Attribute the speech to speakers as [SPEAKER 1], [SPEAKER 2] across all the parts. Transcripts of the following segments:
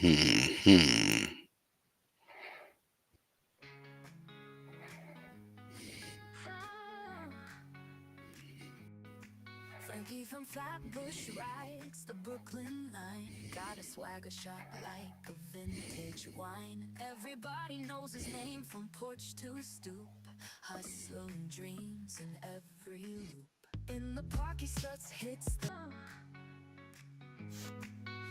[SPEAKER 1] Frankie from Flatbush rides the Brooklyn line. Got a swagger shot like a vintage wine. Everybody knows his name from porch to stoop. Hustling dreams in every loop. In the park he starts hits the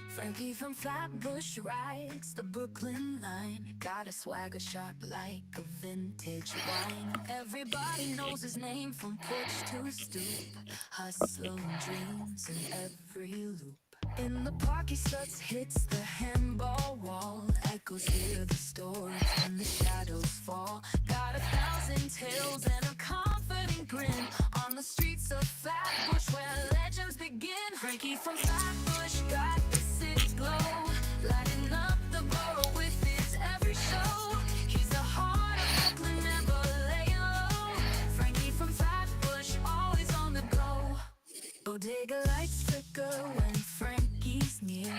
[SPEAKER 1] Frankie from Flatbush rides the Brooklyn line. Got a swagger shot like a vintage wine. Everybody knows his name from porch to stoop. Hustling dreams in every loop. In the park he starts hits the handball wall. Echoes hear the stories when the shadows fall. Got 1,000 tales and a confident grin. On the streets of Flatbush where legends begin. Frankie from Flatbush got the city glow, lighting up the borough with his every show. He's the heart of Brooklyn, never laying low. Frankie from Flatbush, always on the go. Bodega lights flicker when Frankie's near.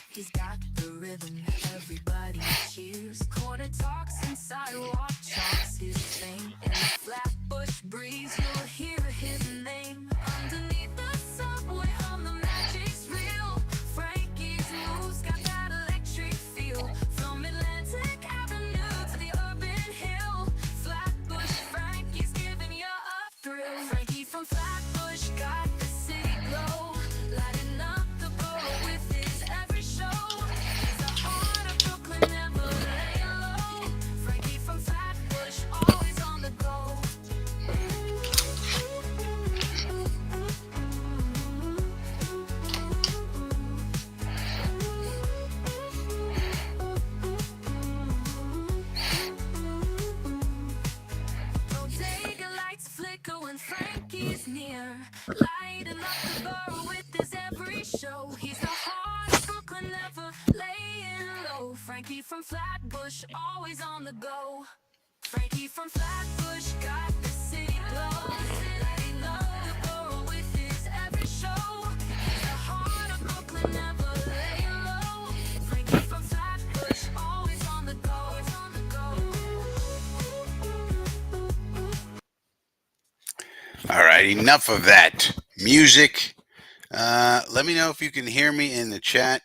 [SPEAKER 1] He's got the rhythm, everybody cheers. Corner talks and sidewalk chalks his fame. In the Flatbush breeze, you'll hear his name. Underneath the subway hum, the magic's real. Frankie's moves got that electric feel. From Atlantic Avenue to the urban hill, Flatbush Frankie's giving you a thrill. Frankie from Flatbush got the city glow, lighting up the borough with his every show. He's the heart of Brooklyn, never laying low. Frankie from Flatbush, always on the go. Bodega lights flicker when Frankie's near, lighting up the borough with his every show. He's the heart of Brooklyn, never laying low. Frankie from Flatbush, always on the go. Frankie from Flatbush got the city glow, lighting up the borough with his every show. He's the heart of Brooklyn, never laying low. Frankie from Flatbush, always on the go.
[SPEAKER 2] All right, enough of that music. Let me know if you can hear me in the chat.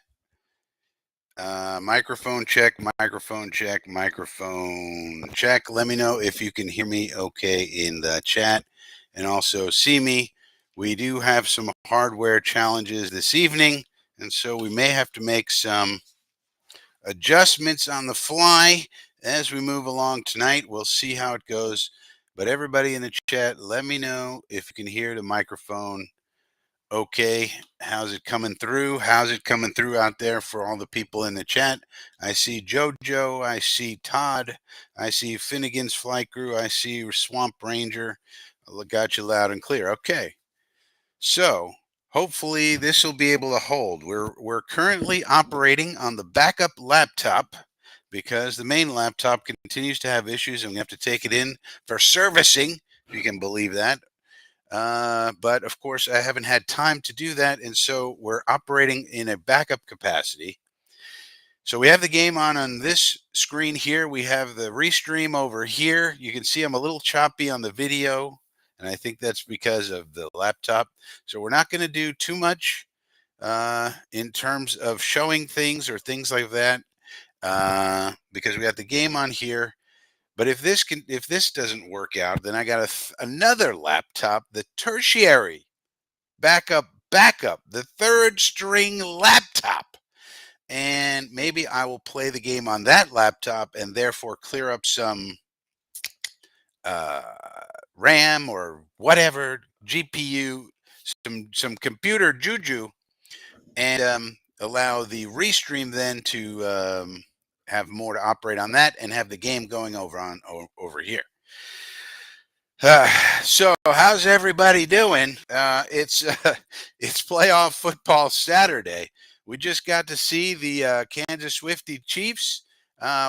[SPEAKER 2] Microphone check, microphone check, microphone check. Let me know if you can hear me okay in the chat and also see me. We do have some hardware challenges this evening, and so we may have to make some adjustments on the fly as we move along tonight. We'll see how it goes. But everybody in the chat, let me know if you can hear the microphone okay. How's it coming through? How's it coming through out there for all the people in the chat? I see Jojo. I see Todd. I see Finnegan's Flight Crew. I see Swamp Ranger. Got you loud and clear. Okay. So hopefully this will be able to hold. We're currently operating on the backup laptop because the main laptop continues to have issues and we have to take it in for servicing, if you can believe that. But of course, I haven't had time to do that, and so we're operating in a backup capacity. So we have the game on this screen here. We have the restream over here. You can see I'm a little choppy on the video, and I think that's because of the laptop. So we're not going to do too much in terms of showing things or things like that because we got the game on here. But if this doesn't work out, then I got another laptop, the tertiary backup, the third string laptop. And maybe I will play the game on that laptop and therefore clear up some RAM or whatever, GPU, some computer juju, and allow the restream then to have more to operate on that and have the game going over here. So how's everybody doing? It's playoff football Saturday. We just got to see the Kansas Swifty Chiefs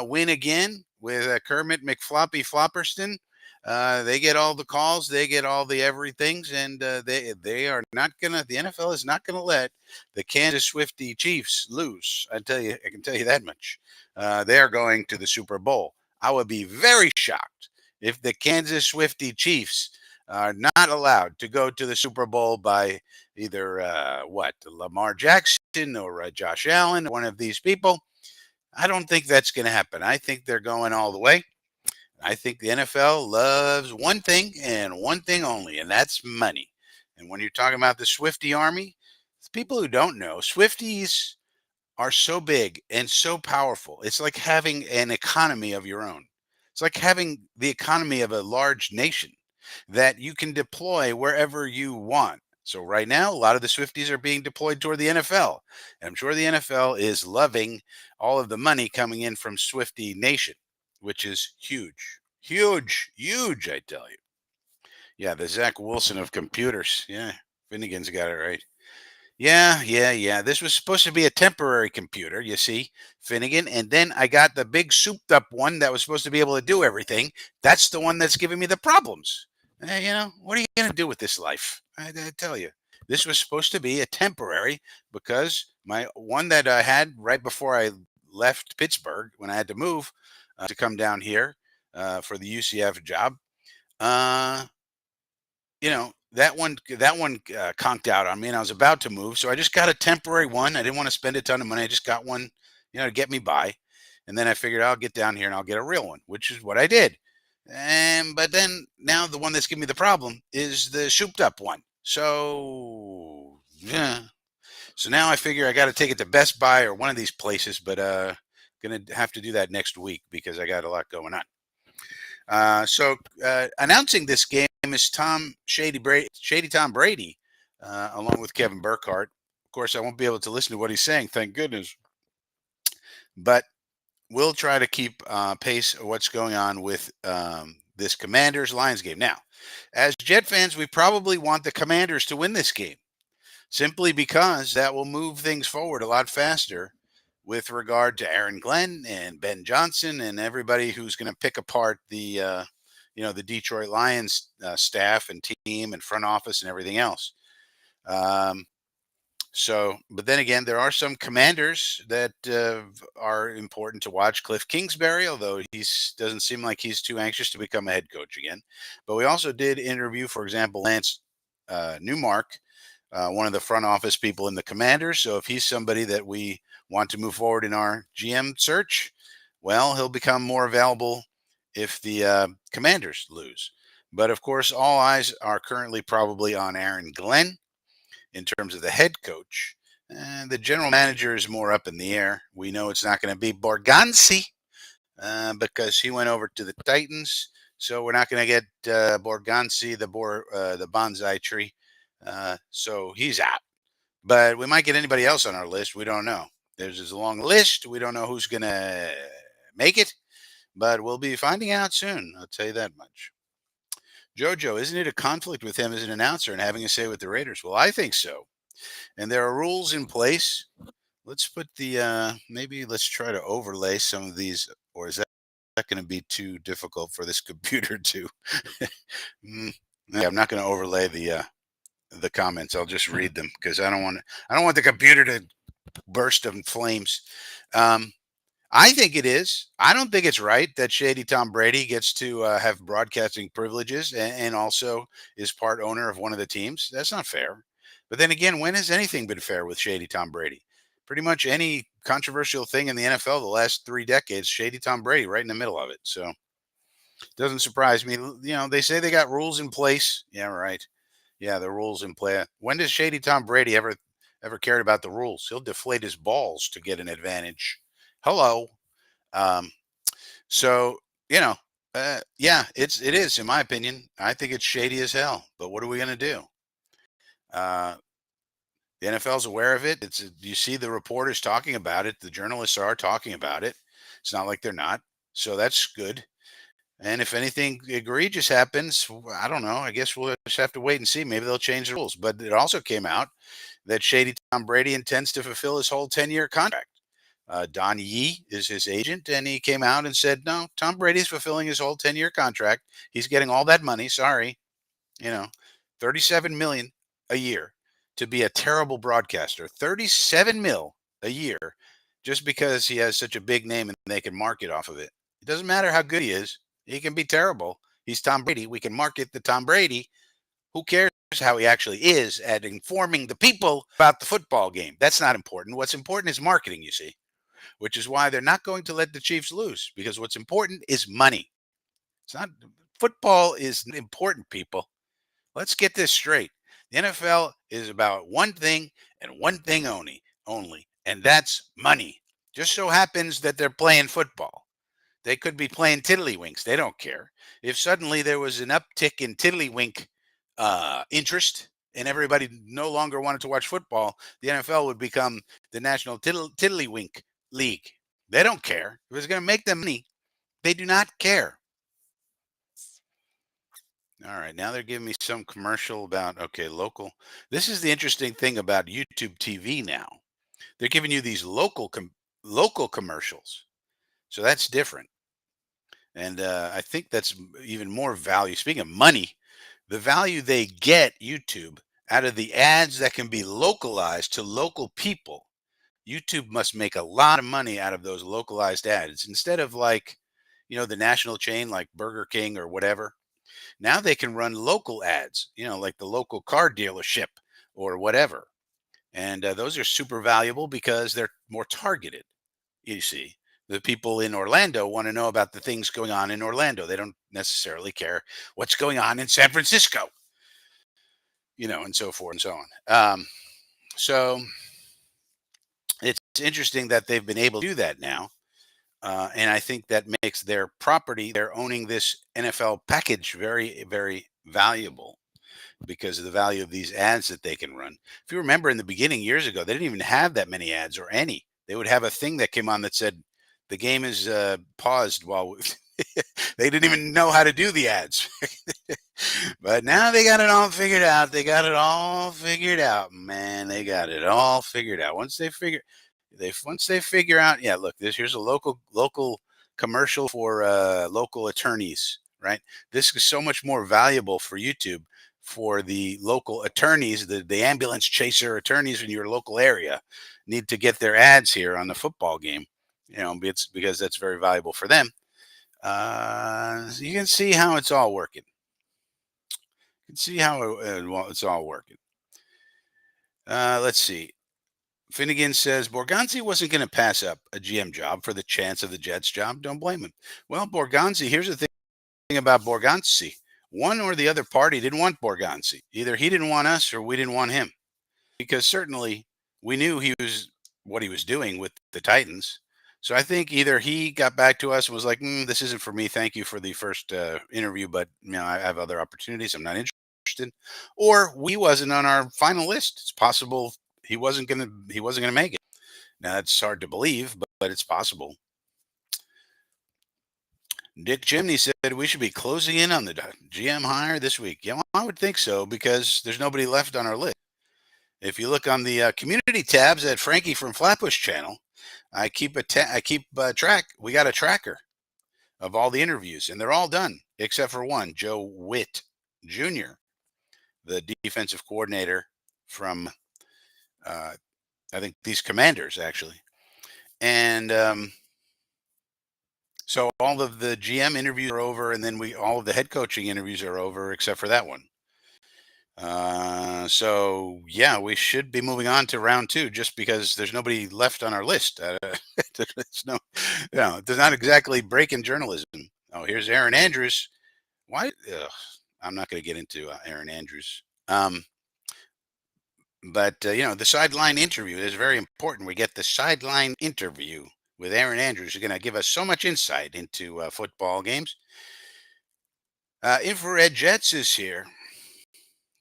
[SPEAKER 2] win again with Kermit McFloppy Flopperston They get all the calls, they get all the everythings, and they are not gonna. The NFL is not gonna let the Kansas Swifty Chiefs lose. I can tell you that much. They are going to the Super Bowl. I would be very shocked if the Kansas Swifty Chiefs are not allowed to go to the Super Bowl by either Lamar Jackson or Josh Allen, one of these people. I don't think that's going to happen. I think they're going all the way. I think the NFL loves one thing and one thing only, and that's money. And when you're talking about the Swifty Army, people who don't know, Swifties are so big and so powerful. It's like having an economy of your own. It's like having the economy of a large nation that you can deploy wherever you want. So right now, a lot of the Swifties are being deployed toward the NFL. And I'm sure the NFL is loving all of the money coming in from Swifty Nation, which is huge. Huge, huge, I tell you. Yeah, the Zach Wilson of computers. Yeah, Finnegan's got it right. Yeah. This was supposed to be a temporary computer, you see, Finnegan. And then I got the big souped up one that was supposed to be able to do everything. That's the one that's giving me the problems. What are you going to do with this life? I tell you, this was supposed to be a temporary because my one that I had right before I left Pittsburgh when I had to move to come down here for the UCF job. Uh, that one conked out on me, and I was about to move, so I just got a temporary one. I didn't want to spend a ton of money. I just got one, to get me by, and then I figured I'll get down here and I'll get a real one, which is what I did. And but then now the one that's giving me the problem is the souped up one. So yeah. So now I figure I got to take it to Best Buy or one of these places, but gonna have to do that next week because I got a lot going on. Announcing this game is Shady Tom Brady, along with Kevin Burkhardt. Of course, I won't be able to listen to what he's saying, thank goodness. But we'll try to keep pace of what's going on with this Commanders Lions game. Now, as Jet fans, we probably want the Commanders to win this game simply because that will move things forward a lot faster with regard to Aaron Glenn and Ben Johnson and everybody who's going to pick apart the Detroit Lions staff and team and front office and everything else. Um, but then again, there are some commanders that are important to watch. Cliff Kingsbury, although he doesn't seem like he's too anxious to become a head coach again. But we also did interview, for example, Lance Newmark, one of the front office people in the Commanders. So if he's somebody that we want to move forward in our GM search, well, he'll become more available if the Commanders lose. But of course, all eyes are currently probably on Aaron Glenn in terms of the head coach. And the general manager is more up in the air. We know it's not going to be Borganzi because he went over to the Titans. So we're not going to get Borganzi, the bonsai tree. So he's out. But we might get anybody else on our list. We don't know. There's a long list. We don't know who's going to make it. But we'll be finding out soon. I'll tell you that much. Jojo, isn't it a conflict with him as an announcer and having a say with the Raiders? Well, I think so. And there are rules in place. Let's put maybe let's try to overlay some of these, or is that going to be too difficult for this computer to? Yeah, I'm not going to overlay the comments. I'll just read them because I don't want the computer to burst in flames. I think it is. I don't think it's right that Shady Tom Brady gets to have broadcasting privileges and also is part owner of one of the teams. That's not fair. But then again, when has anything been fair with Shady Tom Brady? Pretty much any controversial thing in the NFL the last 3 decades, Shady Tom Brady right in the middle of it. So it doesn't surprise me. They say they got rules in place. Yeah, right. Yeah, the rules in play. When does Shady Tom Brady ever cared about the rules? He'll deflate his balls to get an advantage. Hello. Um, so yeah, it is in my opinion. I think it's shady as hell. But what are we gonna do? Uh, the NFL's aware of it. You see the reporters talking about it. The journalists are talking about it. It's not like they're not. So that's good. And if anything egregious happens, I don't know. I guess we'll just have to wait and see. Maybe they'll change the rules. But it also came out that Shady Tom Brady intends to fulfill his whole 10-year contract. Don Yee is his agent, and he came out and said, "No, Tom Brady's fulfilling his whole 10-year contract. He's getting all that money. Sorry, you know, 37 million a year to be a terrible broadcaster. 37 mil a year just because he has such a big name and they can market off of it. It doesn't matter how good he is. He can be terrible. He's Tom Brady. We can market the Tom Brady. Who cares how he actually is at informing the people about the football game? That's not important. What's important is marketing, you see, which is why they're not going to let the Chiefs lose, because what's important is money. It's not football is important, people. Let's get this straight. The NFL is about one thing and one thing only, and that's money. Just so happens that they're playing football. They could be playing tiddlywinks. They don't care. If suddenly there was an uptick in tiddlywink interest and everybody no longer wanted to watch football, the NFL would become the National Tiddlywink League. They don't care. If it's going to make them money, they do not care. All right, now they're giving me some commercial about, okay, local. This is the interesting thing about YouTube TV now. They're giving you these local commercials. So that's different. And I think that's even more value. Speaking of money, the value they get, YouTube, out of the ads that can be localized to local people. YouTube must make a lot of money out of those localized ads instead of like, the national chain like Burger King or whatever. Now they can run local ads, like the local car dealership or whatever. And those are super valuable because they're more targeted. You see, the people in Orlando want to know about the things going on in Orlando. They don't necessarily care what's going on in San Francisco, and so forth and so on. So it's interesting that they've been able to do that now. And I think that makes their property, they're owning this NFL package, very, very valuable because of the value of these ads that they can run. If you remember in the beginning years ago, they didn't even have that many ads or any. They would have a thing that came on that said, the game is paused while they didn't even know how to do the ads. But now they got it all figured out. They got it all figured out, man. They got it all figured out. Once they figure out, yeah, look, here's a local commercial for local attorneys, right? This is so much more valuable for YouTube for the local attorneys, the ambulance chaser attorneys in your local area need to get their ads here on the football game. It's because that's very valuable for them. You can see how it's all working. You can see how it's all working. Let's see. Finnegan says Borgonzi wasn't going to pass up a GM job for the chance of the Jets job. Don't blame him. Well, Borgonzi, here's the thing about Borgonzi. One or the other party didn't want Borgonzi. Either he didn't want us or we didn't want him. Because certainly we knew what he was doing with the Titans. So I think either he got back to us and was like, this isn't for me. Thank you for the first interview, but I have other opportunities. I'm not interested. Or we wasn't on our final list. It's possible he wasn't gonna make it. Now that's hard to believe, but it's possible. Dick Chimney said we should be closing in on the GM hire this week. Yeah, well, I would think so because there's nobody left on our list. If you look on the community tabs at Frankie from Flatbush channel, I keep track. We got a tracker of all the interviews, and they're all done except for one, Joe Witt Jr., the defensive coordinator from I think these Commanders actually, and so all of the GM interviews are over, and then all of the head coaching interviews are over except for that one. So yeah, we should be moving on to round two just because there's nobody left on our list. There's not exactly breaking journalism. Oh, here's Aaron Andrews. Why? Ugh, I'm not going to get into Aaron Andrews. But the sideline interview is very important. We get the sideline interview with Aaron Andrews. You're going to give us so much insight into football games. Infrared Jets is here.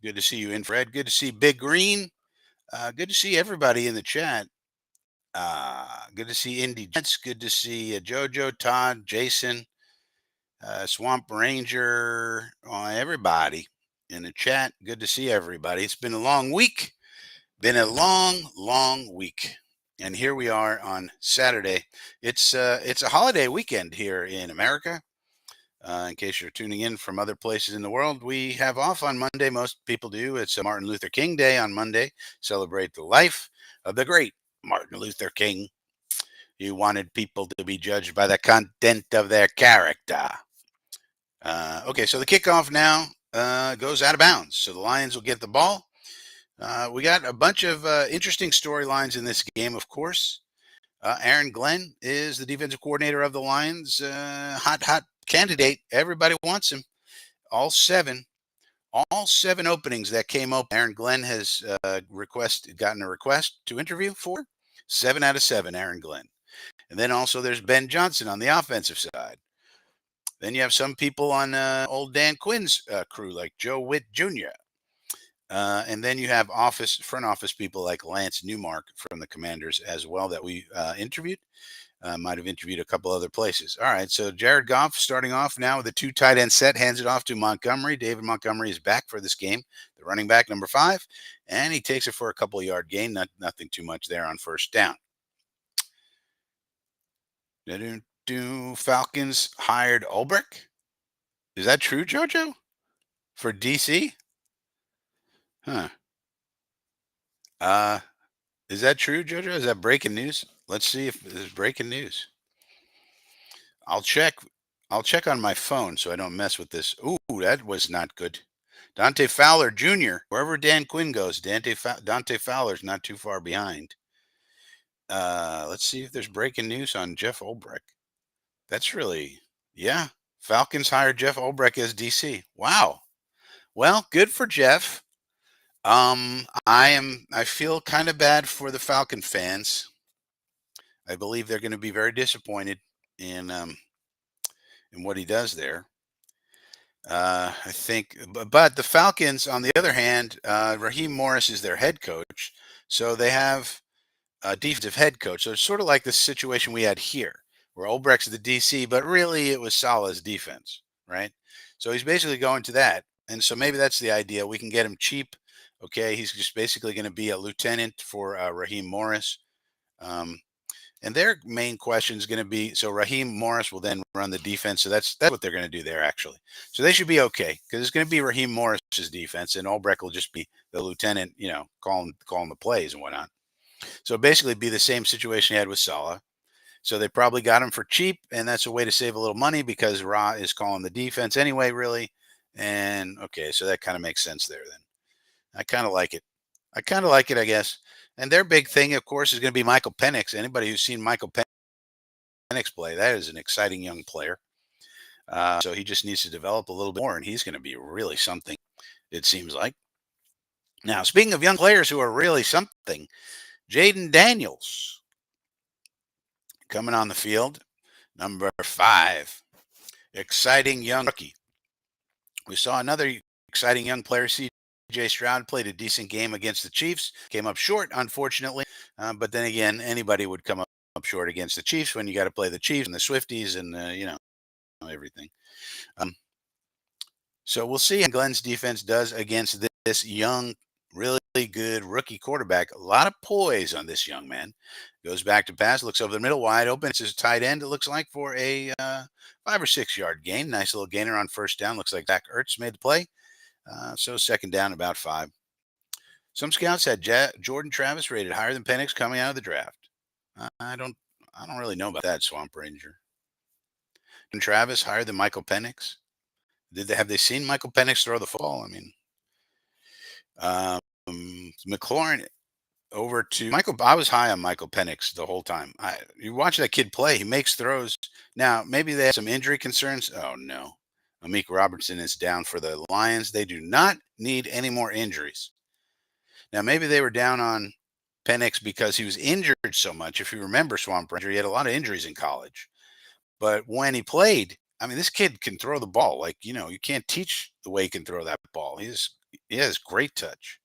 [SPEAKER 2] Good to see you, Infrared. Good to see Big Green. Good to see everybody in the chat. Good to see Indy Jets. Good to see Jojo, Todd, Jason, Swamp Ranger, everybody in the chat. Good to see everybody. It's been a long week. Been a long, long week. And here we are on Saturday. It's a holiday weekend here in America. In case you're tuning in from other places in the world, we have off on Monday. Most people do. It's a Martin Luther King Day on Monday. Celebrate the life of the great Martin Luther King. He wanted people to be judged by the content of their character. Okay, so the kickoff now goes out of bounds. So the Lions will get the ball. We got a bunch of interesting storylines in this game, of course. Aaron Glenn is the defensive coordinator of the Lions. Hot candidate. Everybody wants him. All seven, all seven openings that came open. Aaron Glenn has gotten a request to interview for. 7 out of 7, Aaron Glenn. And then also there's Ben Johnson on the offensive side. Then you have some people on old Dan Quinn's crew, like Joe Witt Jr. And then you have front office people like Lance Newmark from the Commanders as well that we interviewed. Might have interviewed a couple other places. All right, so Jared Goff starting off now with a 2 tight end set, hands it off to Montgomery. David Montgomery is back for this game, the running back number 5, and he takes it for a couple of yard gain. Nothing too much there on first down. Falcons hired Ulbrich. Is that true, JoJo? For DC? Huh. Is that true, JoJo? Is that breaking news? Let's see if there's breaking news. I'll check. I'll check on my phone so I don't mess with this. Ooh, that was not good. Dante Fowler Jr. Wherever Dan Quinn goes, Dante Fowler's not too far behind. Let's see if there's breaking news on Jeff Ulbrich. That's really, yeah. Falcons hired Jeff Ulbrich as DC. Wow. Well, good for Jeff. I feel kind of bad for the Falcon fans. I believe they're going to be very disappointed in what he does there. I think, but the Falcons, on the other hand, Raheem Morris is their head coach, so they have a defensive head coach. So it's sort of like the situation we had here, where Olbrecht's the DC, but really it was Salah's defense, right? So he's basically going to that, and so maybe that's the idea. We can get him cheap. Okay, he's just basically going to be a lieutenant for Raheem Morris. And their main question is going to be, so Raheem Morris will then run the defense. So that's what they're going to do there, actually. So they should be okay because it's going to be Raheem Morris's defense, and Ulbrich will just be the lieutenant, calling the plays and whatnot. So basically, be the same situation he had with Salah. So they probably got him for cheap, and that's a way to save a little money because Ra is calling the defense anyway, really. And okay, so that kind of makes sense there. Then I kind of like it. I guess. And their big thing, of course, is going to be Michael Penix. Anybody who's seen Michael Penix play, that is an exciting young player. So he just needs to develop a little bit more, and he's going to be really something, it seems like. Now, speaking of young players who are really something, Jaden Daniels coming on the field, number 5. Exciting young rookie. We saw another exciting young player, C.J. Stroud, played a decent game against the Chiefs. Came up short, unfortunately. But then again, anybody would come up short against the Chiefs when you got to play the Chiefs and the Swifties and, everything. So we'll see how Glenn's defense does against this young, really good rookie quarterback. A lot of poise on this young man. Goes back to pass, looks over the middle, wide open. It's his tight end, it looks like, for a 5 or 6 yard gain. Nice little gainer on first down. Looks like Zach Ertz made the play. So second down, about 5. Some scouts had Jordan Travis rated higher than Penix coming out of the draft. I don't really know about that, Swamp Ranger. And Travis higher than Michael Penix. Have they seen Michael Penix throw the football? I mean, McLaurin over to Michael. I was high on Michael Penix the whole time. You watch that kid play; he makes throws. Now maybe they have some injury concerns. Oh no, Amik Robertson is down for the Lions. They do not need any more injuries. Now maybe they were down on Penix because he was injured so much. If you remember, Swamp Ranger, he had a lot of injuries in college. But when he played, I mean, this kid can throw the ball. Like, you can't teach the way he can throw that ball. He has great touch.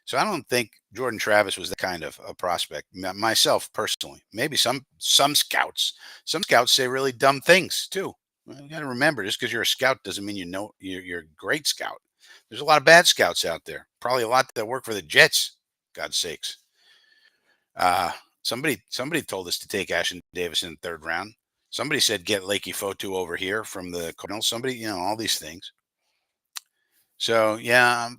[SPEAKER 2] So I don't think Jordan Travis was that kind of a prospect. Myself personally, maybe some scouts. Some scouts say really dumb things too. Well, you got to remember, just because you're a scout doesn't mean you're a great scout. There's a lot of bad scouts out there. Probably a lot that work for the Jets. God's sakes. Somebody told us to take Ashton Davis in the third round. Somebody said get Lakey Fotu over here from the Cardinals. Somebody, all these things. So yeah,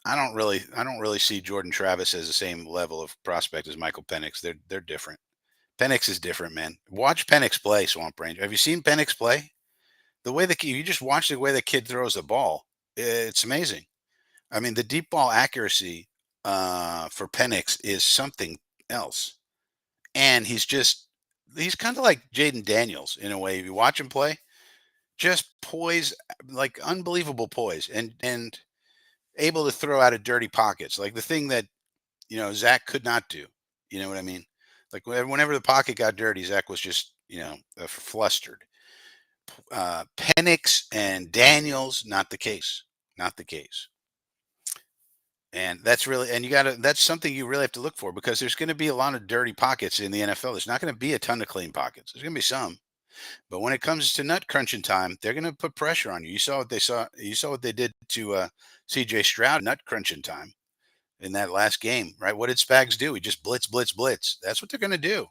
[SPEAKER 2] I don't really see Jordan Travis as the same level of prospect as Michael Penix. They're different. Penix is different, man. Watch Penix play, Swamp Ranger. Have you seen Penix play? The way you just watch the way the kid throws the ball. It's amazing. I mean, the deep ball accuracy for Penix is something else, and he's kind of like Jaden Daniels in a way. If you watch him play, just poise, like unbelievable poise, and able to throw out of dirty pockets, like the thing that Zach could not do. You know what I mean? Like whenever the pocket got dirty, Zach was just flustered. Penix and Daniels, not the case. Not the case. And that's really, and that's something you really have to look for because there's going to be a lot of dirty pockets in the NFL. There's not going to be a ton of clean pockets. There's going to be some, but when it comes to nut crunching time, they're going to put pressure on you. You saw what they did to CJ Stroud nut crunching time in that last game, right? What did Spags do? He just blitz, blitz, blitz. That's what they're going to do.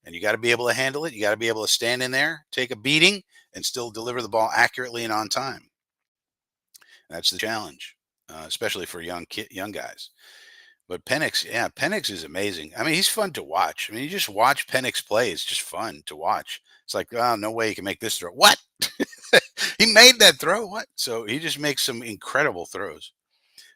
[SPEAKER 2] And you got to be able to handle it. You got to be able to stand in there, take a beating, and still deliver the ball accurately and on time. That's the challenge, especially for young guys. But Penix, yeah, Penix is amazing. I mean, he's fun to watch. I mean, you just watch Penix play; it's just fun to watch. It's like, oh, no way he can make this throw. What? He made that throw? What? So he just makes some incredible throws.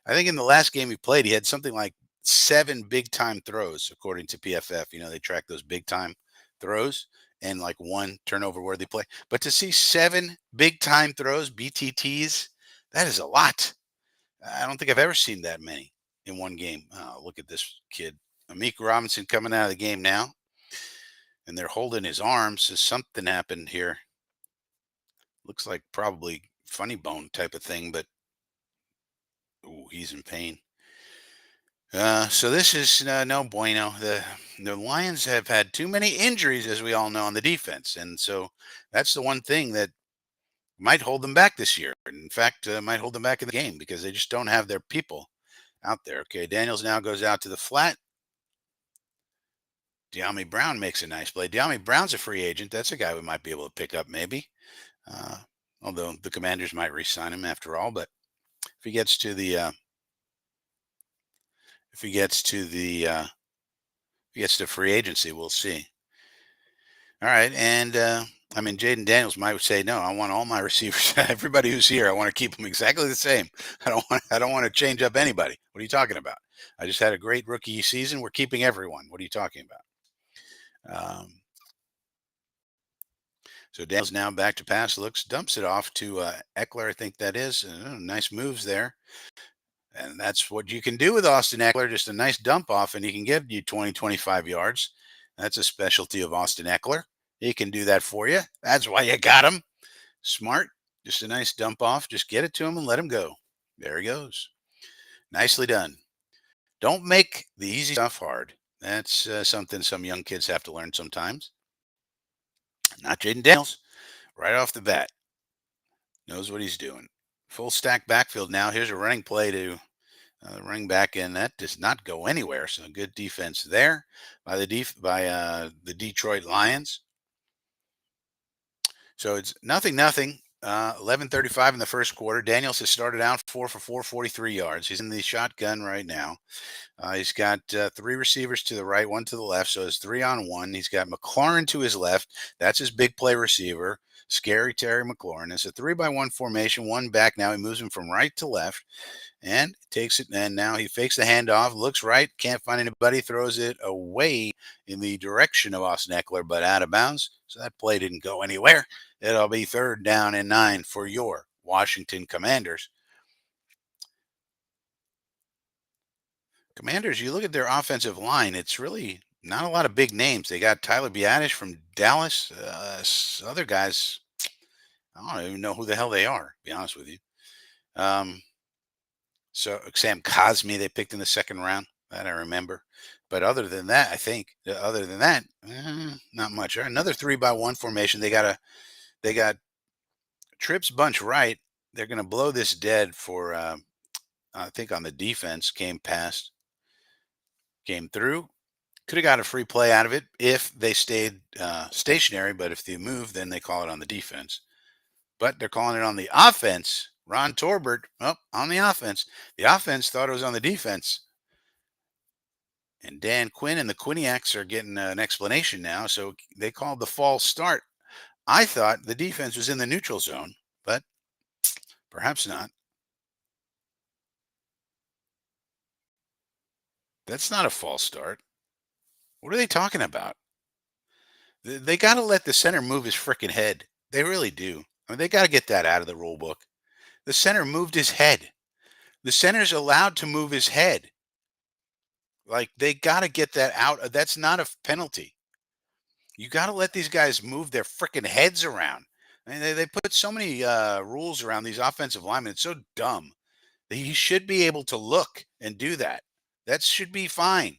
[SPEAKER 2] I think in the last game he played, he had something like 7 big time throws, according to PFF. They track those big time throws and like 1 turnover worthy play. But to see 7 big time throws, BTTs, that is a lot. I don't think I've ever seen that many in one game. Oh, look at this kid. Amik Robinson coming out of the game now, and they're holding his arms. So something happened here. Looks like probably funny bone type of thing, but ooh, he's in pain. So this is no bueno. The Lions have had too many injuries, as we all know, on the defense, and so that's the one thing that might hold them back this year. In fact, might hold them back in the game because they just don't have their people out there. Okay, Daniels now goes out to the flat. De'Ami Brown makes a nice play. De'Ami Brown's a free agent. That's a guy we might be able to pick up, maybe. Uh, Although the Commanders might re-sign him after all, but if he gets to the if he gets to the if he gets to free agency, we'll see. All right, and I mean, Jaden Daniels might say, "No, I want all my receivers, everybody who's here. I want to keep them exactly the same. I don't want to change up anybody. What are you talking about? I just had a great rookie season. We're keeping everyone. What are you talking about?" So Daniels now back to pass, dumps it off to Eckler. I think that is nice moves there. And that's what you can do with Austin Eckler, just a nice dump off, and he can get you 20, 25 yards. That's a specialty of Austin Eckler. He can do that for you. That's why you got him. Smart. Just a nice dump off. Just get it to him and let him go. There he goes. Nicely done. Don't make the easy stuff hard. That's something some young kids have to learn sometimes. Not Jaden Daniels. Right off the bat. Knows what he's doing. Full stack backfield now. Here's a running play to running back, and that does not go anywhere. So good defense there by the Detroit Lions. So it's nothing. 11:35 in the first quarter. Daniels has started out 4 for 4, 43 yards. He's in the shotgun right now. He's got 3 receivers to the right, 1 to the left. So it's 3-on-1. He's got McLaurin to his left. That's his big play receiver. Scary Terry McLaurin. It's a 3-by-1 formation. 1 back now. He moves him from right to left and takes it. And now he fakes the handoff, looks right, can't find anybody, throws it away in the direction of Austin Eckler, but out of bounds. So that play didn't go anywhere. It'll be 3rd down and 9 for your Washington Commanders. Commanders, you look at their offensive line, it's really not a lot of big names. They got Tyler Biadasz from Dallas. Other guys, I don't even know who the hell they are, to be honest with you. So Sam Cosmi, they picked in the 2nd round. That I remember. But other than that, not much. Another 3-by-1 formation. They got Trips bunch right. They're going to blow this dead for, I think on the defense, came through. Could have got a free play out of it if they stayed stationary, but if they move, then they call it on the defense. But they're calling it on the offense. Ron Torbert, on the offense. The offense thought it was on the defense. And Dan Quinn and the Quinniacs are getting an explanation now. So they called the false start. I thought the defense was in the neutral zone, but perhaps not. That's not a false start. What are they talking about? They got to let the center move his freaking head. They really do. I mean, they got to get that out of the rule book. The center moved his head. The center's allowed to move his head. Like, they got to get that out. That's not a penalty. You got to let these guys move their freaking heads around. I mean, they put so many rules around these offensive linemen. It's so dumb. He should be able to look and do that. That should be fine.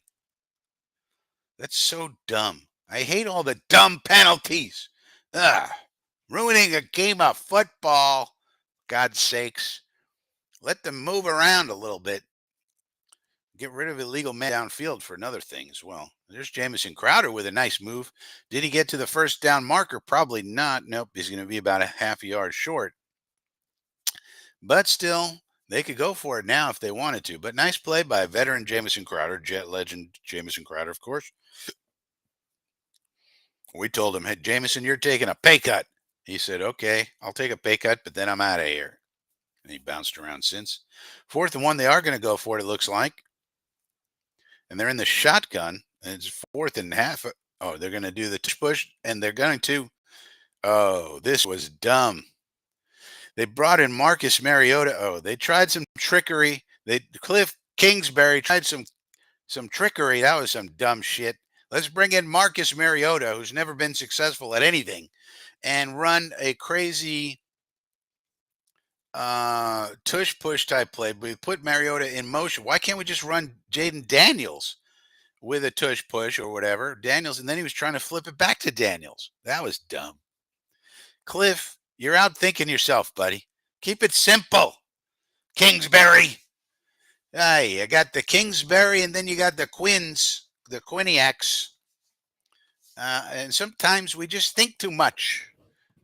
[SPEAKER 2] That's so dumb. I hate all the dumb penalties. Ugh. Ruining a game of football. God's sakes. Let them move around a little bit. Get rid of illegal men downfield for another thing as well. There's Jamison Crowder with a nice move. Did he get to the first down marker? Probably not. Nope. He's going to be about a half a yard short. But still, they could go for it now if they wanted to. But nice play by veteran Jamison Crowder, Jet legend Jamison Crowder, of course. We told him, hey, Jamison, you're taking a pay cut. He said, okay, I'll take a pay cut, but then I'm out of here. And he bounced around since. 4th and 1, they are going to go for it, it looks like. And they're in the shotgun, and it's 4th and half. Oh, they're going to do the push, and they're going to. Oh, this was dumb. They brought in Marcus Mariota. Oh, they tried some trickery. Cliff Kingsbury tried some trickery. That was some dumb shit. Let's bring in Marcus Mariota, who's never been successful at anything, and run a crazy tush push type play. We put Mariota in motion. Why can't we just run Jaden Daniels with a tush push or whatever? Daniels, and then he was trying to flip it back to Daniels. That was dumb. Cliff, you're out thinking yourself, buddy. Keep it simple. Kingsbury. Hey, you got the Kingsbury, and then you got the Quins, the Quinniacs. And sometimes we just think too much.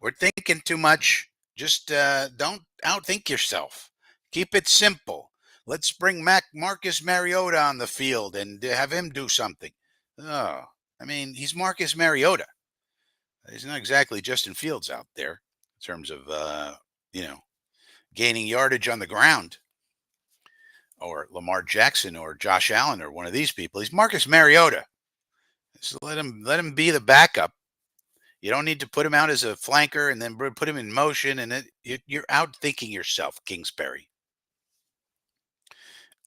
[SPEAKER 2] We're thinking too much. Just don't outthink yourself. Keep it simple. Let's bring Marcus Mariota on the field and have him do something. Oh, I mean, he's Marcus Mariota. He's not exactly Justin Fields out there in terms of, gaining yardage on the ground. Or Lamar Jackson or Josh Allen or one of these people. He's Marcus Mariota. So let him be the backup. You don't need to put him out as a flanker and then put him in motion. And you're outthinking yourself, Kingsbury.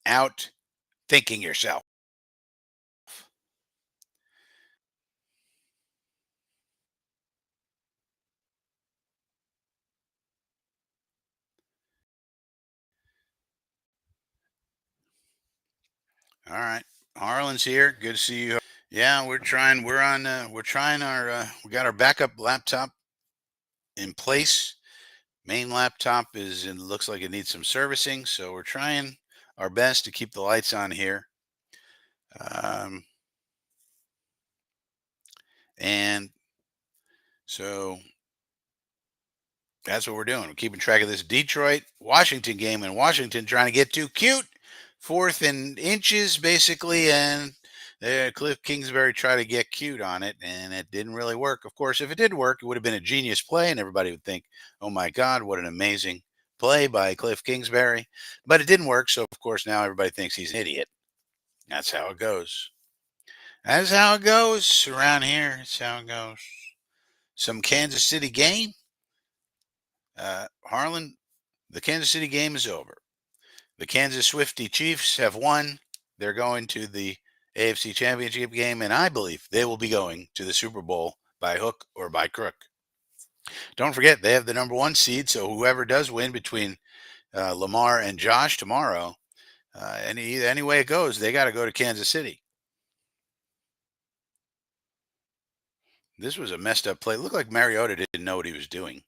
[SPEAKER 2] Outthinking yourself. All right, Harlan's here. Good to see you. Yeah, we're trying. We're trying our. We got our backup laptop in place. Main laptop looks like it needs some servicing, so we're trying our best to keep the lights on here. And so that's what we're doing. We're keeping track of this Detroit Washington game, and Washington trying to get too cute. 4th and inches, basically, and Cliff Kingsbury tried to get cute on it, and it didn't really work. Of course, if it did work, it would have been a genius play, and everybody would think, oh my God, what an amazing play by Cliff Kingsbury. But it didn't work, so of course now everybody thinks he's an idiot. That's how it goes. That's how it goes around here. That's how it goes. Some Kansas City game. Harlan, the Kansas City game is over. The Kansas Swifty Chiefs have won. They're going to the AFC Championship game, and I believe they will be going to the Super Bowl by hook or by crook. Don't forget, they have the number 1 seed, so whoever does win between Lamar and Josh tomorrow, any way it goes, they got to go to Kansas City. This was a messed up play. It looked like Mariota didn't know what he was doing.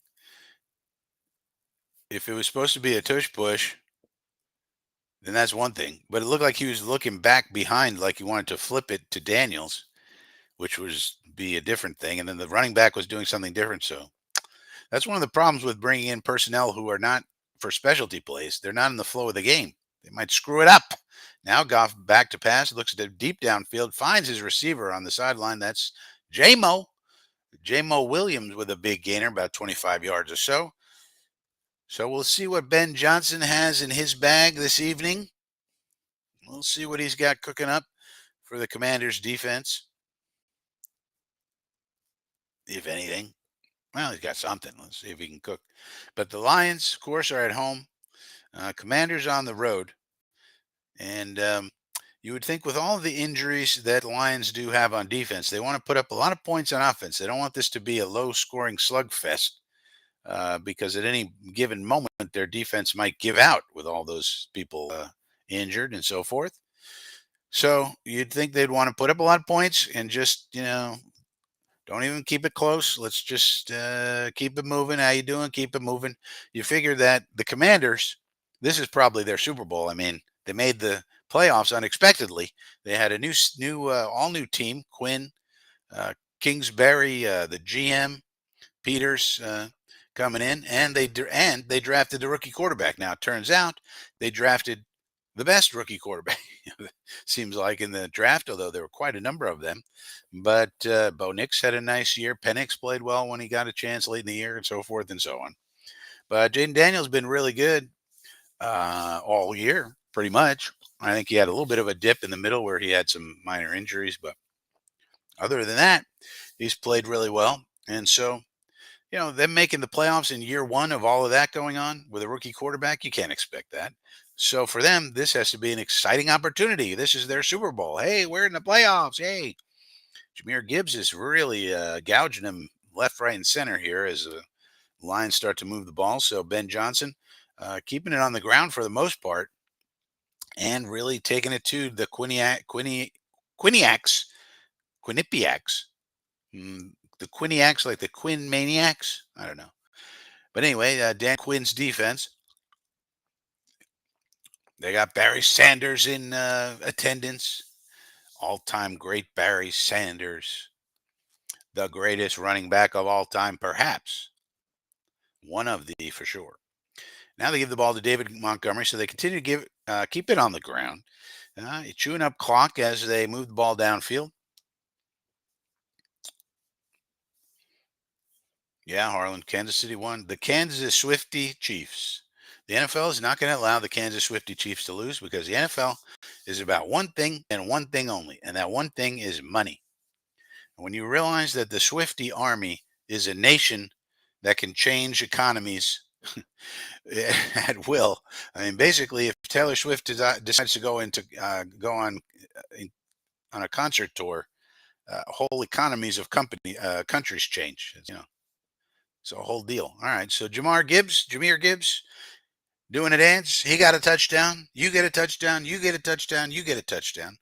[SPEAKER 2] If it was supposed to be a tush push, then that's one thing. But it looked like he was looking back behind, like he wanted to flip it to Daniels, which was be a different thing. And then the running back was doing something different. So that's one of the problems with bringing in personnel who are not for specialty plays. They're not in the flow of the game. They might screw it up. Now Goff back to pass, looks at the deep downfield, finds his receiver on the sideline. That's J-Mo. J-Mo Williams with a big gainer, about 25 yards or so. So we'll see what Ben Johnson has in his bag this evening. We'll see what he's got cooking up for the Commanders defense, if anything. Well, he's got something. Let's see if he can cook. But the Lions, of course, are at home. Commanders on the road. And you would think with all of the injuries that the Lions do have on defense, they want to put up a lot of points on offense. They don't want this to be a low-scoring slugfest because at any given moment, their defense might give out with all those people injured and so forth. So you'd think they'd want to put up a lot of points and just, don't even keep it close. Let's just keep it moving. How you doing? Keep it moving. You figure that the Commanders, this is probably their Super Bowl. I mean, they made the playoffs unexpectedly. They had a all new team. Quinn, uh, Kingsbury, the GM, Peters coming in, and they drafted the rookie quarterback. Now it turns out they drafted the best rookie quarterback. Seems like in the draft, although there were quite a number of them. But Bo Nix had a nice year. Penix played well when he got a chance late in the year, and so forth and so on. But Jaden Daniels been really good all year, pretty much. I think he had a little bit of a dip in the middle where he had some minor injuries, but other than that, he's played really well. And so, them making the playoffs in year one of all of that going on with a rookie quarterback, you can't expect that. So for them, this has to be an exciting opportunity. This is their Super Bowl. Hey, we're in the playoffs. Hey, Jameer Gibbs is really gouging him left, right, and center here as the Lions start to move the ball. So Ben Johnson keeping it on the ground for the most part and really taking it to the Quinnipiacs, the Quinnipiacs, like the Quinn Maniacs. I don't know. But anyway, Dan Quinn's defense. They got Barry Sanders in attendance. All-time great Barry Sanders. The greatest running back of all time, perhaps. One of the, for sure. Now they give the ball to David Montgomery, so they continue to keep it on the ground. Chewing up clock as they move the ball downfield. Yeah, Harlan, Kansas City won. The Kansas Swifty Chiefs. The NFL is not going to allow the Kansas Swifty Chiefs to lose because the NFL is about one thing and one thing only, and that one thing is money. And when you realize that the Swifty Army is a nation that can change economies at will, I mean, basically, if Taylor Swift decides to go on a concert tour, whole economies of countries change. It's a whole deal. All right, so Jameer Gibbs, doing a dance. He got a touchdown. You get a touchdown. You get a touchdown. You get a touchdown.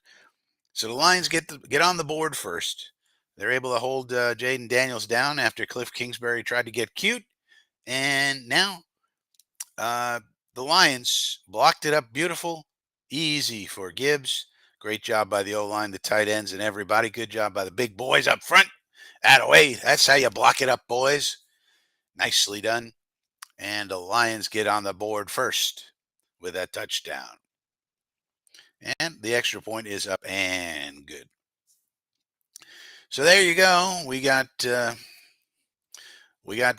[SPEAKER 2] So the Lions get on the board first. They're able to hold Jaden Daniels down after Cliff Kingsbury tried to get cute, and now the Lions blocked it up beautiful, easy for Gibbs. Great job by the O-line, the tight ends, and everybody. Good job by the big boys up front. Attaway, that's how you block it up, boys. Nicely done. And the Lions get on the board first with that touchdown. And the extra point is up and good. So there you go. We got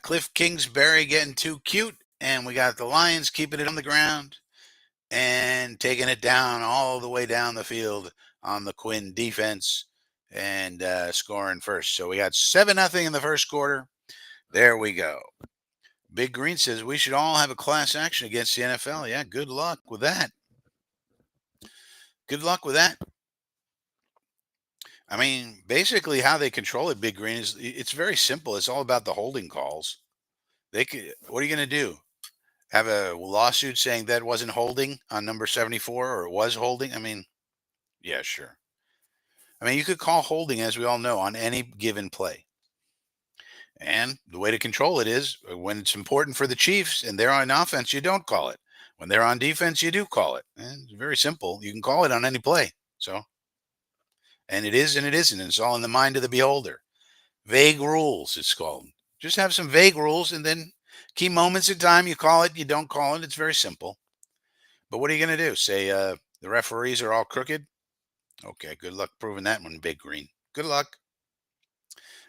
[SPEAKER 2] Cliff Kingsbury getting too cute, and we got the Lions keeping it on the ground and taking it down all the way down the field on the Quinn defense and scoring first. So we got 7-0 in the first quarter. There we go. Big Green says we should all have a class action against the NFL. Yeah, good luck with that. Good luck with that. I mean, basically how they control it, Big Green, is it's very simple. It's all about the holding calls. What are you going to do? Have a lawsuit saying that wasn't holding on number 74 or it was holding? I mean, yeah, sure. I mean, you could call holding, as we all know, on any given play. And the way to control it is when it's important for the Chiefs and they're on offense, you don't call it. When they're on defense, you do call it. And it's very simple. You can call it on any play. So, and it is and it isn't. It's all in the mind of the beholder. Vague rules, it's called. Just have some vague rules, and then key moments in time, you call it, you don't call it. It's very simple. But what are you going to do? Say the referees are all crooked? Okay, good luck proving that one, Big Green. Good luck.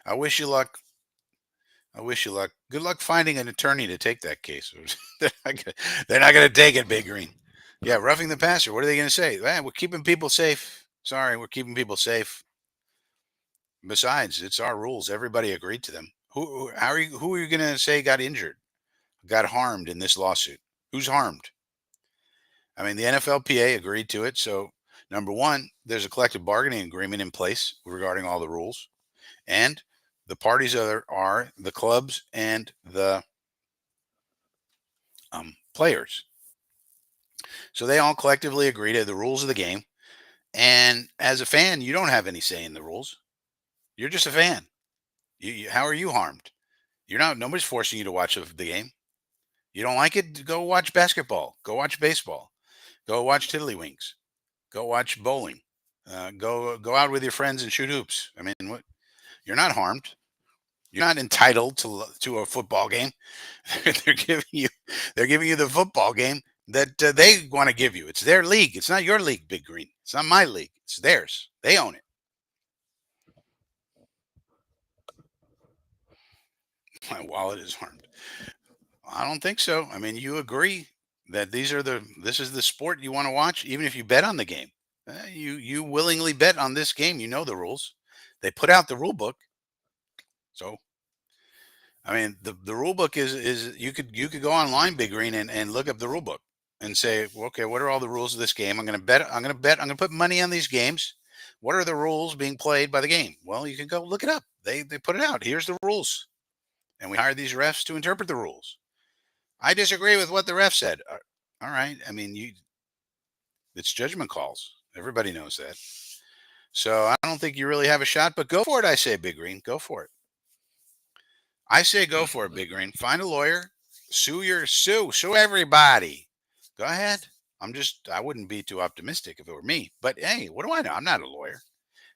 [SPEAKER 2] I wish you luck. I wish you luck. Good luck finding an attorney to take that case. They're not going to take it, Big Green. Yeah, roughing the passer. What are they going to say? We're keeping people safe. Sorry, we're keeping people safe. Besides, it's our rules. Everybody agreed to them. Who are you going to say got injured, got harmed in this lawsuit? Who's harmed? I mean, the NFLPA agreed to it. So, number one, there's a collective bargaining agreement in place regarding all the rules, and the parties are the clubs and the players. So they all collectively agree to the rules of the game. And as a fan, you don't have any say in the rules. You're just a fan. How are you harmed? You're not. Nobody's forcing you to watch the game. You don't like it? Go watch basketball. Go watch baseball. Go watch tiddlywinks. Go watch bowling. Go out with your friends and shoot hoops. I mean, what? You're not harmed. You're not entitled to a football game. they're giving you they're giving you the football game that they want to give you. It's their league. It's not your league, Big Green. It's not my league. It's theirs. They own it. My wallet is harmed. I don't think so. I mean, you agree that this is the sport you want to watch, even if you bet on the game. You willingly bet on this game. You know the rules. They put out the rule book. So I mean, the rule book is you could go online, Big Green, and look up the rule book and say, well, okay, what are all the rules of this game? I'm going to bet. I'm going to bet. I'm going to put money on these games. What are the rules being played by the game? Well, you can go look it up. They put it out. Here's the rules, and we hire these refs to interpret the rules. I disagree with what the ref said. All right. I mean, it's judgment calls. Everybody knows that. So I don't think you really have a shot, but go for it. I say, Big Green, go for it. I say go for it, Big Green. Find a lawyer, sue everybody. Go ahead. I wouldn't be too optimistic if it were me. But hey, what do I know? I'm not a lawyer.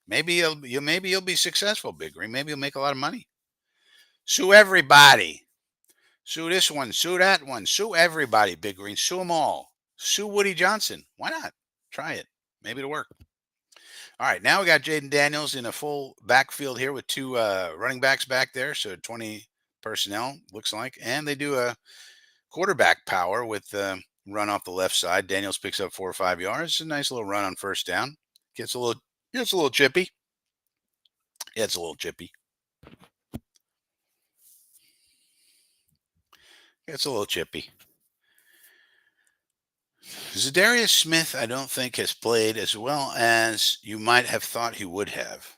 [SPEAKER 2] Maybe you'll be successful, Big Green. Maybe you'll make a lot of money. Sue everybody. Sue this one, sue that one, sue everybody, Big Green. Sue them all. Sue Woody Johnson. Why not? Try it. Maybe it'll work. All right, now we got Jaden Daniels in a full backfield here with two running backs back there, so 20 personnel looks like, and they do a quarterback power with run off the left side. Daniels picks up 4 or 5 yards. A nice little run on first down. Gets a little chippy. Yeah, it's a little chippy. It's a little chippy. Zadarius Smith, I don't think, has played as well as you might have thought he would have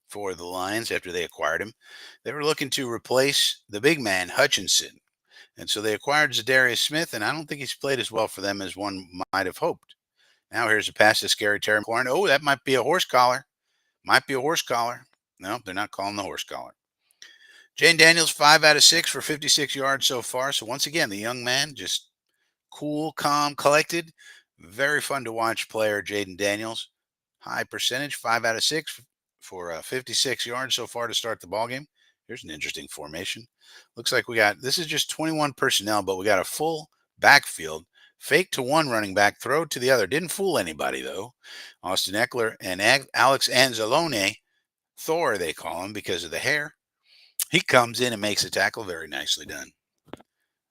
[SPEAKER 2] for the Lions after they acquired him. They were looking to replace the big man, Hutchinson. And so they acquired Zadarius Smith, and I don't think he's played as well for them as one might have hoped. Now here's a pass to scary Terry McLaurin. Oh, that might be a horse collar. Might be a horse collar. No, they're not calling the horse collar. Jane Daniels, 5 out of 6 for 56 yards so far. So once again, the young man just cool, calm, collected. Very fun to watch player, Jaden Daniels. High percentage, 5 out of 6 for 56 yards so far to start the ball game. Here's an interesting formation. Looks like this is just 21 personnel, but we got a full backfield. Fake to one running back, throw to the other. Didn't fool anybody, though. Austin Eckler and Alex Anzalone, Thor, they call him because of the hair. He comes in and makes a tackle. Very nicely done.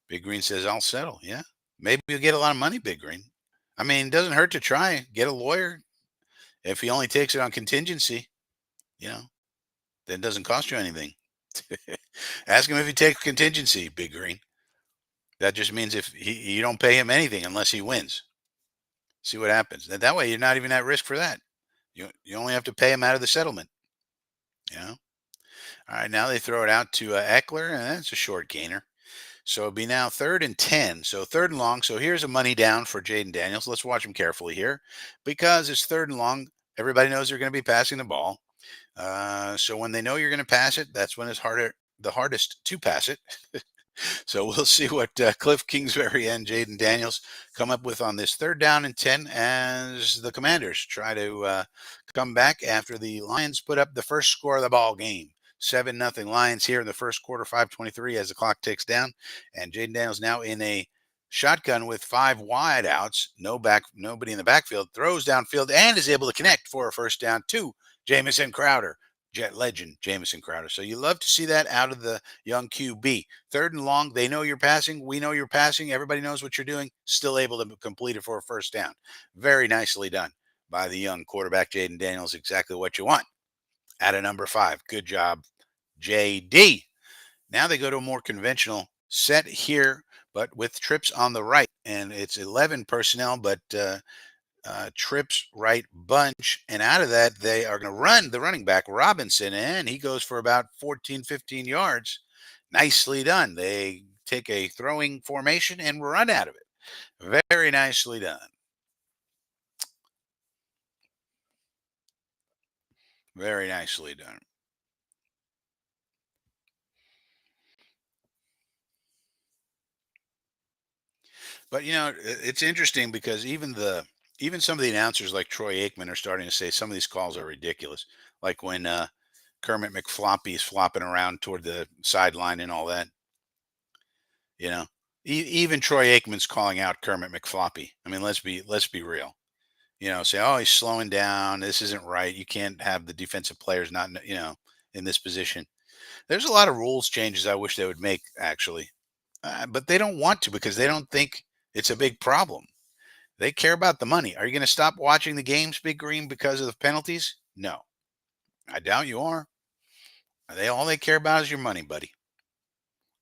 [SPEAKER 2] Big Green says, I'll settle. Yeah. Maybe you'll get a lot of money, Big Green. I mean, it doesn't hurt to try. Get a lawyer. If he only takes it on contingency, then it doesn't cost you anything. Ask him if he takes contingency, Big Green. That just means if you don't pay him anything unless he wins. See what happens. That way, you're not even at risk for that. You only have to pay him out of the settlement. All right, now they throw it out to Eckler, and that's a short gainer. So it'll be now 3rd and 10. So 3rd and long. So here's a money down for Jaden Daniels. Let's watch him carefully here because it's 3rd and long. Everybody knows they're going to be passing the ball. So when they know you're going to pass it, that's when it's the hardest to pass it. So we'll see what Cliff Kingsbury and Jaden Daniels come up with on this 3rd down and 10 as the Commanders try to come back after the Lions put up the first score of the ball game. 7-0 Lions here in the first quarter, 5:23 as the clock ticks down. And Jaden Daniels now in a shotgun with 5 wide outs, nobody in the backfield, throws downfield and is able to connect for a first down to Jamison Crowder. Jet legend Jamison Crowder. So you love to see that out of the young QB. 3rd and long, they know you're passing. We know you're passing. Everybody knows what you're doing. Still able to complete it for a first down. Very nicely done by the young quarterback, Jaden Daniels. Exactly what you want at a number 5. Good job, JD. Now they go to a more conventional set here, but with trips on the right. And it's 11 personnel, but trips right bunch. And out of that, they are going to run the running back, Robinson, and he goes for about 14, 15 yards. Nicely done. They take a throwing formation and run out of it. Very nicely done. Very nicely done. But it's interesting because even some of the announcers like Troy Aikman are starting to say some of these calls are ridiculous. Like when Kermit McFloppy is flopping around toward the sideline and all that. You know, even Troy Aikman's calling out Kermit McFloppy. I mean, let's be real. Say, oh, he's slowing down. This isn't right. You can't have the defensive players not, in this position. There's a lot of rules changes I wish they would make actually, but they don't want to because they don't think it's a big problem. They care about the money. Are you going to stop watching the games, Big Green, because of the penalties? No, I doubt you are. All they care about is your money, buddy,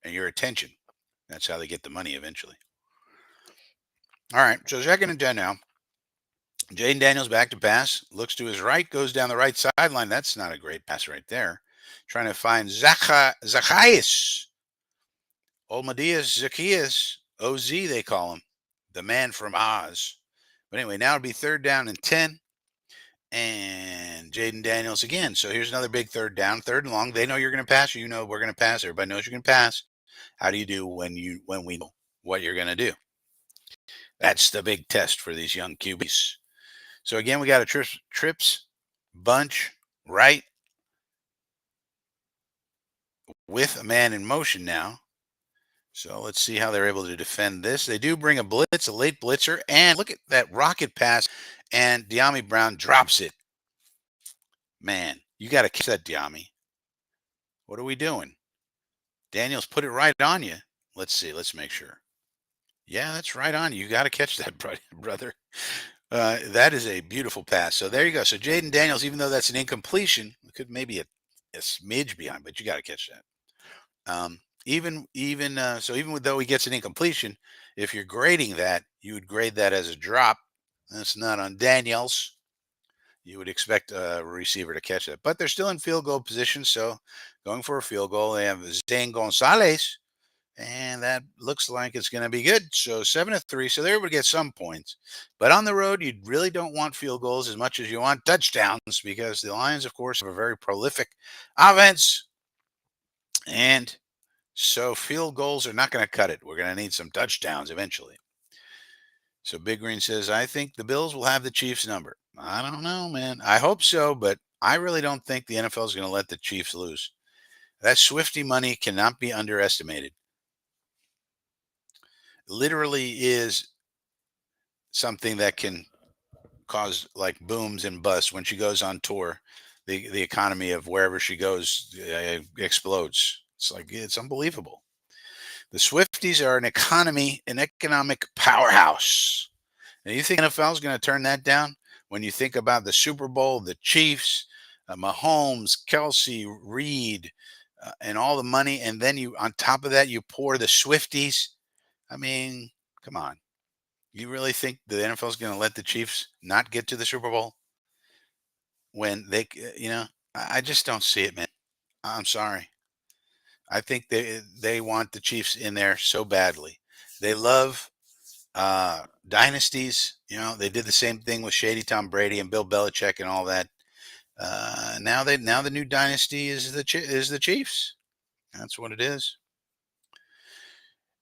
[SPEAKER 2] and your attention. That's how they get the money eventually. All right, so 2nd and 10 now. Jaden Daniels back to pass, looks to his right, goes down the right sideline. That's not a great pass right there. Trying to find Zacchaeus. Zacchaeus, OZ they call him, the man from Oz. But anyway, now it'll be 3rd down and 10. And Jaden Daniels again. So here's another big 3rd down, 3rd and long. They know you're going to pass. You know we're going to pass. Everybody knows you're going to pass. How do you do when we know what you're going to do? That's the big test for these young QBs. So again, we got a trips bunch right with a man in motion now. So let's see how they're able to defend this. They do bring a blitz, a late blitzer, and look at that rocket pass. And De'Ami Brown drops it. Man, you got to catch that, De'Ami. What are we doing? Daniels put it right on you. Let's see. Let's make sure. Yeah, that's right on you. You got to catch that, brother. That is a beautiful pass. So there you go. So Jaden Daniels, even though that's an incompletion, could maybe a smidge behind, but you got to catch that. Even though he gets an incompletion, if you're grading that, you would grade that as a drop. That's not on Daniels. You would expect a receiver to catch that, but they're still in field goal position. So going for a field goal, they have Zane Gonzalez, and that looks like it's going to be good. So 7-3. So they're able to get some points, but on the road, you really don't want field goals as much as you want touchdowns because the Lions, of course, have a very prolific offense, and so field goals are not going to cut it. We're going to need some touchdowns eventually. So Big Green says, I think the Bills will have the Chiefs number. I don't know, man. I hope so, but I really don't think the NFL is going to let the Chiefs lose. That Swifty money cannot be underestimated. Literally is something that can cause like booms and busts when she goes on tour. The economy of wherever she goes explodes. It's unbelievable. The Swifties are an economic powerhouse. Now, you think NFL is going to turn that down when you think about the Super Bowl, the Chiefs, Mahomes, Kelsey, Reed, and all the money, and then on top of that you pour the Swifties. I mean, come on. You really think the NFL is going to let the Chiefs not get to the Super Bowl when I just don't see it, man. I'm sorry. I think they want the Chiefs in there so badly. They love dynasties. They did the same thing with Shady Tom Brady and Bill Belichick and all that. Now the new dynasty is the Chiefs. That's what it is.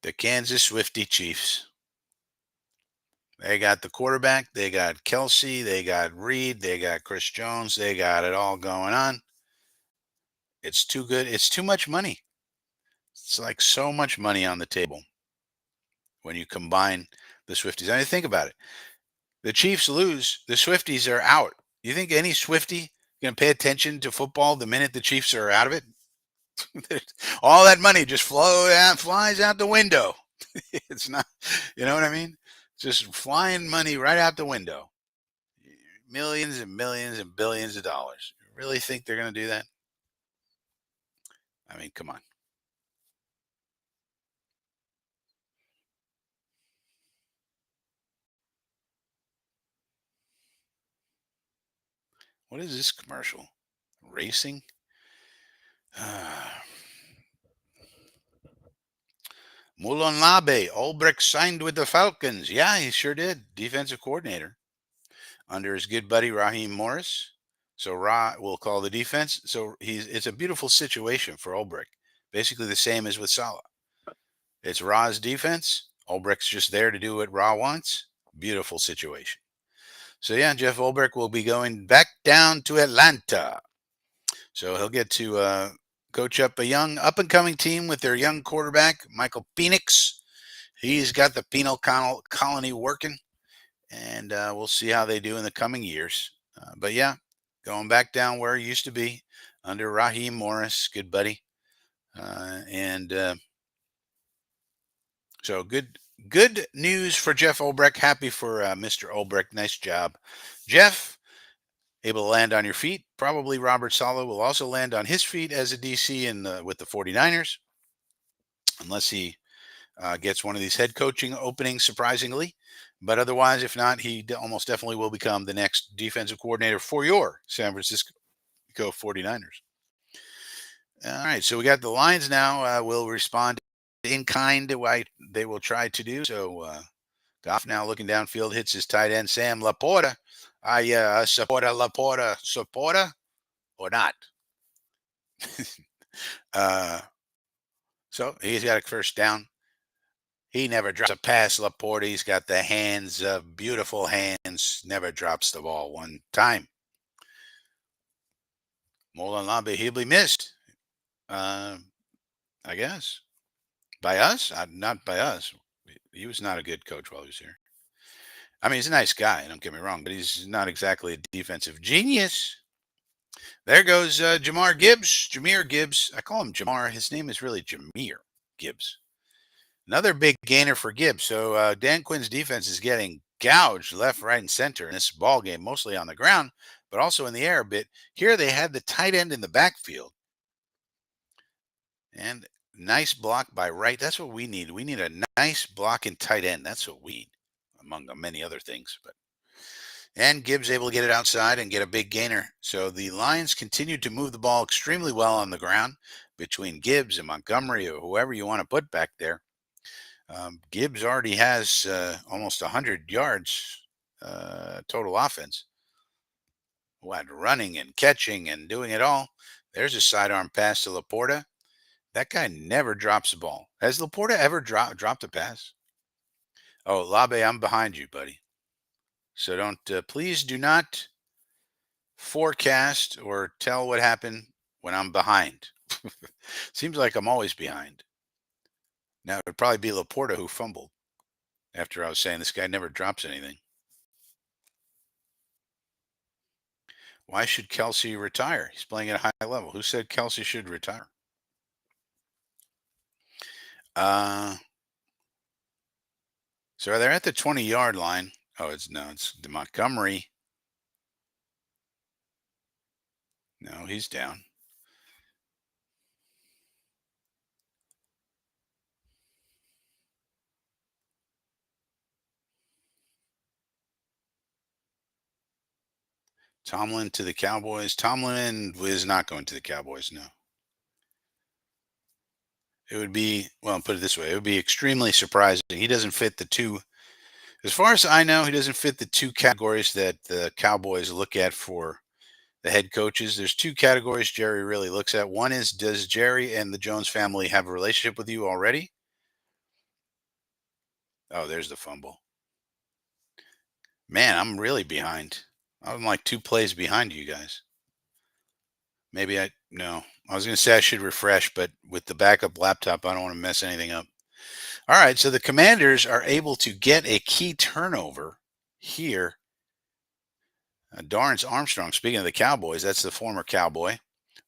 [SPEAKER 2] The Kansas Swifty Chiefs. They got the quarterback. They got Kelsey. They got Reed. They got Chris Jones. They got it all going on. It's too good. It's too much money. It's like so much money on the table when you combine the Swifties. I mean, think about it. The Chiefs lose. The Swifties are out. You think any Swifty going to pay attention to football the minute the Chiefs are out of it? All that money just flies out the window. It's not, you know what I mean? Just flying money right out the window. Millions and millions and billions of dollars. You really think they're going to do that? I mean, come on. What is this commercial? Racing? Mulonlabe, Ulbrich signed with the Falcons. Yeah, he sure did. Defensive coordinator under his good buddy Raheem Morris. So Ra will call the defense. So it's a beautiful situation for Ulbrich. Basically the same as with Salah. It's Ra's defense. Ulbrich's just there to do what Ra wants. Beautiful situation. So yeah, Jeff Ulbrich will be going back down to Atlanta. So he'll get to coach up a young up and coming team with their young quarterback, Michael Penix. He's got the penal colony working, and we'll see how they do in the coming years. But yeah, going back down where he used to be under Raheem Morris, good buddy. And so good news for Jeff Ulbrich. Happy for Mr. Ulbrich. Nice job, Jeff. Able to land on your feet. Probably Robert Saleh will also land on his feet as a DC with the 49ers, unless he gets one of these head coaching openings, surprisingly. But otherwise, if not, he almost definitely will become the next defensive coordinator for your San Francisco 49ers. All right, so we got the Lions now. Will respond in kind to what they will try to do. So Goff now looking downfield, hits his tight end, Sam Laporta. I support Laporta supporter or not. So he's got a first down. He never drops a pass, Laporta. He's got the hands, beautiful hands. Never drops the ball one time. Molan he'll be missed. I guess. By us? Not by us. He was not a good coach while he was here. I mean, he's a nice guy, don't get me wrong, but he's not exactly a defensive genius. There goes Jahmyr Gibbs. I call him Jamar. His name is really Jahmyr Gibbs. Another big gainer for Gibbs. So Dan Quinn's defense is getting gouged left, right, and center in this ball game, mostly on the ground, but also in the air a bit. Here they had the tight end in the backfield. And nice block by Wright. That's what we need. We need a nice blocking tight end. That's what we need, among many other things. And Gibbs able to get it outside and get a big gainer. So the Lions continued to move the ball extremely well on the ground between Gibbs and Montgomery or whoever you want to put back there. Gibbs already has almost 100 yards total offense. What, running and catching and doing it all. There's a sidearm pass to Laporta. That guy never drops the ball. Has Laporta ever dropped a pass? Oh, Labe, I'm behind you, buddy. So please do not forecast or tell what happened when I'm behind. Seems like I'm always behind. Now, it would probably be Laporta who fumbled after I was saying this guy never drops anything. Why should Kelsey retire? He's playing at a high level. Who said Kelsey should retire? So they're at the 20-yard line. Oh, it's Montgomery. No, he's down. Tomlin to the Cowboys. Tomlin is not going to the Cowboys, no. It would be, well, put it this way, it would be extremely surprising. He doesn't fit the two, as far as I know, he doesn't fit the two categories that the Cowboys look at for the head coaches. There's two categories Jerry really looks at. One is, does Jerry and the Jones family have a relationship with you already? Oh, there's the fumble. Man, I'm really behind. I'm like 2 plays behind you guys. Maybe I no. I was going to say I should refresh, but with the backup laptop, I don't want to mess anything up. All right, so the Commanders are able to get a key turnover here. Dorrance Armstrong, speaking of the Cowboys, that's the former Cowboy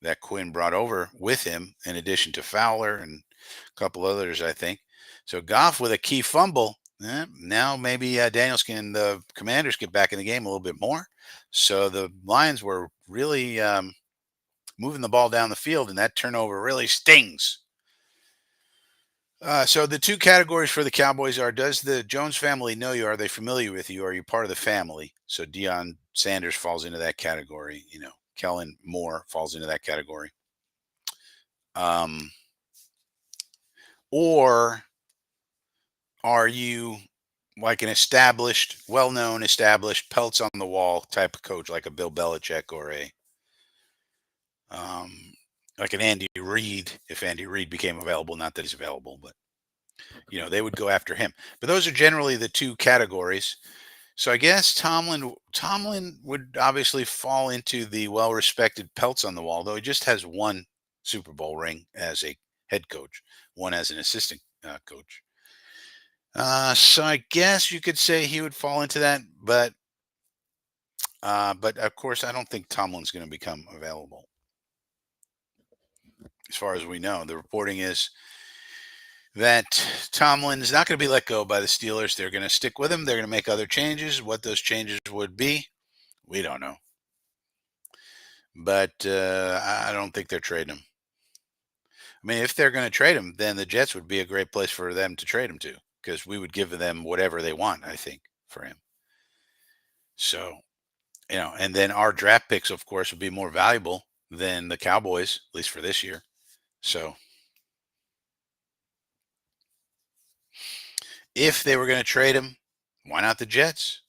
[SPEAKER 2] that Quinn brought over with him, in addition to Fowler and a couple others, I think. So Goff with a key fumble. Now maybe the Commanders get back in the game a little bit more. So the Lions were really moving the ball down the field, and that turnover really stings. So the two categories for the Cowboys are: does the Jones family know you? Are they familiar with you? Are you part of the family? So Deion Sanders falls into that category. Kellen Moore falls into that category. Or are you like an established, well-known, established, pelts on the wall type of coach, like a Bill Belichick or a um, like an Andy Reid, if Andy Reid became available? Not that he's available, but they would go after him. But those are generally the two categories. So I guess Tomlin would obviously fall into the well-respected pelts on the wall, though he just has one Super Bowl ring as a head coach, one as an assistant coach. So I guess you could say he would fall into that, but of course I don't think Tomlin's going to become available. As far as we know, the reporting is that Tomlin is not going to be let go by the Steelers. They're going to stick with him. They're going to make other changes. What those changes would be, we don't know. But I don't think they're trading him. I mean, if they're going to trade him, then the Jets would be a great place for them to trade him to, because we would give them whatever they want, I think, for him. So, and then our draft picks, of course, would be more valuable than the Cowboys, at least for this year. So, if they were going to trade him, why not the Jets?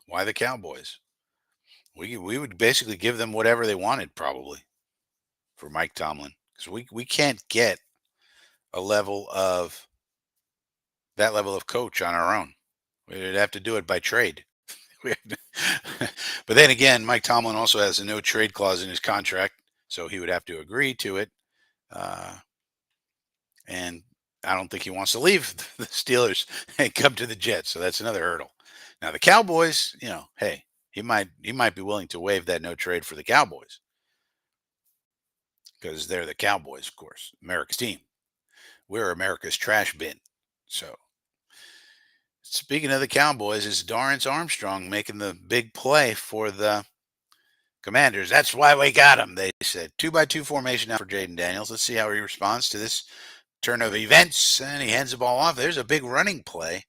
[SPEAKER 2] Why the Cowboys? We would basically give them whatever they wanted, probably, for Mike Tomlin, because we can't get a level of that level of coach on our own. We'd have to do it by trade. But then again, Mike Tomlin also has a no trade clause in his contract, so he would have to agree to it. And I don't think he wants to leave the Steelers and come to the Jets, so that's another hurdle. Now the Cowboys, hey, he might be willing to waive that no trade for the Cowboys, because they're the Cowboys, of course, America's team. We're America's trash bin. So, speaking of the Cowboys, is Dorrance Armstrong making the big play for the Commanders? That's why we got him, they said. 2-by-2 formation now for Jaden Daniels. Let's see how he responds to this turn of events. And he hands the ball off. There's a big running play.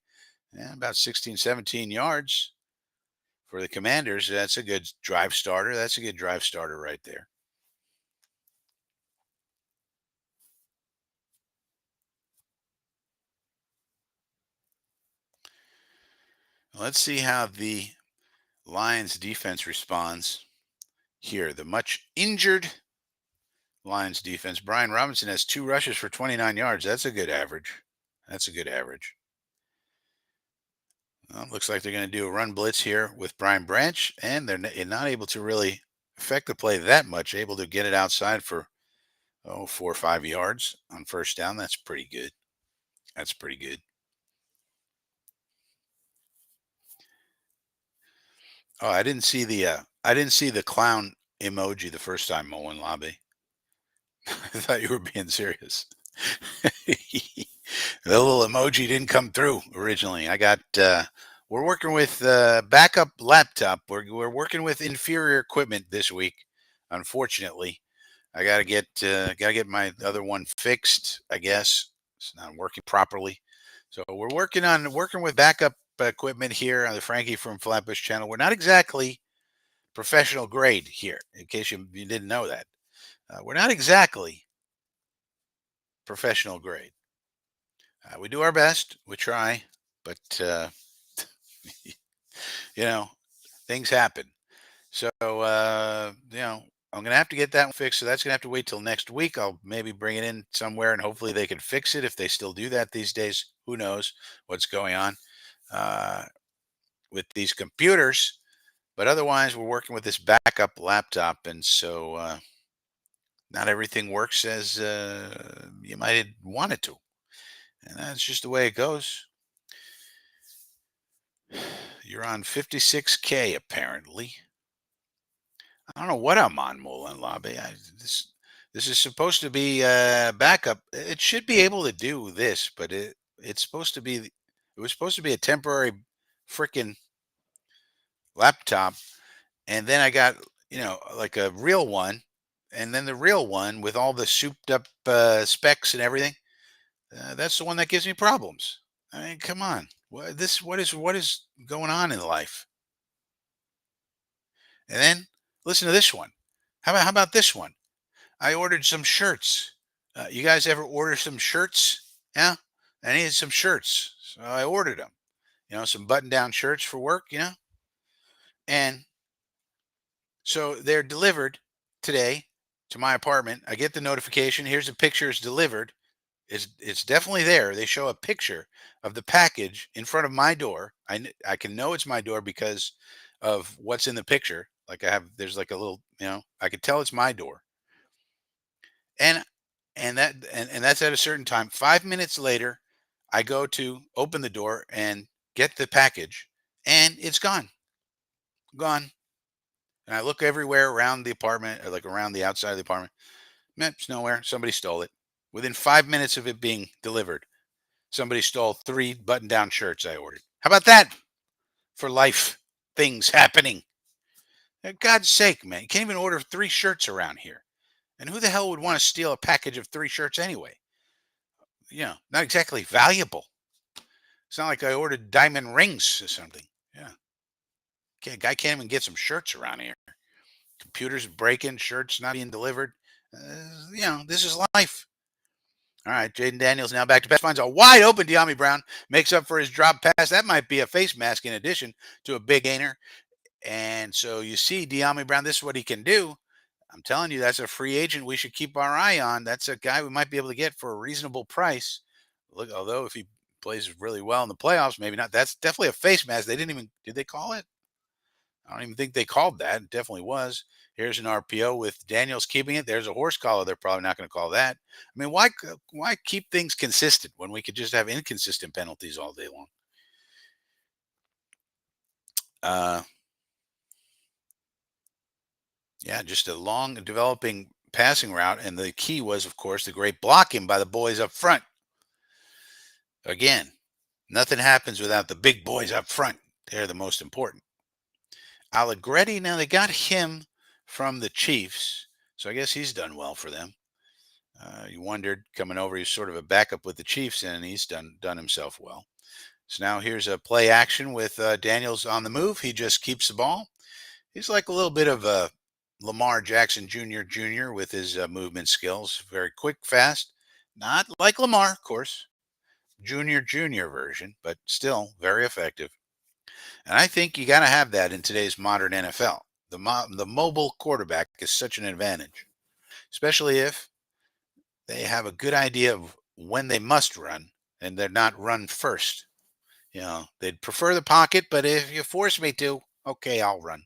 [SPEAKER 2] About 16, 17 yards for the Commanders. That's a good drive starter. That's a good drive starter right there. Let's see how the Lions defense responds here. The much injured Lions defense. Brian Robinson has 2 rushes for 29 yards. That's a good average. That's a good average. Well, looks like they're going to do a run blitz here with Brian Branch, and they're not able to really affect the play that much. Able to get it outside for 4 or 5 yards on first down. That's pretty good. That's pretty good. Oh, I didn't see the clown emoji the first time, Mullen Lobby. I thought you were being serious. The little emoji didn't come through originally. We're working with backup laptop. We're working with inferior equipment this week. Unfortunately, I gotta get my other one fixed. I guess it's not working properly. So we're working with backup equipment here on the Frankie from Flatbush channel. We're not exactly professional grade here, in case you didn't know that. We're not exactly professional grade. We do our best. We try, but you know, things happen. So I'm gonna have to get that one fixed. So that's gonna have to wait till next week. I'll maybe bring it in somewhere, and hopefully they can fix it if they still do that these days. Who knows what's going on? uh, with these computers. But otherwise, we're working with this backup laptop, and so not everything works as you might want it to. And that's just the way it goes. You're on 56K apparently. I don't know what I'm on, Mola Lobby. This is supposed to be backup. It should be able to do this, but it's supposed to be. It was supposed to be a temporary freaking laptop, and then I got like a real one, and then the real one with all the souped up specs and everything. That's the one that gives me problems. I mean, come on. What is going on in life? And then listen to this one. How about this one? I ordered some shirts. You guys ever order some shirts? Yeah, I needed some shirts, so I ordered them. Some button-down shirts for work. And so they're delivered today to my apartment. I get the notification. Here's the picture. It's delivered. It's definitely there. They show a picture of the package in front of my door. I can know it's my door because of what's in the picture. Like there's like a little, I could tell it's my door. And and that's at a certain time. 5 minutes later, I go to open the door and get the package, and it's gone. And I look everywhere around the apartment, or like around the outside of the apartment. Man, it's nowhere. Somebody stole it. Within 5 minutes of it being delivered, somebody stole 3 button-down shirts I ordered. How about that for life things happening? For God's sake, man, you can't even order 3 shirts around here. And who the hell would want to steal a package of 3 shirts anyway? Not exactly valuable. It's not like I ordered diamond rings or something. Yeah. Guy can't even get some shirts around here. Computers breaking, shirts not being delivered. This is life. All right, Jaden Daniels now back to pass. Finds a wide open De'Ami Brown. Makes up for his drop pass. That might be a face mask in addition to a big gainer. And so you see De'Ami Brown, this is what he can do. I'm telling you, that's a free agent we should keep our eye on. That's a guy we might be able to get for a reasonable price. Look, although if he plays really well in the playoffs, maybe not. That's definitely a face mask. Did they call it? I don't even think they called that. It definitely was. Here's an RPO with Daniels keeping it. There's a horse collar. They're probably not going to call that. I mean, why keep things consistent when we could just have inconsistent penalties all day long? Uh, yeah, just a long developing passing route, and the key was, of course, the great blocking by the boys up front. Again, nothing happens without the big boys up front. They're the most important. Allegretti, now they got him from the Chiefs, so I guess he's done well for them. You wondered coming over, he's sort of a backup with the Chiefs, and he's done himself well. So now here's a play action with Daniels on the move. He just keeps the ball. He's like a little bit of a Lamar Jackson Jr. with his movement skills. Very quick, fast. Not like Lamar, of course. Junior version, but still very effective. And I think you got to have that in today's modern NFL. The mobile quarterback is such an advantage, especially if they have a good idea of when they must run and they're not run first. They'd prefer the pocket, but if you force me to, okay, I'll run.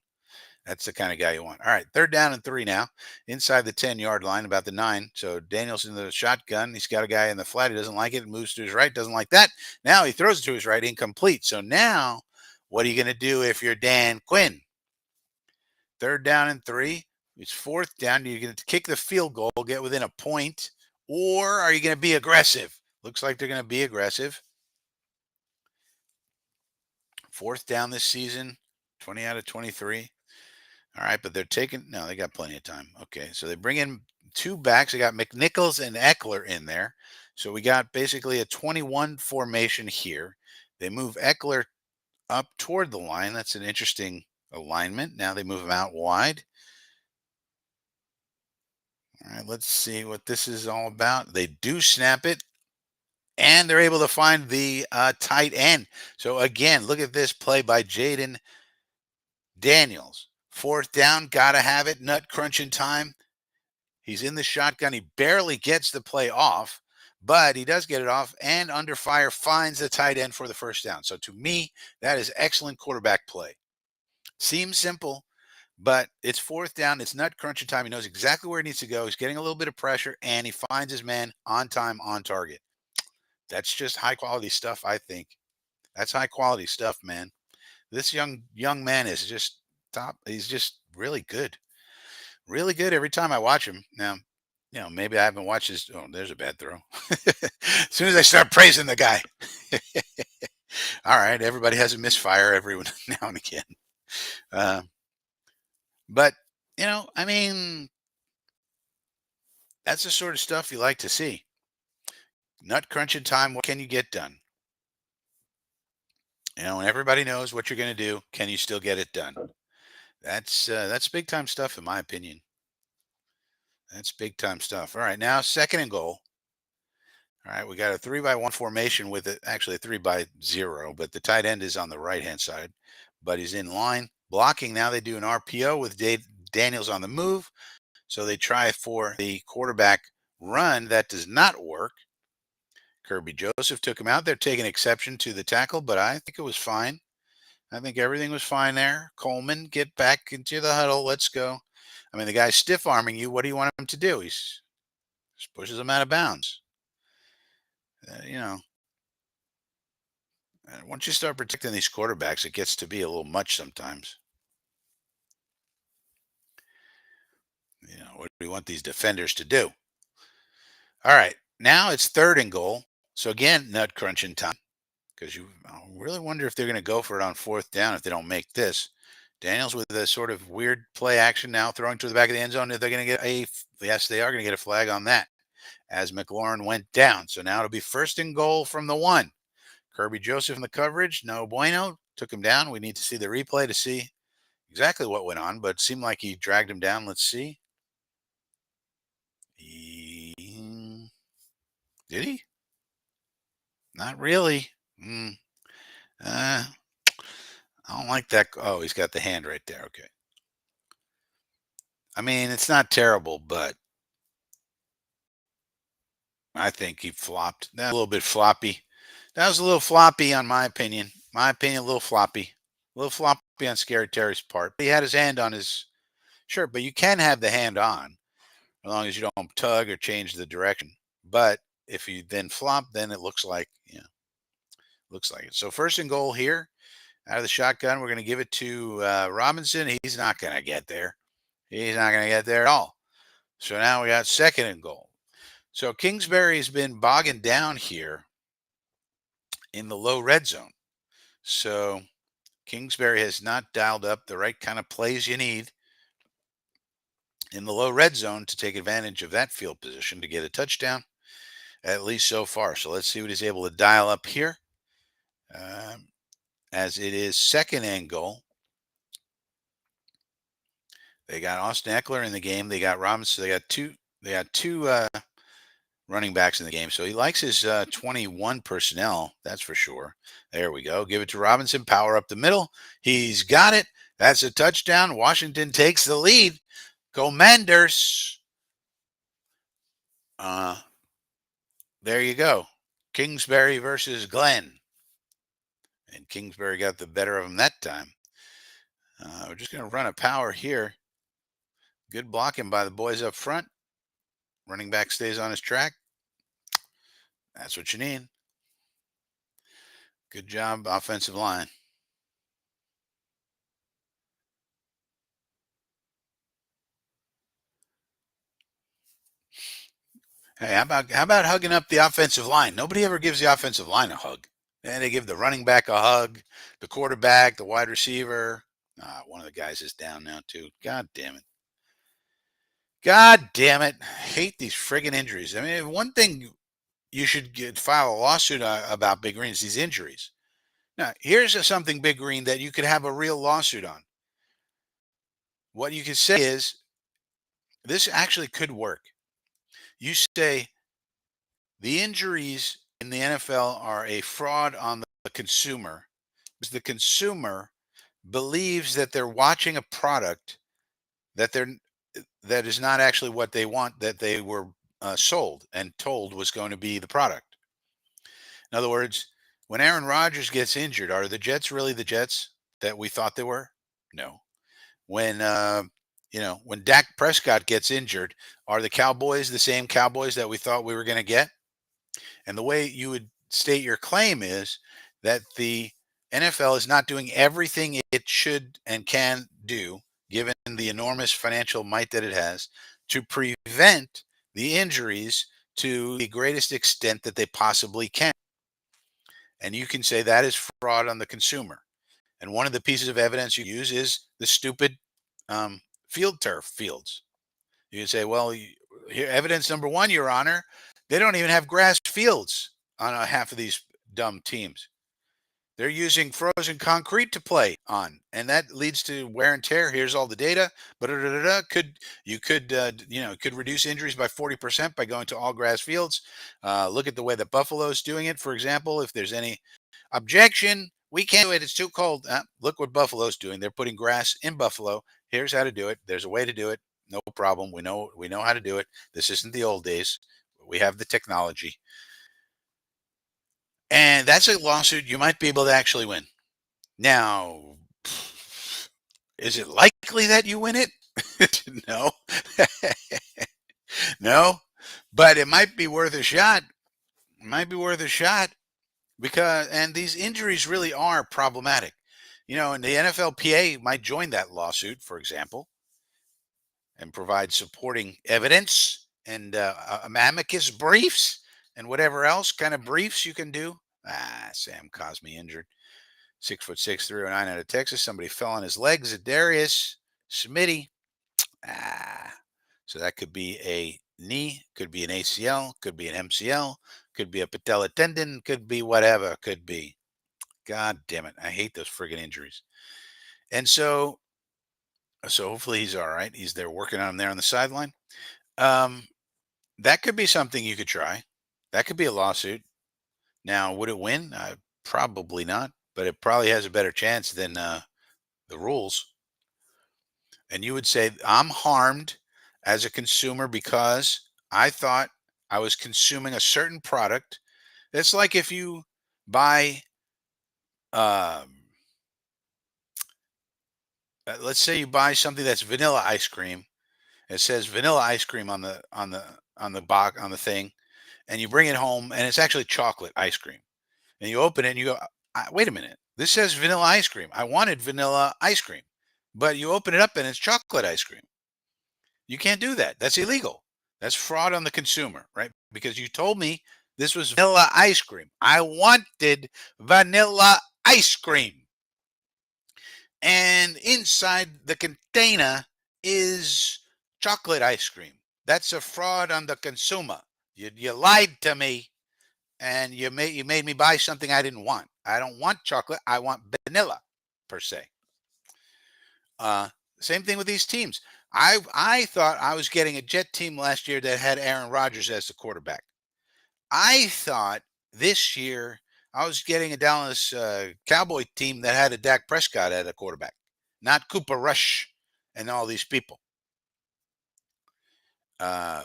[SPEAKER 2] That's the kind of guy you want. All right, 3rd down and 3 now, inside the 10-yard line, about the 9. So Daniels in the shotgun. He's got a guy in the flat. He doesn't like it. Moves to his right. Doesn't like that. Now he throws it to his right. Incomplete. So now what are you going to do if you're Dan Quinn? 3rd down and 3. It's 4th down. You're going to kick the field goal, get within a point, or are you going to be aggressive? Looks like they're going to be aggressive. 4th down this season, 20 out of 23. All right, but they got plenty of time. Okay, so they bring in 2 backs. They got McNichols and Eckler in there. So we got basically a 21 formation here. They move Eckler up toward the line. That's an interesting alignment. Now they move him out wide. All right, let's see what this is all about. They do snap it, and they're able to find the tight end. So again, look at this play by Jaden Daniels. 4th down, gotta have it. Nut crunching time. He's in the shotgun. He barely gets the play off, but he does get it off and under fire finds the tight end for the first down. So to me, that is excellent quarterback play. Seems simple, but it's fourth down. It's nut crunching time. He knows exactly where he needs to go. He's getting a little bit of pressure, and he finds his man on time, on target. That's just high quality stuff, I think. That's high quality stuff, man. This young man is just top. He's just really good every time I watch him. Now, maybe I haven't watched his. Oh, there's a bad throw. As soon as I start praising the guy, all right, everybody has a misfire every now and again. Uh, but I mean, that's the sort of stuff you like to see. Nut crunching time. What can you get done? And everybody knows what you're going to do. Can you still get it done? That's big time stuff, in my opinion. That's big time stuff. All right, now second and goal. All right, we got a 3-by-1 formation with it, actually a 3-by-0, but the tight end is on the right hand side, but he's in line blocking. Now they do an RPO with Daniels on the move, so they try for the quarterback run. That does not work. Kirby Joseph took him out. They're taking exception to the tackle, but I think it was fine. I think everything was fine there. Coleman, get back into the huddle. Let's go. I mean, the guy's stiff arming you. What do you want him to do? He just pushes him out of bounds. You know, once you start protecting these quarterbacks, it gets to be a little much sometimes. What do we want these defenders to do? All right, now it's third and goal. So again, nut crunching time, because you really wonder if they're going to go for it on fourth down if they don't make this. Daniels with a sort of weird play action now, throwing to the back of the end zone. If they're going to get yes, they are going to get a flag on that as McLaurin went down. So now it'll be first and goal from the 1. Kirby Joseph in the coverage. No bueno. Took him down. We need to see the replay to see exactly what went on, but it seemed like he dragged him down. Let's see. Did he? Not really. I don't like that. Oh, he's got the hand right there. Okay. I mean, it's not terrible, but I think he flopped. That a little bit floppy. That was a little floppy on my opinion. My opinion, a little floppy. A little floppy on Scary Terry's part. He had his hand on his shirt, but you can have the hand on as long as you don't tug or change the direction. But if you then flop, then it looks like, looks like it. So first and goal here out of the shotgun. We're going to give it to Robinson. He's not going to get there. He's not going to get there at all. So now we got second and goal. So Kingsbury has been bogging down here in the low red zone. So Kingsbury has not dialed up the right kind of plays you need in the low red zone to take advantage of that field position to get a touchdown, at least so far. So let's see what he's able to dial up here. As it is second and goal. They got Austin Eckler in the game. They got Robinson. They got two running backs in the game. So he likes his 21 personnel. That's for sure. There we go. Give it to Robinson. Power up the middle. He's got it. That's a touchdown. Washington takes the lead. Commanders. There you go. Kingsbury versus Glenn. And Kingsbury got the better of him that time. We're just going to run a power here. Good blocking by the boys up front. Running back stays on his track. That's what you need. Good job, offensive line. Hey, how about hugging up the offensive line? Nobody ever gives the offensive line a hug. And they give the running back a hug, the quarterback, the wide receiver. One of the guys is down now too. God damn it. God damn it. I hate these friggin' injuries. I mean, one thing you should file a lawsuit about, Big Green, is these injuries. Now, here's something, Big Green, that you could have a real lawsuit on. What you could say is, this actually could work. You say the injuries in the NFL are a fraud on the consumer because the consumer believes that they're watching a product that is not actually what they want, that they were sold and told was going to be the product. In other words, when Aaron Rodgers gets injured, are the Jets really the Jets that we thought they were? No. When when Dak Prescott gets injured, are the Cowboys the same Cowboys that we thought we were going to get? And the way you would state your claim is that the NFL is not doing everything it should and can do, given the enormous financial might that it has, to prevent the injuries to the greatest extent that they possibly can. And you can say that is fraud on the consumer. And one of the pieces of evidence you use is the stupid um, field turf fields. You can say, well, here, evidence number one, Your Honor, they don't even have grass fields on half of these dumb teams. They're using frozen concrete to play on, and that leads to wear and tear. Here's all the data. But could you could could reduce injuries by 40% by going to all grass fields. Look at the way that Buffalo's doing it, for example. If there's any objection, we can't do it. It's too cold. Look what Buffalo's doing. They're putting grass in Buffalo. Here's how to do it. There's a way to do it. No problem. We know how to do it. This isn't the old days. We have the technology. And that's a lawsuit you might be able to actually win. Now, is it likely that you win it? No. No. But it might be worth a shot. It might be worth a shot because and these injuries really are problematic. And the NFLPA might join that lawsuit, for example, and provide supporting evidence and amicus briefs and whatever else kind of briefs you can do. Sam Cosme injured. 6'6", 309 out of Texas. Somebody fell on his legs at Darius. Smitty. So that could be a knee, could be an ACL, could be an MCL, could be a patella tendon, could be whatever, could be. God damn it. I hate those friggin' injuries. And so hopefully he's all right. He's there working on him there on the sideline. That could be something you could try. That could be a lawsuit. Now, would it win? Probably not, but it probably has a better chance than the rules. And you would say, I'm harmed as a consumer because I thought I was consuming a certain product. It's like if you buy, let's say you buy something that's vanilla ice cream. It says vanilla ice cream on the box on the thing, and you bring it home, and it's actually chocolate ice cream. And you open it, and you go, "Wait a minute, this says vanilla ice cream. I wanted vanilla ice cream," but you open it up, and it's chocolate ice cream. You can't do that. That's illegal. That's fraud on the consumer, right? Because you told me this was vanilla ice cream. I wanted vanilla ice cream. And inside the container is chocolate ice cream. That's a fraud on the consumer. You lied to me and you made me buy something I didn't want. I don't want chocolate. I want vanilla per se. Same thing with these teams. I thought I was getting a Jet team last year that had Aaron Rodgers as the quarterback. I thought this year I was getting a Dallas Cowboy team that had a Dak Prescott at a quarterback, not Cooper Rush and all these people. Uh,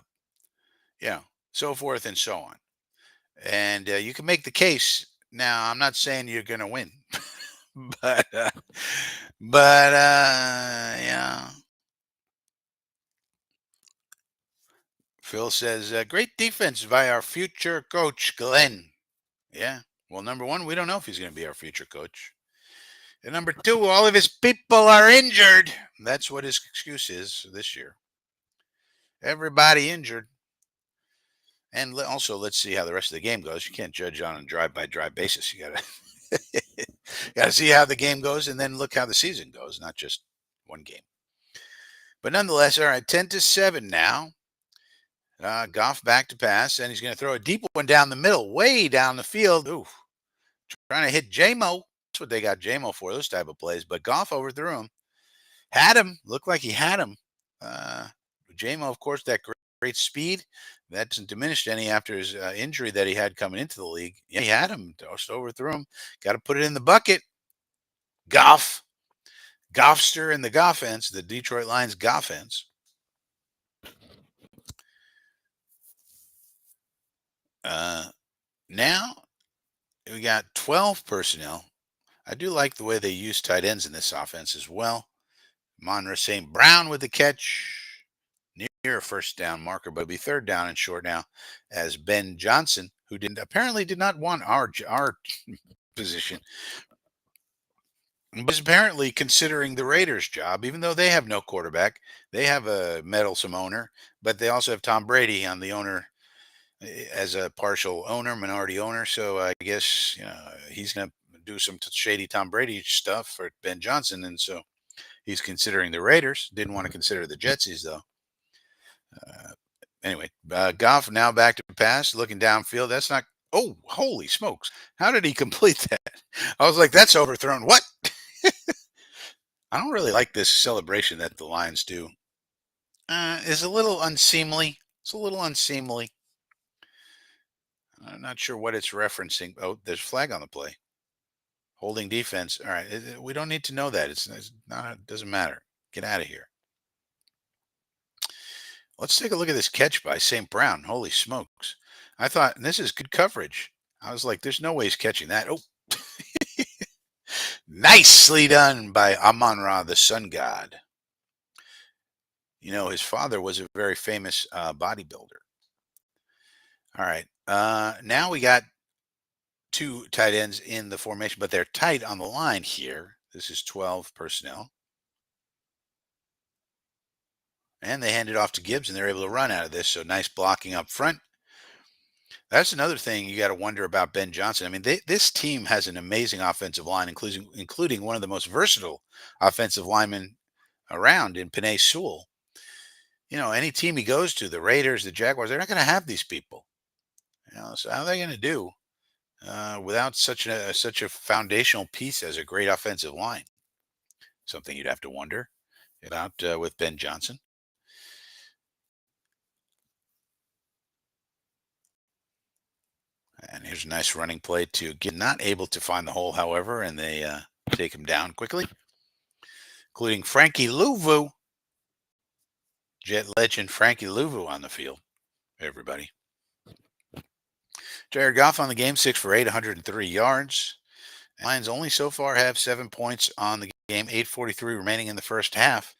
[SPEAKER 2] so forth and so on. And you can make the case. Now, I'm not saying you're going to win, but yeah. Phil says, great defense by our future coach, Glenn. Yeah. Well, number one, we don't know if he's going to be our future coach. And number two, all of his people are injured. That's what his excuse is this year. Everybody injured. And also, let's see how the rest of the game goes. You can't judge on a drive-by-drive basis. You gotta see how the game goes, and then look how the season goes, not just one game. But nonetheless, all right, 10-7 now. Goff back to pass, and he's going to throw a deep one down the middle, way down the field. Ooh, trying to hit J-Mo. That's what they got J-Mo for, those type of plays. But Goff overthrew him. Had him. Looked like he had him. J-Mo, of course, that great speed. That doesn't diminish any after his injury that he had coming into the league. Yeah, he had him. Just overthrew him. Got to put it in the bucket. Goff. Goffster and the Goffense, the Detroit Lions Goffense. Now we got 12 personnel. I do like the way they use tight ends in this offense as well. Monra St. Brown with the catch near a first down marker, but it'll be third down and short now as Ben Johnson, who didn't apparently did not want our position, but is apparently considering the Raiders' job, even though they have no quarterback. They have a meddlesome owner, but they also have Tom Brady on the owner as a partial owner, minority owner. So I guess he's going to do some shady Tom Brady stuff for Ben Johnson, and so he's considering the Raiders. Didn't want to consider the Jetsies though. Anyway, Goff now back to pass, looking downfield. That's not. Oh, holy smokes! How did he complete that? I was like, that's overthrown. What? I don't really like this celebration that the Lions do. Is a little unseemly. It's a little unseemly. I'm not sure what it's referencing. Oh, there's a flag on the play. Holding defense. All right, we don't need to know that. It's not. It doesn't matter. Get out of here. Let's take a look at this catch by St. Brown. Holy smokes! I thought and this is good coverage. I was like, there's no way he's catching that. Oh, nicely done by Amon-Ra, the sun god. His father was a very famous bodybuilder. All right. Now we got two tight ends in the formation, but they're tight on the line here. This is 12 personnel. And they hand it off to Gibbs, and they're able to run out of this. So nice blocking up front. That's another thing you got to wonder about Ben Johnson. I mean, this team has an amazing offensive line, including one of the most versatile offensive linemen around in Penei Sewell. Any team he goes to, the Raiders, the Jaguars, they're not going to have these people. So how are they going to do without such a foundational piece as a great offensive line? Something you'd have to wonder about with Ben Johnson. And here's a nice running play to get not able to find the hole, however, and they take him down quickly, including Frankie Louvu, Jet legend Frankie Louvu on the field. Everybody. Jared Goff on the game, 6 for 8, 103 yards. Lions only so far have 7 points on the game, 8:43 remaining in the first half.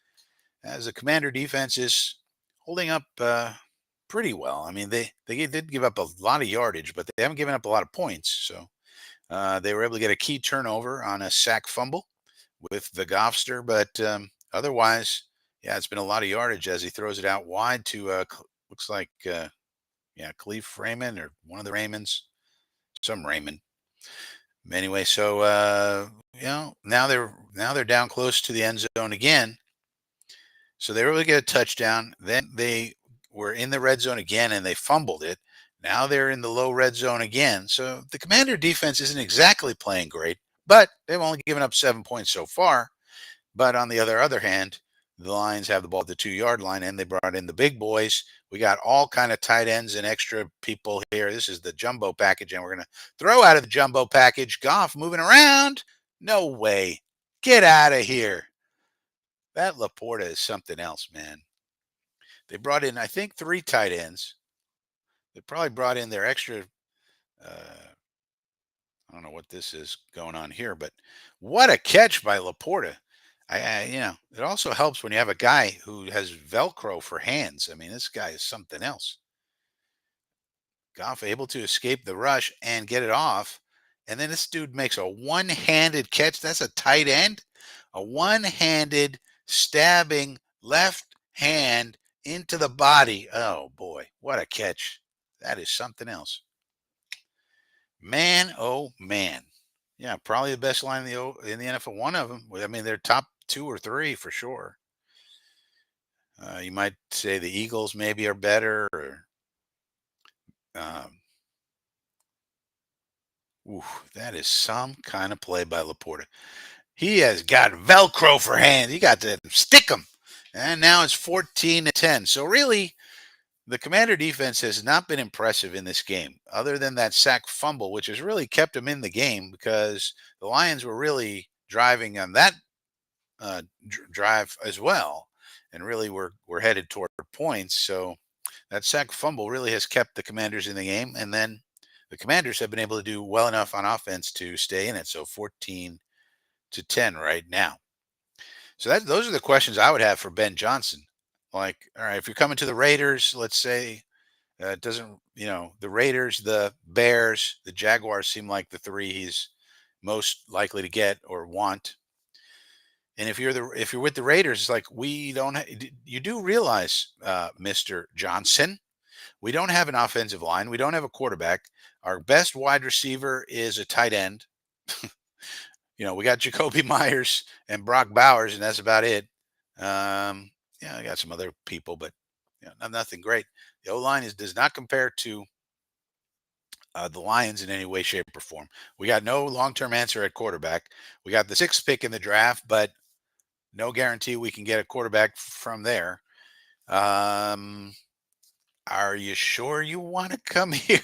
[SPEAKER 2] As the Commander defense is holding up pretty well. I mean, they did give up a lot of yardage, but they haven't given up a lot of points. So they were able to get a key turnover on a sack fumble with the Goffster, but otherwise, yeah, it's been a lot of yardage as he throws it out wide to looks like Khalif Raymond or one of the Raymonds, some Raymond. Anyway, so now they're down close to the end zone again. So they were able to get a touchdown. Then they were in the red zone again and they fumbled it. Now they're in the low red zone again. So the Commander defense isn't exactly playing great, but they've only given up 7 points so far. But on the other hand, the Lions have the ball at the 2-yard line and they brought in the big boys. We got all kind of tight ends and extra people here. This is the jumbo package, and we're going to throw out of the jumbo package. Goff moving around. No way. Get out of here. That Laporta is something else, man. They brought in, I think, 3 tight ends. They probably brought in their extra. I don't know what this is going on here, but what a catch by Laporta. It also helps when you have a guy who has Velcro for hands. I mean, this guy is something else. Goff able to escape the rush and get it off. And then this dude makes a one-handed catch. That's a tight end. A one-handed stabbing left hand into the body. Oh, boy. What a catch. That is something else. Man, oh, man. Yeah, probably the best line in the NFL. One of them. I mean, they're top 2 or 3 for sure. You might say the Eagles maybe are better. Or, that is some kind of play by Laporta. He has got Velcro for hands. He got to stick them. And now it's 14-10. So really, the Commander defense has not been impressive in this game, other than that sack fumble, which has really kept them in the game because the Lions were really driving on that drive as well, and really we're headed toward points. So that sack fumble really has kept the Commanders in the game, and then The Commanders have been able to do well enough on offense to stay in it. So 14-10 right now. So those are the questions I would have for Ben Johnson. Like, all right, if you're coming to the Raiders, let's say it doesn't, the Raiders, the Bears, the Jaguars seem like the three he's most likely to get or want. And if you're with the Raiders, it's like we don't. You do realize, Mister Johnson, we don't have an offensive line. We don't have a quarterback. Our best wide receiver is a tight end. We got Jacoby Myers and Brock Bowers, and that's about it. I got some other people, but nothing great. The O line does not compare to the Lions in any way, shape, or form. We got no long term answer at quarterback. We got the sixth pick in the draft, but no guarantee we can get a quarterback from there. Are you sure you want to come here?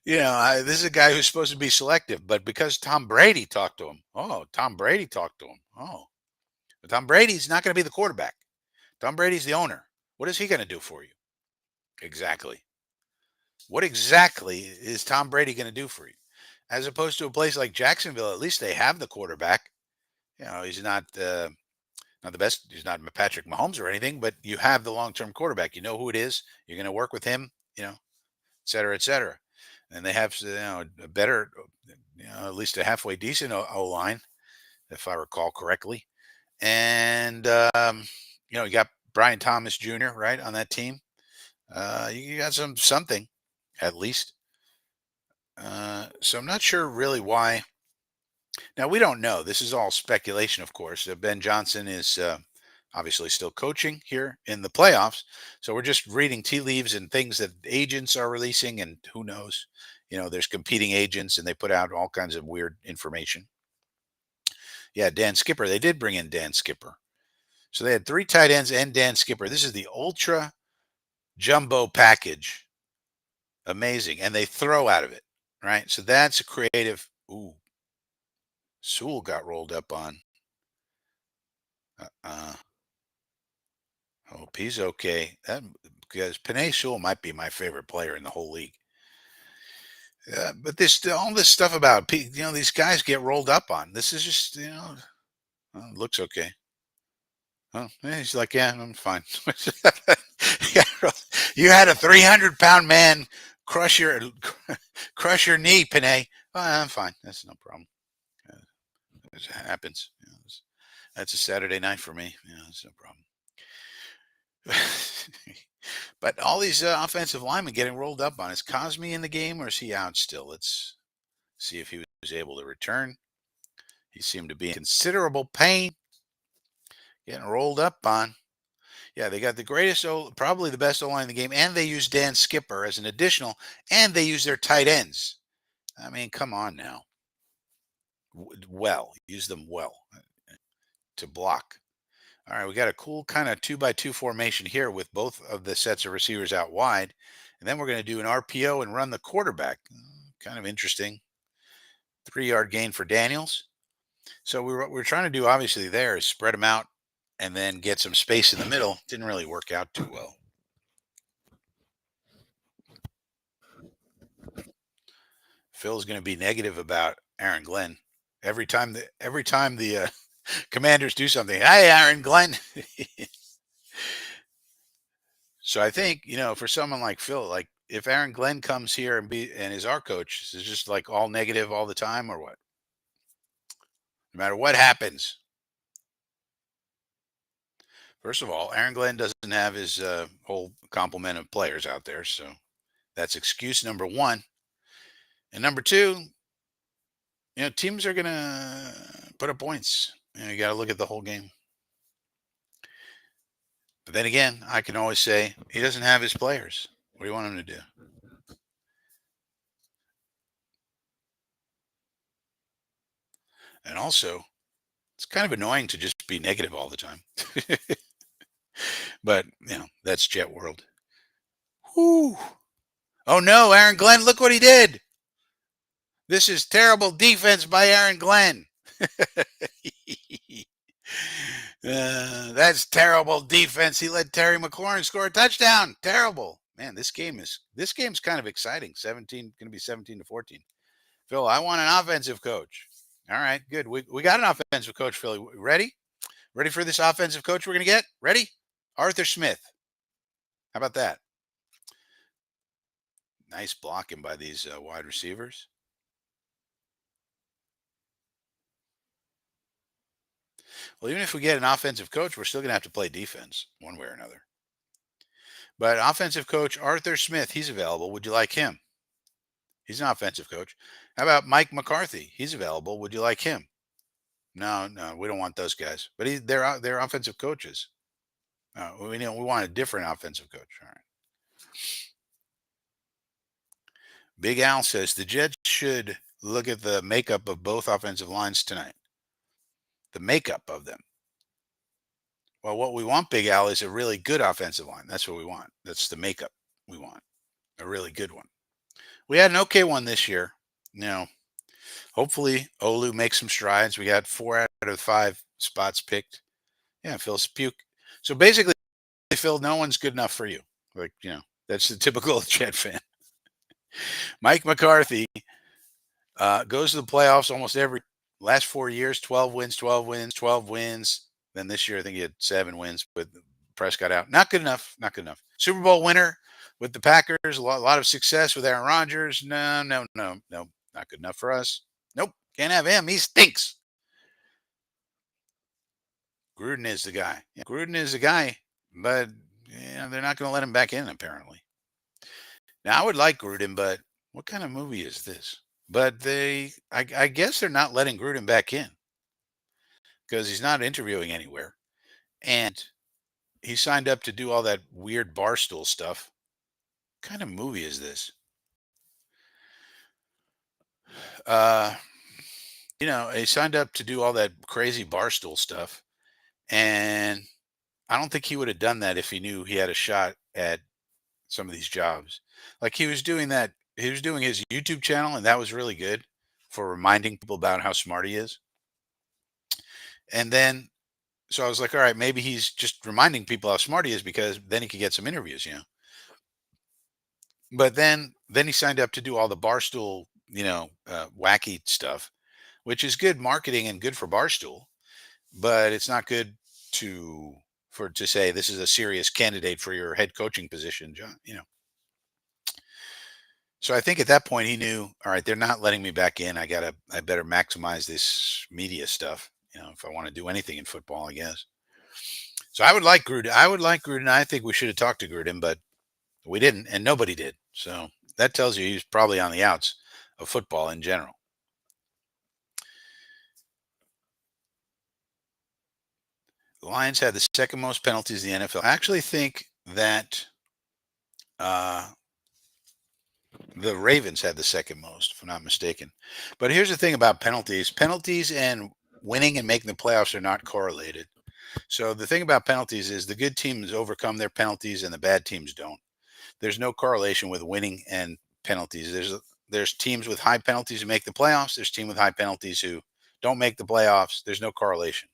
[SPEAKER 2] This is a guy who's supposed to be selective, but because Tom Brady talked to him. Oh, Tom Brady talked to him. Oh, but Tom Brady's not going to be the quarterback. Tom Brady's the owner. What is he going to do for you? Exactly. What exactly is Tom Brady going to do for you? As opposed to a place like Jacksonville, at least they have the quarterback. He's not the best. He's not Patrick Mahomes or anything, but you have the long-term quarterback. You know who it is. You're going to work with him, et cetera, et cetera. And they have, a better, at least a halfway decent O-line, if I recall correctly. And, you got Brian Thomas Jr., right, on that team. You got something, at least. So I'm not sure really why. Now, we don't know. This is all speculation, of course. Ben Johnson is obviously still coaching here in the playoffs. So we're just reading tea leaves and things that agents are releasing, and who knows? There's competing agents, and they put out all kinds of weird information. Yeah, Dan Skipper. They did bring in Dan Skipper. So they had 3 tight ends and Dan Skipper. This is the ultra jumbo package. Amazing. And they throw out of it, right? So that's a creative. Ooh. Sewell got rolled up on. Hope he's okay. Because Penei Sewell might be my favorite player in the whole league. But all this stuff about these guys get rolled up on. This is just looks okay. Oh, he's like, yeah, I'm fine. You had a 300-pound man crush your knee, Penei. Oh, I'm fine. That's no problem. It happens. That's a Saturday night for me. That's no problem. But all these offensive linemen getting rolled up on. Is Cosme in the game, or is he out still? Let's see if he was able to return. He seemed to be in considerable pain. Getting rolled up on. Yeah, they got the greatest, probably the best O-line in the game, and they use Dan Skipper as an additional, and they use their tight ends. I mean, come on now. Use them well to block. All right, we got a cool kind of 2x2 formation here with both of the sets of receivers out wide. And then we're going to do an RPO and run the quarterback. Kind of interesting. 3-yard gain for Daniels. So we're trying to do, obviously, there is spread them out and then get some space in the middle. Didn't really work out too well. Phil's going to be negative about Aaron Glenn. Every time the Commanders do something, hey, Aaron Glenn. So I think, for someone like Phil, like if Aaron Glenn comes here and is our coach, is just like all negative all the time, or what? No matter what happens. First of all, Aaron Glenn doesn't have his whole complement of players out there, so that's excuse number 1. And number 2, teams are gonna put up points. You got to look at the whole game. But then again, I can always say he doesn't have his players. What do you want him to do? And also, it's kind of annoying to just be negative all the time. But, that's Jet World. Whew. Oh no, Aaron Glenn, look what he did. This is terrible defense by Aaron Glenn. That's terrible defense. He let Terry McLaurin score a touchdown. Terrible. Man, this game's kind of exciting. 17 going to be 17-14. Phil, I want an offensive coach. All right, good. We got an offensive coach, Philly. Ready? Ready for this offensive coach we're going to get? Ready? Arthur Smith. How about that? Nice blocking by these wide receivers. Well, even if we get an offensive coach, we're still going to have to play defense one way or another. But offensive coach Arthur Smith, he's available. Would you like him? He's an offensive coach. How about Mike McCarthy? He's available. Would you like him? No, no, we don't want those guys. But they're offensive coaches. We want a different offensive coach. All right. Big Al says the Jets should look at the makeup of both offensive lines tonight. The makeup of them. Well, what we want, Big Al, is a really good offensive line. That's what we want. That's the makeup we want. A really good one. We had an okay one this year. Hopefully Olu makes some strides. We got 4 out of 5 spots picked. Yeah, Phil's puke. So basically, Phil, no one's good enough for you. That's the typical Jet fan. Mike McCarthy goes to the playoffs almost every last 4 years, 12 wins, 12 wins, 12 wins. Then this year, I think he had 7 wins with Prescott out. Not good enough. Not good enough. Super Bowl winner with the Packers. A lot of success with Aaron Rodgers. No. Not good enough for us. Nope. Can't have him. He stinks. Gruden is the guy. Yeah, Gruden is the guy, but they're not going to let him back in, apparently. Now, I would like Gruden, but what kind of movie is this? But I guess they're not letting Gruden back in because he's not interviewing anywhere. And he signed up to do all that weird barstool stuff. What kind of movie is this? Uh, he signed up to do all that crazy barstool stuff. And I don't think he would have done that if he knew he had a shot at some of these jobs. Like he was doing that. He was doing his YouTube channel, and that was really good for reminding people about how smart he is. And then, so I was like, all right, maybe he's just reminding people how smart he is because then he could get some interviews. But then he signed up to do all the Barstool, wacky stuff, which is good marketing and good for Barstool, but it's not good to say this is a serious candidate for your head coaching position, John. So I think at that point he knew, all right, they're not letting me back in. I better maximize this media stuff, if I want to do anything in football, I guess. So I would like Gruden. I think we should have talked to Gruden, but we didn't, and nobody did. So that tells you he's probably on the outs of football in general. The Lions had the second most penalties in the NFL. I actually think that the Ravens had the second most, if I'm not mistaken. But here's the thing about penalties. Penalties and winning and making the playoffs are not correlated. So the thing about penalties is the good teams overcome their penalties and the bad teams don't. There's no correlation with winning and penalties. There's teams with high penalties who make the playoffs. There's teams with high penalties who don't make the playoffs. There's no correlation.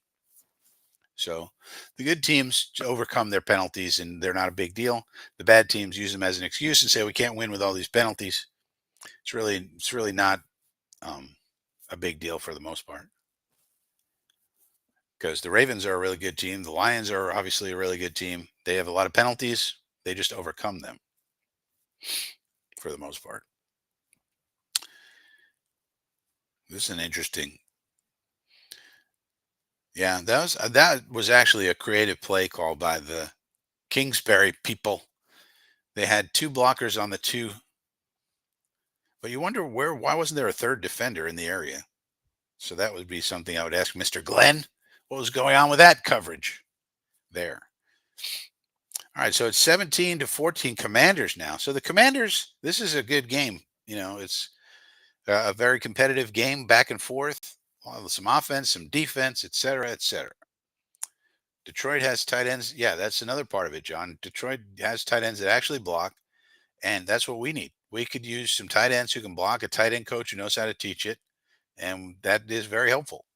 [SPEAKER 2] So the good teams overcome their penalties and they're not a big deal. The bad teams use them as an excuse and say we can't win with all these penalties. It's really not a big deal for the most part. Because the Ravens are a really good team. The Lions are obviously a really good team. They have a lot of penalties. They just overcome them for the most part. This is an interesting. Yeah, that was actually a creative play call by the Kingsbury people. They had 2 blockers on the 2, but you wonder why wasn't there a third defender in the area? So that would be something I would ask Mr. Glenn. What was going on with that coverage there? All right, so it's 17-14 Commanders now. So the Commanders, this is a good game. It's a very competitive game, back and forth, some offense, some defense, et cetera, et cetera. Detroit has tight ends. Yeah, that's another part of it, John. Detroit has tight ends that actually block, and that's what we need. We could use some tight ends who can block, a tight end coach who knows how to teach it, and that is very helpful.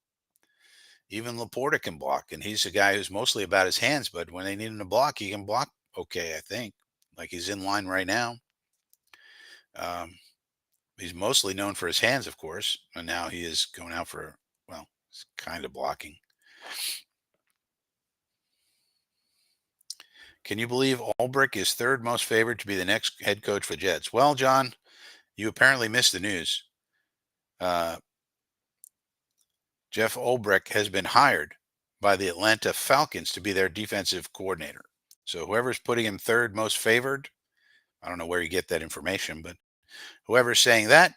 [SPEAKER 2] Even Laporta can block, and he's a guy who's mostly about his hands, but when they need him to block, he can block okay, I think. like he's in line right now. Um, he's mostly known for his hands, of course, and now he is going out for, well, it's kind of blocking. Can you believe Ulbrich is third most favored to be the next head coach for the Jets? Well, John, you apparently missed the news. Uh, Jeff Ulbrich has been hired by the Atlanta Falcons to be their defensive coordinator. So whoever's putting him third most favored, I don't know where you get that information, but whoever's saying that,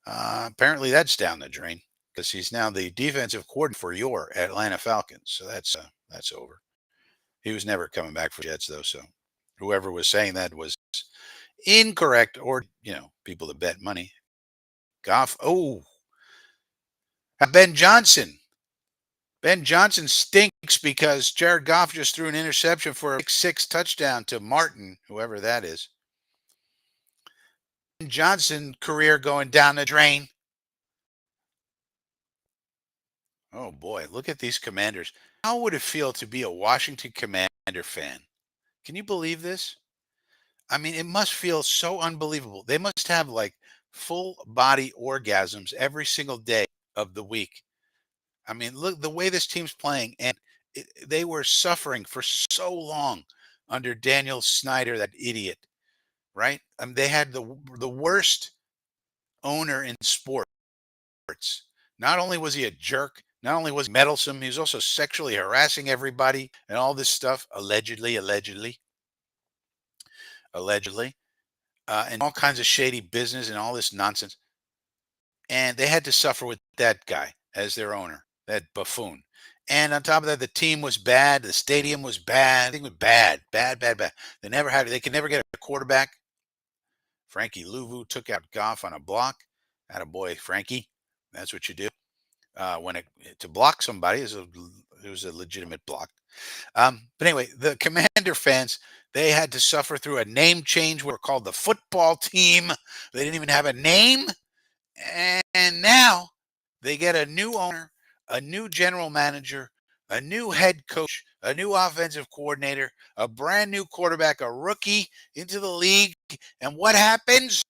[SPEAKER 2] apparently that's down the drain because he's now the defensive coordinator for your Atlanta Falcons. So that's over. He was never coming back for Jets though. So whoever was saying that was incorrect, or people that bet money. Goff. Oh, Ben Johnson. Ben Johnson stinks because Jared Goff just threw an interception for a 6-6 touchdown to Martin, whoever that is. Ben Johnson career going down the drain. Oh boy, look at these Commanders. How would it feel to be a Washington Commander fan? Can you believe this? I mean, it must feel so unbelievable. They must have like full body orgasms every single day of the week. I mean, look the way this team's playing, and they were suffering for so long under Daniel Snyder, that idiot, right? They had the worst owner in sports. Not only was he a jerk, not only was he meddlesome, he was also sexually harassing everybody and all this stuff, allegedly, and all kinds of shady business and all this nonsense. And they had to suffer with that guy as their owner, that buffoon. And on top of that, the team was bad. The stadium was bad. Everything was bad, bad, bad, bad. They could never get a quarterback. Frankie Louvu took out Goff on a block. Had a boy, Frankie. That's what you do. To block somebody it was a legitimate block. But anyway, the Commander fans, they had to suffer through a name change. We were called the football team. They didn't even have a name. And now they get a new owner, a new general manager, a new head coach, a new offensive coordinator, a brand new quarterback, a rookie into the league. And what happens?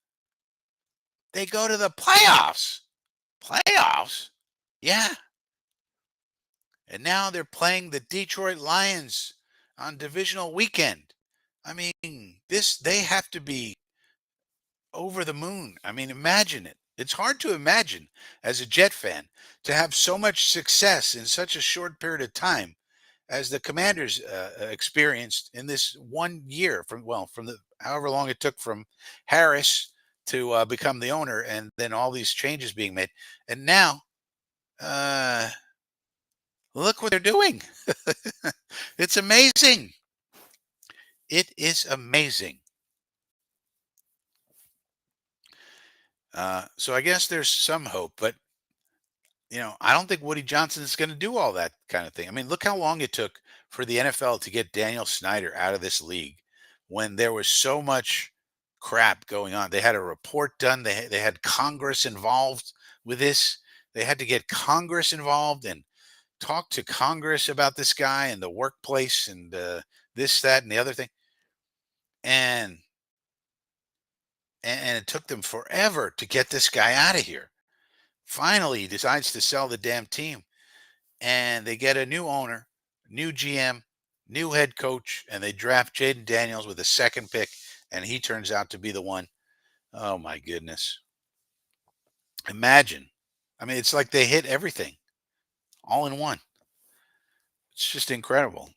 [SPEAKER 2] They go to the playoffs. Playoffs? Yeah. And now they're playing the Detroit Lions on divisional weekend. I mean, they have to be over the moon. I mean, imagine it. It's hard to imagine as a Jet fan to have so much success in such a short period of time as the Commanders experienced in this 1 year from the however long it took from Harris to become the owner, and then all these changes being made, and now uh, look what they're doing. It's amazing. It is amazing. So I guess there's some hope, but I don't think Woody Johnson is going to do all that kind of thing. I mean, look how long it took for the NFL to get Daniel Snyder out of this league when there was so much crap going on. They had a report done. They had Congress involved with this. They had to get Congress involved and talk to Congress about this guy and the workplace and this, that, and the other thing. And and it took them forever to get this guy out of here. Finally, he decides to sell the damn team, and they get a new owner, new GM, new head coach, and they draft Jaden Daniels with a second pick, and he turns out to be the one. Oh my goodness. Imagine. I mean, it's like they hit everything all in one. It's just incredible.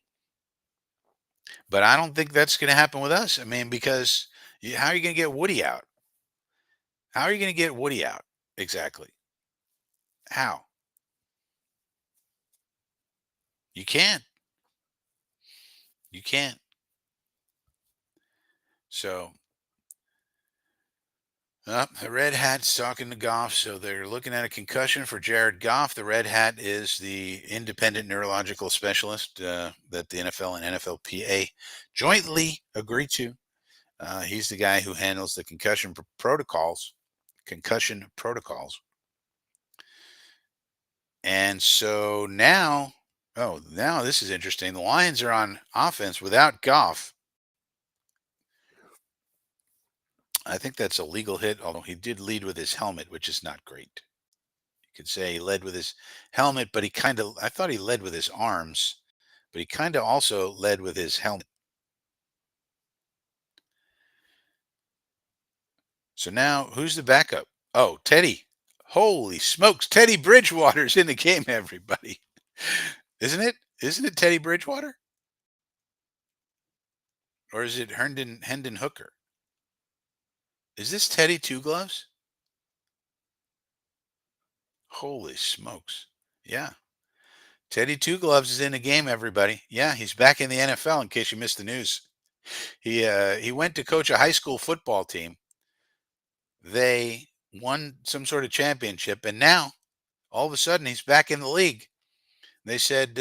[SPEAKER 2] But I don't think that's going to happen with us. I mean, because how are you going to get Woody out? How are you going to get Woody out? Exactly. How? You can't. You can't. So the Red Hat's talking to Goff, so they're looking at a concussion for Jared Goff. The Red Hat is the independent neurological specialist that the NFL and NFLPA jointly agreed to. He's the guy who handles the protocols. Concussion protocols. And so now this is interesting. The Lions are on offense without Goff. I think that's a legal hit, although he did lead with his helmet, which is not great. You could say he led with his helmet, but I thought he led with his arms, but he kind of also led with his helmet. So now who's the backup? Oh, Teddy. Holy smokes. Teddy Bridgewater's in the game, everybody. Isn't it? Isn't it Teddy Bridgewater? Or is it Hendon Hooker? Is this Teddy Two Gloves? Holy smokes. Yeah. Teddy Two Gloves is in the game, everybody. Yeah, he's back in the NFL in case you missed the news. He went to coach a high school football team. They won some sort of championship, and now all of a sudden he's back in the league. They said,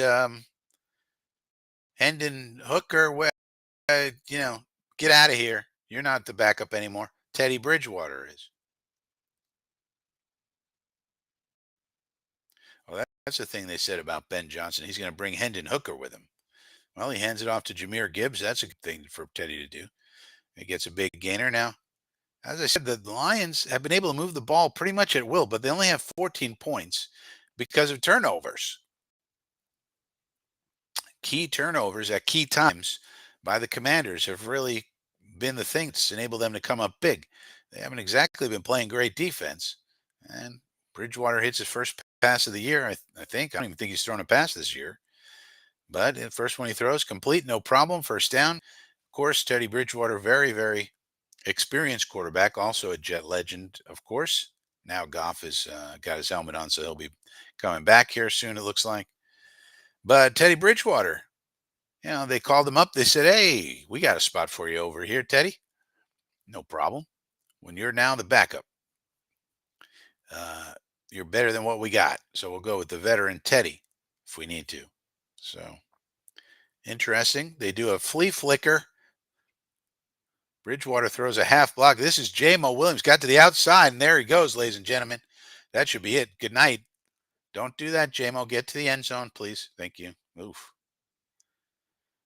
[SPEAKER 2] Hendon Hooker, get out of here. You're not the backup anymore. Teddy Bridgewater is. Well, that's the thing they said about Ben Johnson. He's going to bring Hendon Hooker with him. Well, he hands it off to Jameer Gibbs. That's a good thing for Teddy to do. He gets a big gainer now. As I said, the Lions have been able to move the ball pretty much at will, but they only have 14 points because of turnovers. Key turnovers at key times by the Commanders have really been the thing that's enabled them to come up big. They haven't exactly been playing great defense. And Bridgewater hits his first pass of the year, I think. I don't even think he's thrown a pass this year. But the first one he throws, complete, no problem, first down. Of course, Teddy Bridgewater, very, very experienced quarterback, also a Jet legend, of course. Now Goff has got his helmet on, so he'll be coming back here soon, it looks like. But Teddy Bridgewater, they called him up. They said, hey, we got a spot for you over here, Teddy. No problem. When you're now the backup, uh, you're better than what we got. So we'll go with the veteran Teddy if we need to. So interesting. They do a flea flicker. Bridgewater throws a half block. This is J-Mo Williams. Got to the outside, and there he goes, ladies and gentlemen. That should be it. Good night. Don't do that, J-Mo. Get to the end zone, please. Thank you. Oof.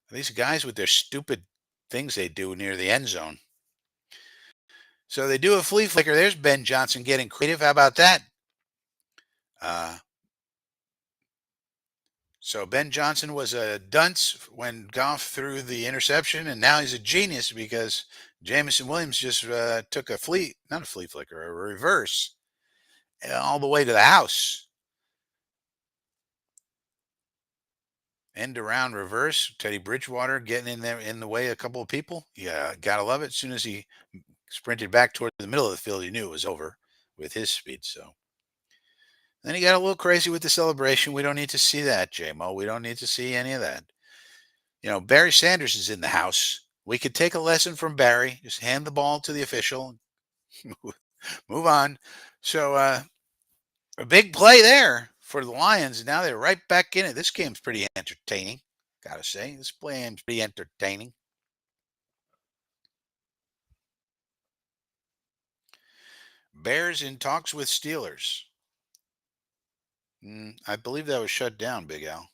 [SPEAKER 2] These guys with their stupid things they do near the end zone. So they do a flea flicker. There's Ben Johnson getting creative. How about that? So Ben Johnson was a dunce when Goff threw the interception, and now he's a genius because Jamison Williams just took not a flea flicker, a reverse, all the way to the house. End around reverse. Teddy Bridgewater getting in there in the way of a couple of people. Yeah, gotta love it. As soon as he sprinted back toward the middle of the field, he knew it was over with his speed. So then he got a little crazy with the celebration. We don't need to see that, J-Mo. We don't need to see any of that. Barry Sanders is in the house. We could take a lesson from Barry. Just hand the ball to the official. Move on. So a big play there for the Lions. Now they're right back in it. This game's pretty entertaining. Gotta say, this game's pretty entertaining. Bears in talks with Steelers. I believe that was shut down, Big Al.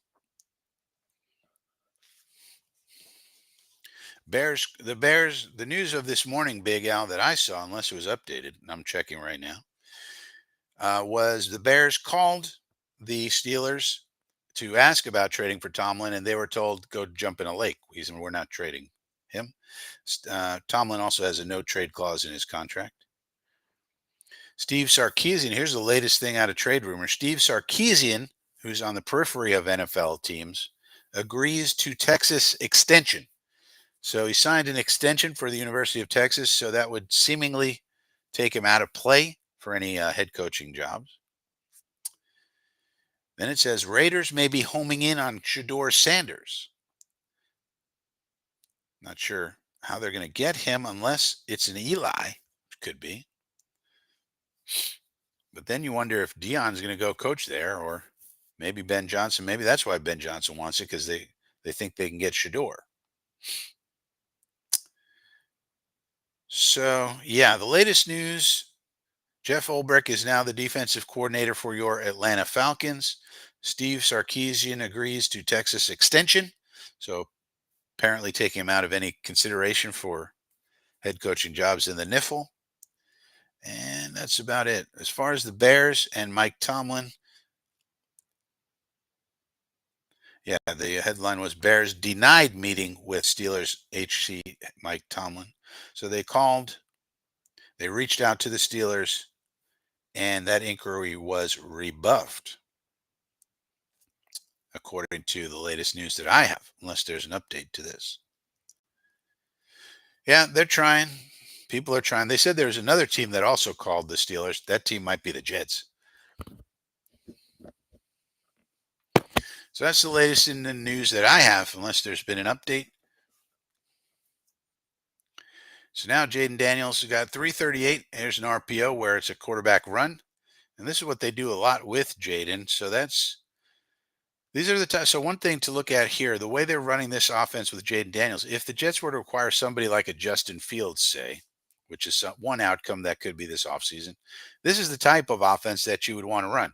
[SPEAKER 2] The news of this morning, Big Al, that I saw, unless it was updated, and I'm checking right now, was the Bears called the Steelers to ask about trading for Tomlin, and they were told, go jump in a lake. We're not trading him. Tomlin also has a no trade clause in his contract. Steve Sarkisian, here's the latest thing out of trade rumors. Steve Sarkisian, who's on the periphery of NFL teams, agrees to Texas extension. So he signed an extension for the University of Texas, so that would seemingly take him out of play for any head coaching jobs. Then it says Raiders may be homing in on Shador Sanders. Not sure how they're going to get him unless it's an Eli. Could be. But then you wonder if Dion's going to go coach there, or maybe Ben Johnson. Maybe that's why Ben Johnson wants it, because they think they can get Shador. So, yeah, the latest news, Jeff Ulbrich is now the defensive coordinator for your Atlanta Falcons. Steve Sarkisian agrees to Texas extension. So apparently taking him out of any consideration for head coaching jobs in the NIFL. And that's about it. As far as the Bears and Mike Tomlin, yeah, the headline was Bears denied meeting with Steelers HC Mike Tomlin. So they reached out to the Steelers, and that inquiry was rebuffed, according to the latest news that I have, unless there's an update to this. Yeah, they're trying. People are trying. They said there's another team that also called the Steelers. That team might be the Jets. So that's the latest in the news that I have, unless there's been an update. So now Jaden Daniels has got 338. There's an RPO where it's a quarterback run. And this is what they do a lot with Jaden. So these are the times. So one thing to look at here, the way they're running this offense with Jaden Daniels, if the Jets were to acquire somebody like a Justin Fields, say, which is one outcome that could be this offseason, this is the type of offense that you would want to run.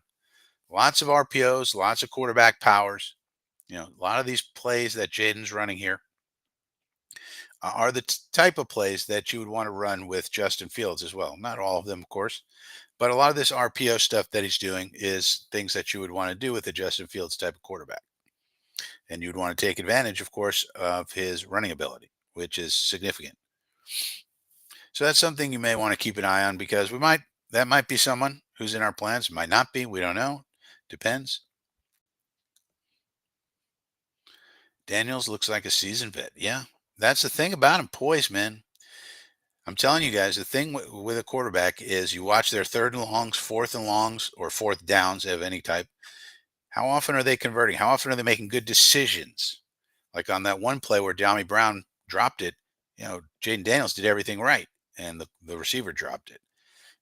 [SPEAKER 2] Lots of RPOs, lots of quarterback powers. A lot of these plays that Jaden's running here are the type of plays that you would want to run with Justin Fields as well. Not all of them, of course, but a lot of this RPO stuff that he's doing is things that you would want to do with a Justin Fields type of quarterback. And you'd want to take advantage, of course, of his running ability, which is significant. So that's something you may want to keep an eye on, because that might be someone who's in our plans. Might not be. We don't know. Depends. Daniels looks like a seasoned vet. Yeah, that's the thing about him. Poise, man. I'm telling you guys, the thing with a quarterback is you watch their third and longs, fourth and longs, or fourth downs of any type. How often are they converting? How often are they making good decisions? Like on that one play where De'Ami Brown dropped it, Jaden Daniels did everything right, and the receiver dropped it.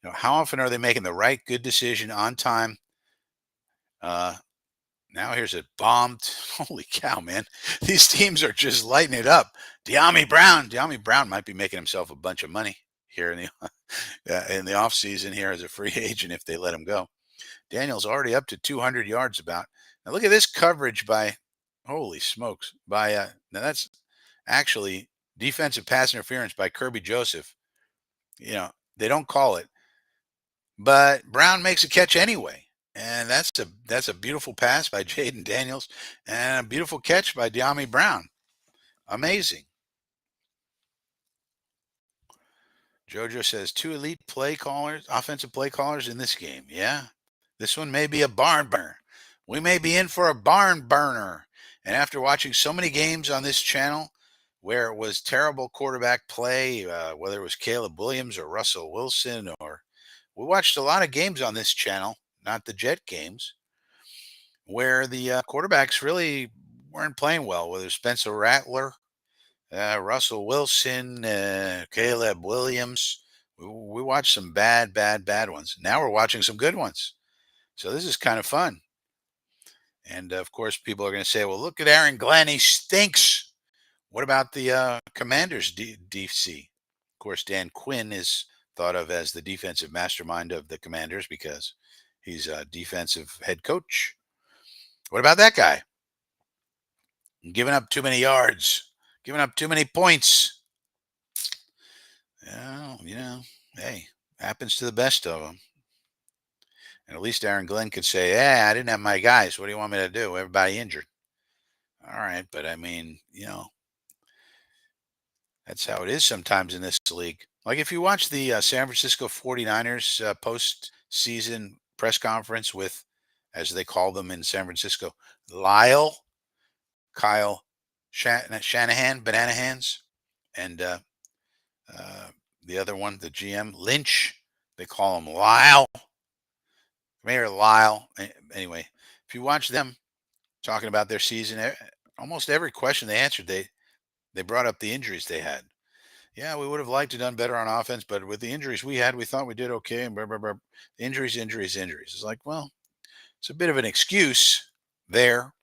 [SPEAKER 2] How often are they making the right, good decision on time? Now here's a bombed. Holy cow, man. These teams are just lighting it up. De'Ami Brown might be making himself a bunch of money here in the offseason here as a free agent if they let him go. Daniel's already up to 200 yards about. Now look at this coverage holy smokes, now that's actually defensive pass interference by Kirby Joseph. They don't call it, but Brown makes a catch anyway. And that's a beautiful pass by Jaden Daniels and a beautiful catch by De'Ami Brown. Amazing. Jojo says 2 elite offensive play callers in this game. Yeah, this one may be a barn burner. We may be in for a barn burner. And after watching so many games on this channel where it was terrible quarterback play, whether it was Caleb Williams or Russell Wilson, or we watched a lot of games on this channel, not the Jet games, where the quarterbacks really weren't playing well, whether Spencer Rattler, Russell Wilson, Caleb Williams. We watched some bad ones. Now we're watching some good ones. So this is kind of fun. And of course, people are going to say, well, look at Aaron Glenn. He stinks. What about the Commanders DC? Of course, Dan Quinn is thought of as the defensive mastermind of the Commanders because he's a defensive head coach. What about that guy? Giving up too many yards, giving up too many points. Well, hey, happens to the best of them. And at least Aaron Glenn could say, I didn't have my guys. What do you want me to do? Everybody injured. All right, but I mean, that's how it is sometimes in this league. Like if you watch the San Francisco 49ers post-season press conference with, as they call them in San Francisco, Kyle Shanahan, Banana Hands, and the other one, the GM, Lynch. They call him Lyle. Mayor Lyle. Anyway, if you watch them talking about their season, almost every question they answered, they brought up the injuries they had. Yeah, we would have liked to done better on offense, but with the injuries we had, we thought we did okay. And blah, blah, blah. Injuries. It's like, well, it's a bit of an excuse there.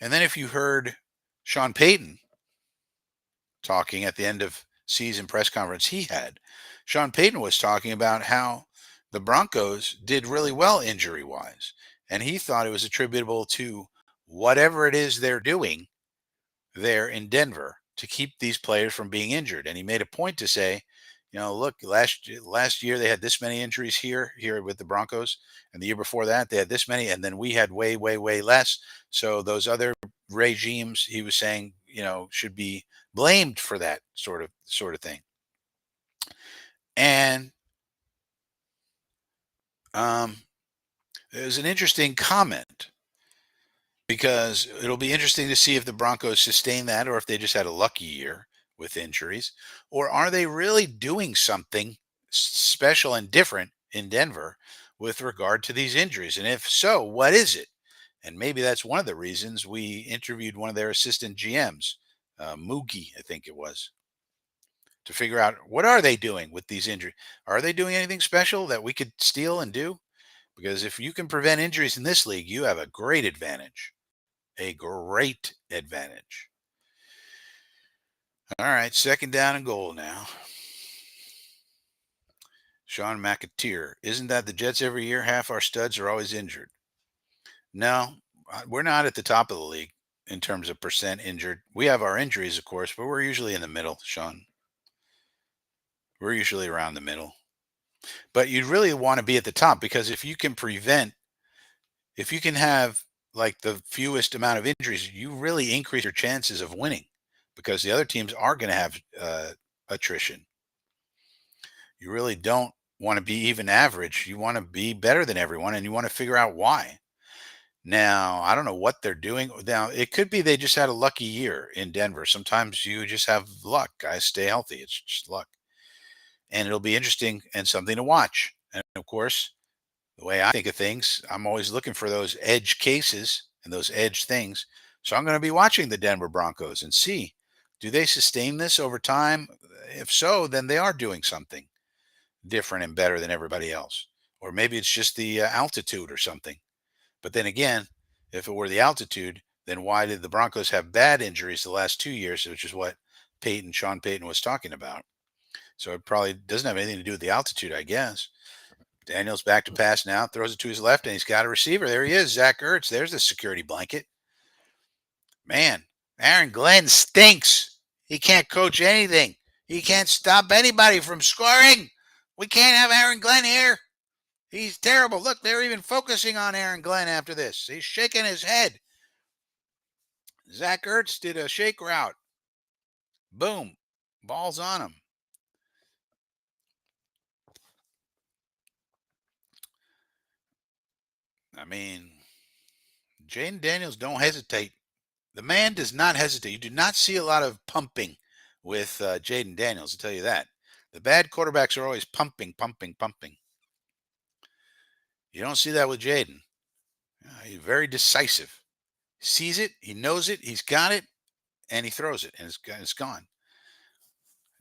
[SPEAKER 2] And then if you heard Sean Payton talking at the end of season press conference he had, Sean Payton was talking about how the Broncos did really well injury wise. And he thought it was attributable to whatever it is they're doing there in Denver to keep these players from being injured. And he made a point to say, look, last year they had this many injuries here with the Broncos, and the year before that they had this many, and then we had way, way, way less. So those other regimes, he was saying, should be blamed for that sort of thing. And it was an interesting comment because it'll be interesting to see if the Broncos sustain that or if they just had a lucky year with injuries, or are they really doing something special and different in Denver with regard to these injuries? And if so, what is it? And maybe that's one of the reasons we interviewed one of their assistant GMs, Moogie, I think it was, to figure out what are they doing with these injuries? Are they doing anything special that we could steal and do? Because if you can prevent injuries in this league, you have a great advantage. A great advantage. All right, second down and goal now. Sean McAteer. Isn't that the Jets every year? Half our studs are always injured. No, we're not at the top of the league in terms of percent injured. We have our injuries, of course, but we're usually in the middle, Sean. We're usually around the middle. But you really want to be at the top because if you can have like the fewest amount of injuries, you really increase your chances of winning because the other teams are going to have attrition. You really don't want to be even average. You want to be better than everyone, and you want to figure out why. Now, I don't know what they're doing. Now, it could be they just had a lucky year in Denver. Sometimes you just have luck. Guys stay healthy. It's just luck. And it'll be interesting and something to watch. And of course, the way I think of things, I'm always looking for those edge cases and those edge things. So I'm going to be watching the Denver Broncos and see, do they sustain this over time? If so, then they are doing something different and better than everybody else. Or maybe it's just the altitude or something. But then again, if it were the altitude, then why did the Broncos have bad injuries the last 2 years, which is what Sean Payton was talking about. So it probably doesn't have anything to do with the altitude, I guess. Daniels back to pass now, throws it to his left, and he's got a receiver. There he is, Zach Ertz. There's the security blanket. Man, Aaron Glenn stinks. He can't coach anything. He can't stop anybody from scoring. We can't have Aaron Glenn here. He's terrible. Look, they're even focusing on Aaron Glenn after this. He's shaking his head. Zach Ertz did a shake route. Boom. Ball's on him. I mean, Jaden Daniels don't hesitate. The man does not hesitate. You do not see a lot of pumping with Jaden Daniels, I'll tell you that. The bad quarterbacks are always pumping, pumping, pumping. You don't see that with Jaden. He's very decisive. Sees it, he knows it, he's got it, and he throws it, and it's gone.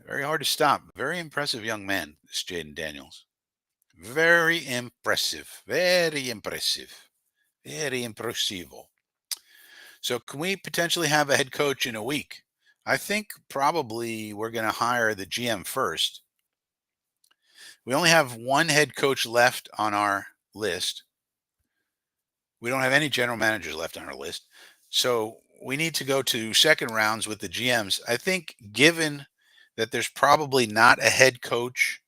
[SPEAKER 2] Very hard to stop. Very impressive young man, this Jaden Daniels. Very impressive. Very impressive. Very impressivo. So can we potentially have a head coach in a week? I think probably we're going to hire the GM first. We only have one head coach left on our list. We don't have any general managers left on our list. So we need to go to second rounds with the GMs. I think given that there's probably not a head coach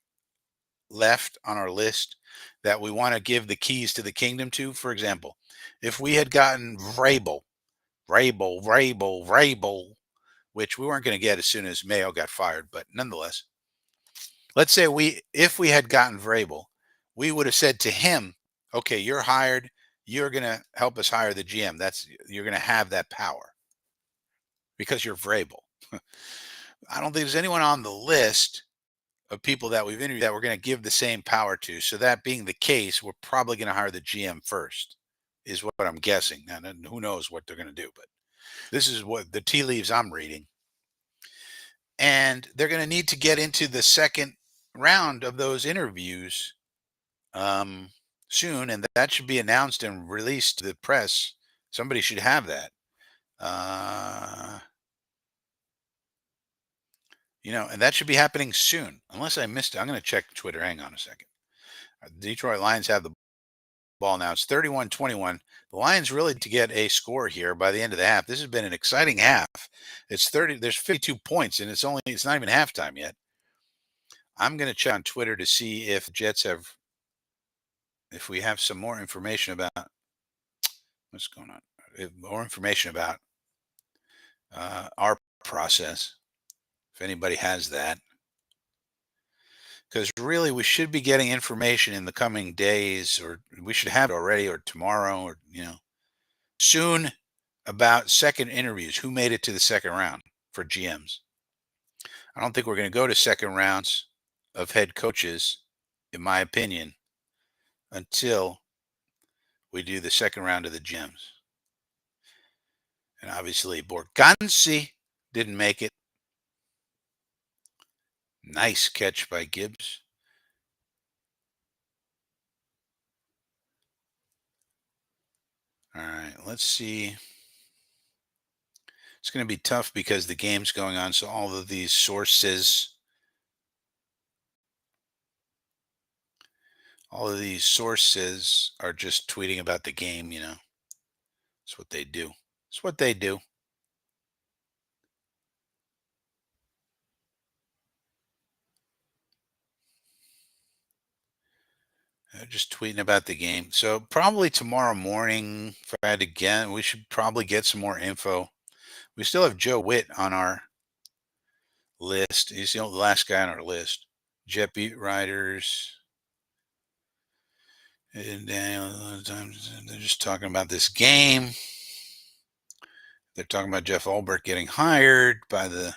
[SPEAKER 2] left on our list that we want to give the keys to the kingdom to, for example, if we had gotten Vrabel, which we weren't going to get as soon as Mayo got fired, but nonetheless, let's say if we had gotten Vrabel, we would have said to him, okay, you're hired. You're going to help us hire the GM. You're going to have that power because you're Vrabel. I don't think there's anyone on the list of people that we've interviewed that we're going to give the same power to. So that being the case, we're probably going to hire the GM first, is what I'm guessing. And who knows what they're going to do, but this is what the tea leaves I'm reading. And they're going to need to get into the second round of those interviews soon, and that should be announced and released to the press. Somebody should have that. And that should be happening soon, unless I missed it. I'm going to check Twitter. Hang on a second. The Detroit Lions have the ball now. It's 31-21. The Lions really to get a score here by the end of the half. This has been an exciting half. It's 30. There's 52 points, and it's not even halftime yet. I'm going to check on Twitter to see if Jets if we have some more information about what's going on, more information about our process, if anybody has that. Because really, we should be getting information in the coming days, or we should have it already, or tomorrow, or soon, about second interviews. Who made it to the second round for GMs? I don't think we're going to go to second rounds of head coaches, in my opinion, until we do the second round of the GMs. And obviously, Borgansi didn't make it. Nice catch by Gibbs. All right, let's see. It's going to be tough because the game's going on, so all of these sources are just tweeting about the game, It's what they do. It's what they do. They're just tweeting about the game. So probably tomorrow morning, if I had to guess, we should probably get some more info. We still have Joe Witt on our list. He's the last guy on our list. Jet beat writers. And they're just talking about this game. They're talking about Jeff Ulbrich getting hired by the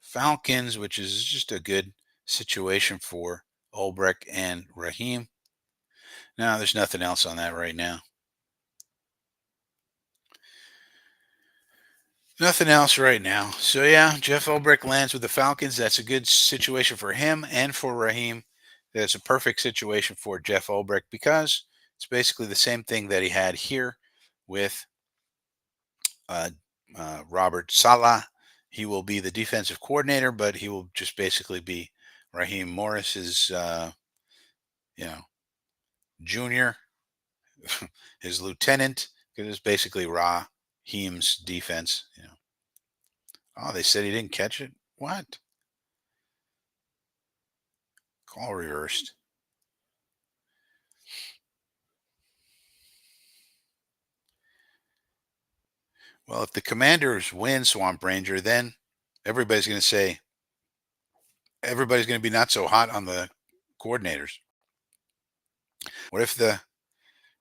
[SPEAKER 2] Falcons, which is just a good situation for Ulbrich and Raheem. No, there's nothing else on that right now. Nothing else right now. So, yeah, Jeff Ulbrich lands with the Falcons. That's a good situation for him and for Raheem. That's a perfect situation for Jeff Ulbrich because it's basically the same thing that he had here with Robert Saleh. He will be the defensive coordinator, but he will just basically be Raheem Morris's, junior, his lieutenant, because it's basically Raheem's defense. Oh, they said he didn't catch it? What? Call reversed. Well, if the Commanders win Swamp Ranger, then everybody's going to be not so hot on the coordinators. What if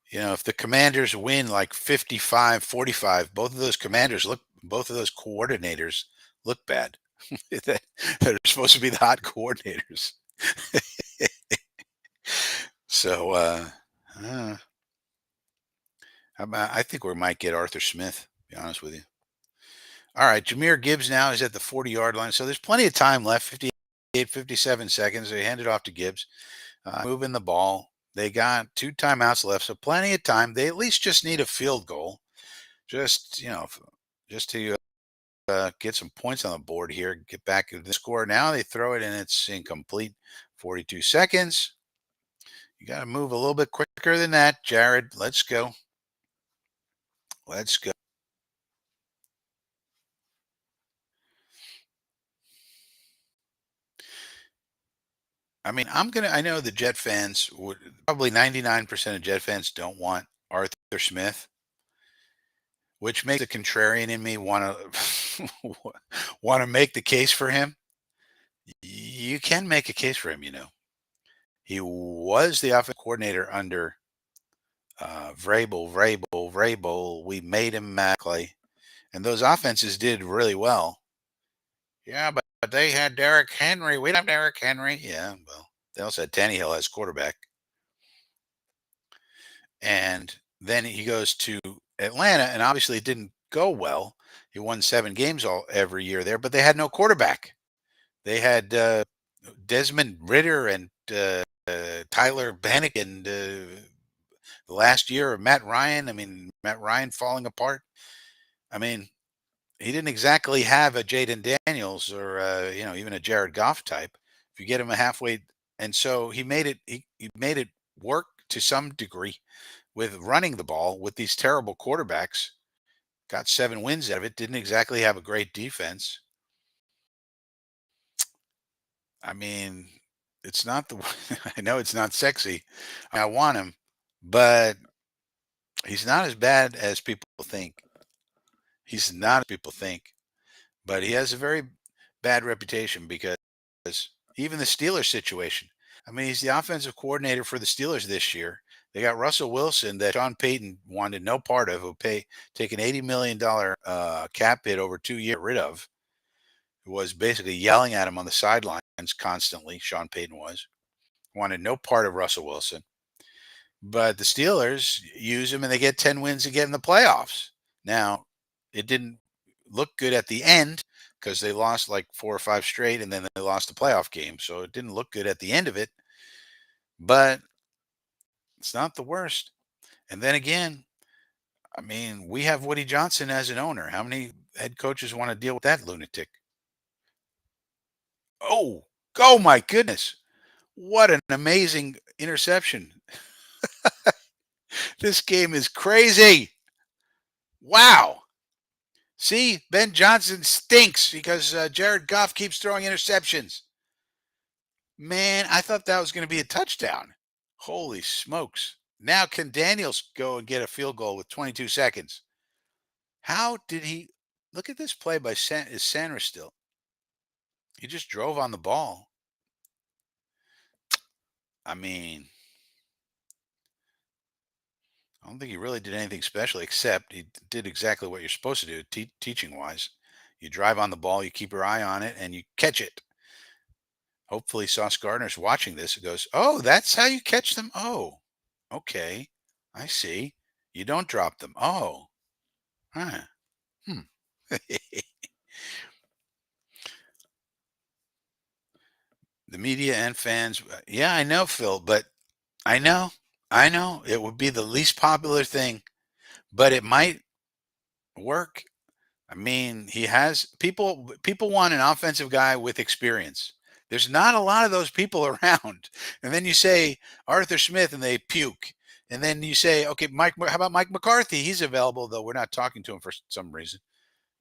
[SPEAKER 2] if the Commanders win like 55-45, both of those coordinators look bad. They're supposed to be the hot coordinators. So, I think we might get Arthur Smith, to be honest with you. All right, Jahmyr Gibbs now is at the 40-yard line. So there's plenty of time left, 58, 57 seconds. They hand it off to Gibbs, moving the ball. They got 2 timeouts left, so plenty of time. They at least just need a field goal, just to get some points on the board here, get back to the score. Now they throw it, and it's incomplete. 42 seconds. You got to move a little bit quicker than that, Jared. Let's go. Let's go. I mean, I know the Jet fans would probably 99% of Jet fans don't want Arthur Smith, which makes the contrarian in me want to want to make the case for him. You can make a case for him, He was the offensive coordinator under Vrabel. We made him Mackley, and those offenses did really well. Yeah, but they had Derrick Henry. We don't have Derrick Henry. Yeah, well, they also had Tannehill as quarterback. And then he goes to Atlanta, and obviously it didn't go well. He won 7 games every year there, but they had no quarterback. They had Desmond Ritter and Tyler Bannick, and the last year of Matt Ryan. I mean, Matt Ryan falling apart. I mean, he didn't exactly have a Jaden Daniels or even a Jared Goff type. If you get him a halfway, and so he made it. He made it work to some degree, with running the ball with these terrible quarterbacks. Got 7 wins out of it. Didn't exactly have a great defense. I mean, it's not the. I know it's not sexy. I want him, but he's not as bad as people think. He's not as people think, but he has a very bad reputation because even the Steelers situation. I mean, he's the offensive coordinator for the Steelers this year. They got Russell Wilson that Sean Payton wanted no part of, who take an $80 million cap hit over 2 years, rid of, who was basically yelling at him on the sidelines constantly. Sean Payton wanted no part of Russell Wilson. But the Steelers use him and they get 10 wins to get in the playoffs. Now, it didn't look good at the end because they lost like 4 or 5 straight and then they lost the playoff game. So it didn't look good at the end of it, but it's not the worst. And then again, I mean, we have Woody Johnson as an owner. How many head coaches want to deal with that lunatic? Oh, oh my goodness. What an amazing interception. This game is crazy. Wow. See, Ben Johnson stinks because Jared Goff keeps throwing interceptions. Man, I thought that was going to be a touchdown. Holy smokes. Now, can Daniels go and get a field goal with 22 seconds? How did he look at this play by is Sanders still? He just drove on the ball. I mean, I don't think he really did anything special except he did exactly what you're supposed to do, teaching wise. You drive on the ball, you keep your eye on it, and you catch it. Hopefully, Sauce Gardner's watching this and goes, "Oh, that's how you catch them? Oh, okay. I see. You don't drop them. Oh, huh. Hmm." The media and fans, yeah, I know, Phil, but I know, I know it would be the least popular thing, but it might work. I mean, he has people want an offensive guy with experience. There's not a lot of those people around. And then you say Arthur Smith and they puke. And then you say, okay, Mike, how about Mike McCarthy? He's available, though we're not talking to him for some reason.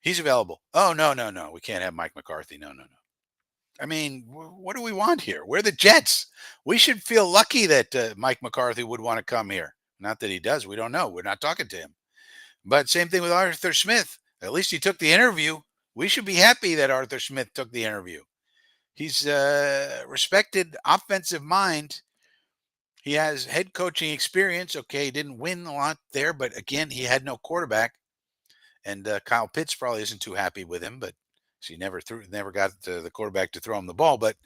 [SPEAKER 2] He's available. Oh, no, no, no. We can't have Mike McCarthy. No, no, no. I mean, what do we want here? We're the Jets. We should feel lucky that Mike McCarthy would want to come here. Not that he does. We don't know. We're not talking to him. But same thing with Arthur Smith. At least he took the interview. We should be happy that Arthur Smith took the interview. He's a respected offensive mind. He has head coaching experience. Okay, he didn't win a lot there, but again, he had no quarterback. And Kyle Pitts probably isn't too happy with him, but he never got the quarterback to throw him the ball. But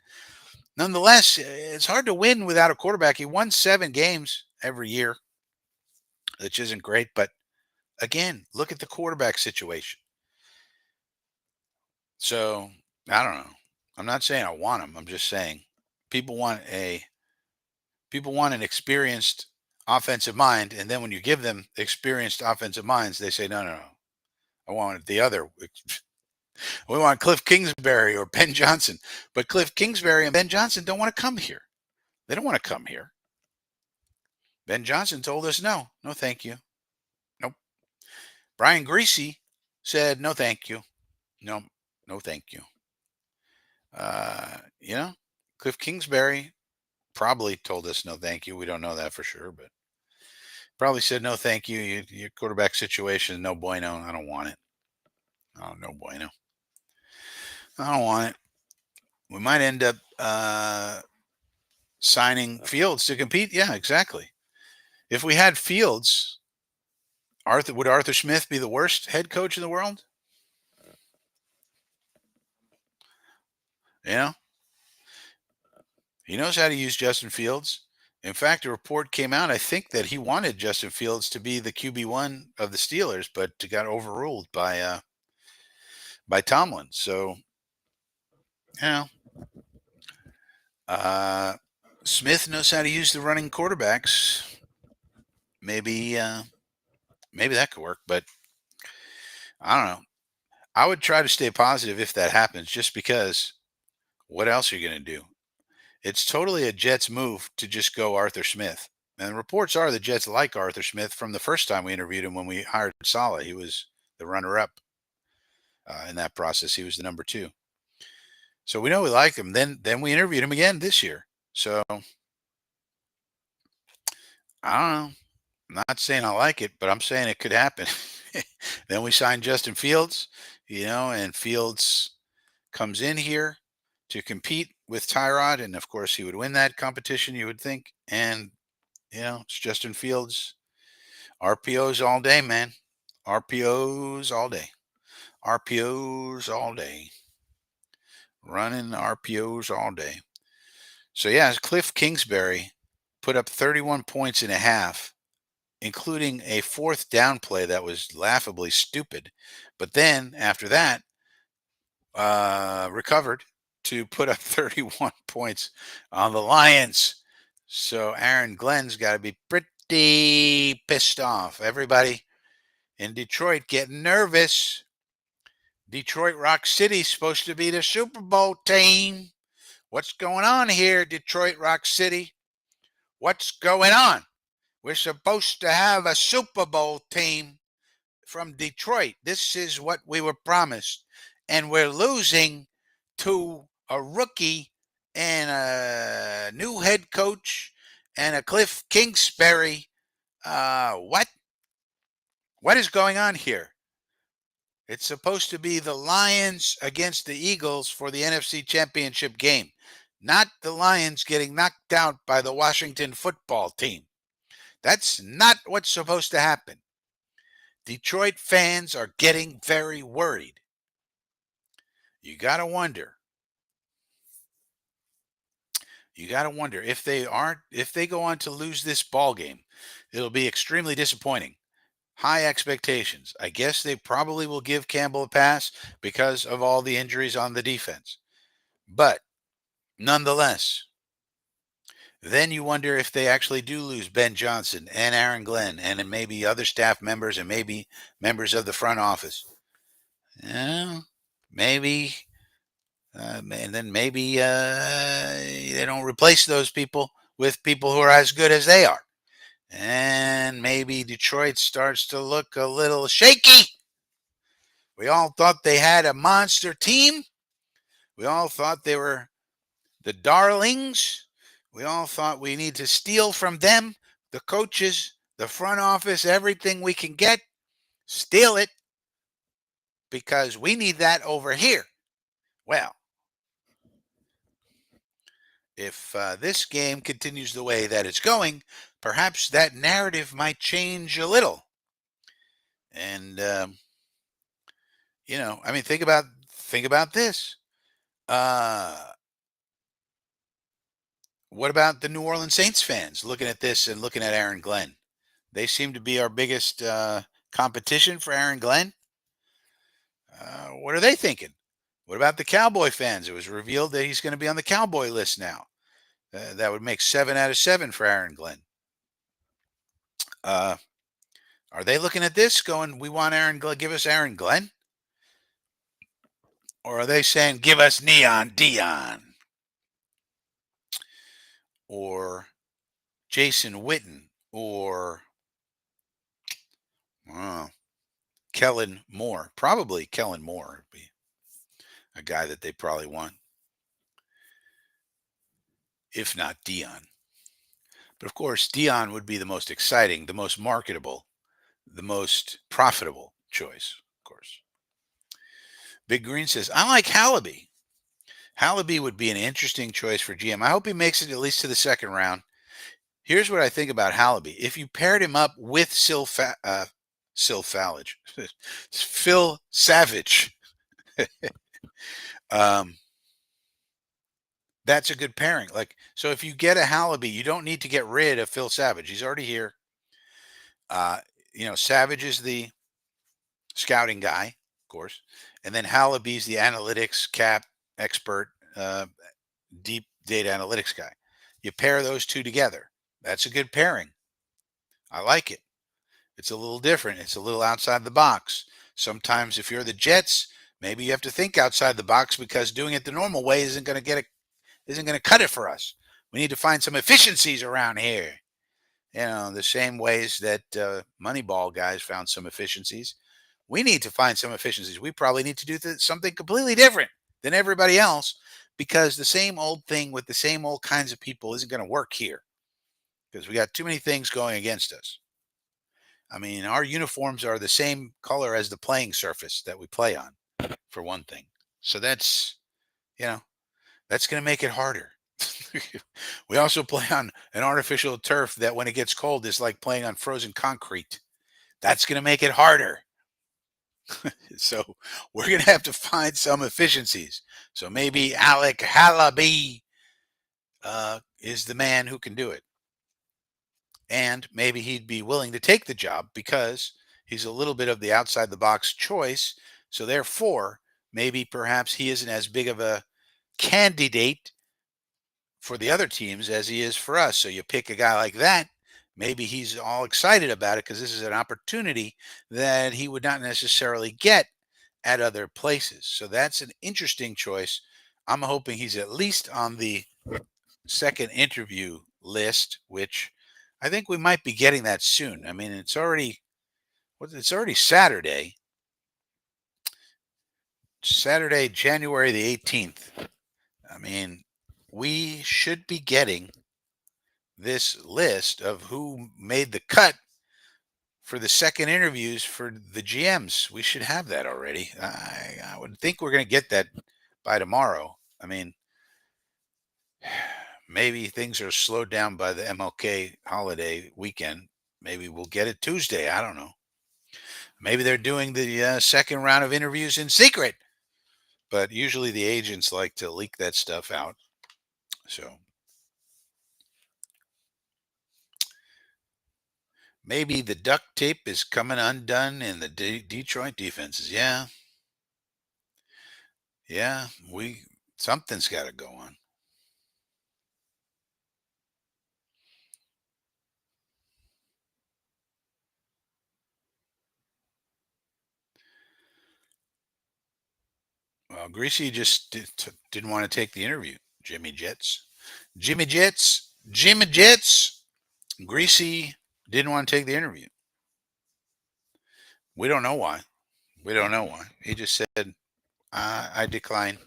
[SPEAKER 2] nonetheless, it's hard to win without a quarterback. He won 7 games every year, which isn't great. But again, look at the quarterback situation. So I don't know. I'm not saying I want him. I'm just saying people want a people want an experienced offensive mind, and then when you give them experienced offensive minds, they say, no, no, no. I want the other. We want Cliff Kingsbury or Ben Johnson. But Cliff Kingsbury and Ben Johnson don't want to come here. They don't want to come here. Ben Johnson told us no. No, thank you. Nope. Brian Greasy said no, thank you. No, no, thank you. You know, Cliff Kingsbury probably told us no, thank you. We don't know that for sure, but probably said no, thank you. Your quarterback situation, no bueno. I don't want it. Oh, no bueno. I don't want it. We might end up signing Fields to compete. Yeah, exactly. If we had Fields, would Arthur Smith be the worst head coach in the world? You know, he knows how to use Justin Fields. In fact, a report came out, I think, that he wanted Justin Fields to be the QB1 of the Steelers, but got overruled by Tomlin. So, you know, Smith knows how to use the running quarterbacks. Maybe that could work, but I don't know. I would try to stay positive if that happens, just because what else are you going to do? It's totally a Jets move to just go Arthur Smith. And reports are the Jets like Arthur Smith from the first time we interviewed him when we hired Saleh. He was the runner-up in that process. He was the number two. So we know we like him. Then we interviewed him again this year. So I don't know. I'm not saying I like it, but I'm saying it could happen. Then we signed Justin Fields, and Fields comes in here to compete with Tyrod, and of course he would win that competition, you would think. And it's Justin Fields. RPOs all day, man. RPOs all day. RPOs all day. Running RPOs all day. So yeah, Cliff Kingsbury put up 31 points and a half, including a fourth down play that was laughably stupid. But then after that, recovered to put up 31 points on the Lions. So Aaron Glenn's got to be pretty pissed off. Everybody in Detroit getting nervous. Detroit Rock City's supposed to be the Super Bowl team. What's going on here, Detroit Rock City? What's going on? We're supposed to have a Super Bowl team from Detroit. This is what we were promised. And we're losing to a rookie and a new head coach and a Cliff Kingsbury. What? What is going on here? It's supposed to be the Lions against the Eagles for the NFC Championship game, not the Lions getting knocked out by the Washington football team. That's not what's supposed to happen. Detroit fans are getting very worried. You got to wonder. If they go on to lose this ball game, it'll be extremely disappointing. High expectations. I guess they probably will give Campbell a pass because of all the injuries on the defense. But nonetheless, then you wonder if they actually do lose Ben Johnson and Aaron Glenn and then maybe other staff members and maybe members of the front office. Maybe, and then maybe they don't replace those people with people who are as good as they are. And maybe Detroit starts to look a little shaky. We all thought they had a monster team. We all thought they were the darlings. We all thought we need to steal from them, the coaches, the front office, everything we can get, steal it, because we need that over here. Well, if this game continues the way that it's going, perhaps that narrative might change a little. And think about this. What about the New Orleans Saints fans looking at this and looking at Aaron Glenn? They seem to be our biggest competition for Aaron Glenn. What are they thinking? What about the Cowboy fans? It was revealed that he's going to be on the Cowboy list now. That would make 7 out of 7 for Aaron Glenn. Are they looking at this going, we want Aaron Glenn, give us Aaron Glenn? Or are they saying, give us Neon Dion? Or Jason Witten? Or Kellen Moore? Probably Kellen Moore would be a guy that they probably want. If not Dion. But of course, Dion would be the most exciting, the most marketable, the most profitable choice, of course. Big Green says, I like Hallaby. Hallaby would be an interesting choice for GM. I hope he makes it at least to the second round. Here's what I think about Hallaby. If you paired him up with Phil Savage, that's a good pairing. So if you get a Hallaby, you don't need to get rid of Phil Savage. He's already here. Savage is the scouting guy, of course, and then Hallaby's the analytics cap expert, deep data analytics guy. You pair those two together. That's a good pairing. I like it. It's a little different. It's a little outside the box. Sometimes if you're the Jets, maybe you have to think outside the box because doing it the normal way isn't going to cut it for us. We need to find some efficiencies around here. The same ways that Moneyball guys found some efficiencies. We need to find some efficiencies. We probably need to do something completely different than everybody else because the same old thing with the same old kinds of people isn't going to work here because we got too many things going against us. I mean, our uniforms are the same color as the playing surface that we play on, for one thing. So you know, that's going to make it harder. We also play on an artificial turf that when it gets cold is like playing on frozen concrete. That's going to make it harder. So we're going to have to find some efficiencies. So maybe Alec Halaby is the man who can do it. And maybe he'd be willing to take the job because he's a little bit of the outside the box choice. So therefore, maybe perhaps he isn't as big of a candidate for the other teams as he is for us. So you pick a guy like that. Maybe he's all excited about it because this is an opportunity that he would not necessarily get at other places. So that's an interesting choice. I'm hoping he's at least on the second interview list, which I think we might be getting that soon. I mean, it's already Saturday, January the 18th. I mean, we should be getting this list of who made the cut for the second interviews for the GMs. We should have that already. I would think we're going to get that by tomorrow. I mean, maybe things are slowed down by the MLK holiday weekend. Maybe we'll get it Tuesday. I don't know. Maybe they're doing the second round of interviews in secret, but usually the agents like to leak that stuff out. So maybe the duct tape is coming undone in the Detroit defenses. Yeah, yeah, something's got to go on. Well, Greasy just didn't want to take the interview. Jimmy Jets, Jimmy Jets, Jimmy Jets. Greasy didn't want to take the interview. We don't know why. We don't know why. He just said, I decline.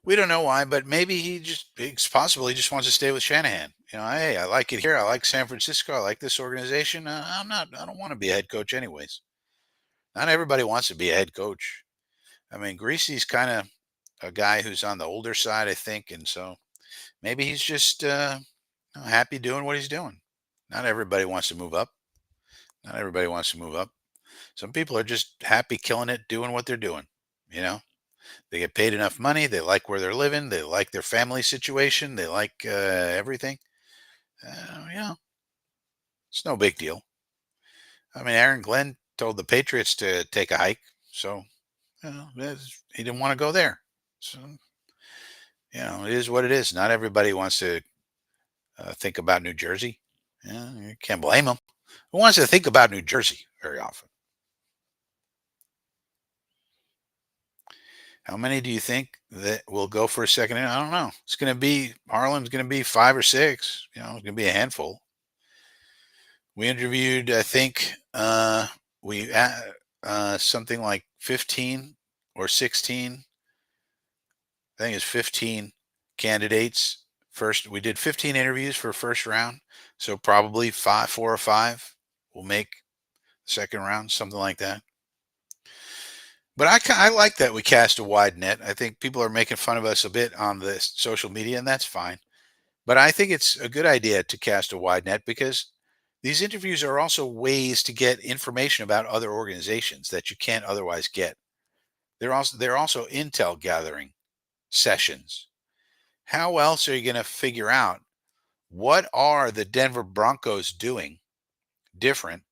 [SPEAKER 2] We don't know why, but maybe it's possible he just wants to stay with Shanahan. Hey, I like it here. I like San Francisco. I like this organization. I don't want to be a head coach anyways. Not everybody wants to be a head coach. I mean, Greasy's kind of a guy who's on the older side, I think. And so maybe he's just happy doing what he's doing. Not everybody wants to move up. Not everybody wants to move up. Some people are just happy killing it, doing what they're doing. You know, they get paid enough money. They like where they're living. They like their family situation. They like everything. It's no big deal. I mean, Aaron Glenn told the Patriots to take a hike. So, he didn't want to go there. So, it is what it is. Not everybody wants to think about New Jersey. You can't blame them. Who wants to think about New Jersey very often? How many do you think that will go for a second? I don't know. It's going to be Harlem's going to be 5 or 6. It's going to be a handful. We interviewed, I think, we something like 15 or 16. I think it's 15 candidates. First, we did 15 interviews for first round, so probably 4 or 5 will make second round, something like that. But I like that we cast a wide net. I think people are making fun of us a bit on the social media, and that's fine. But I think it's a good idea to cast a wide net because these interviews are also ways to get information about other organizations that you can't otherwise get. They're also intel gathering sessions. How else are you going to figure out what are the Denver Broncos doing different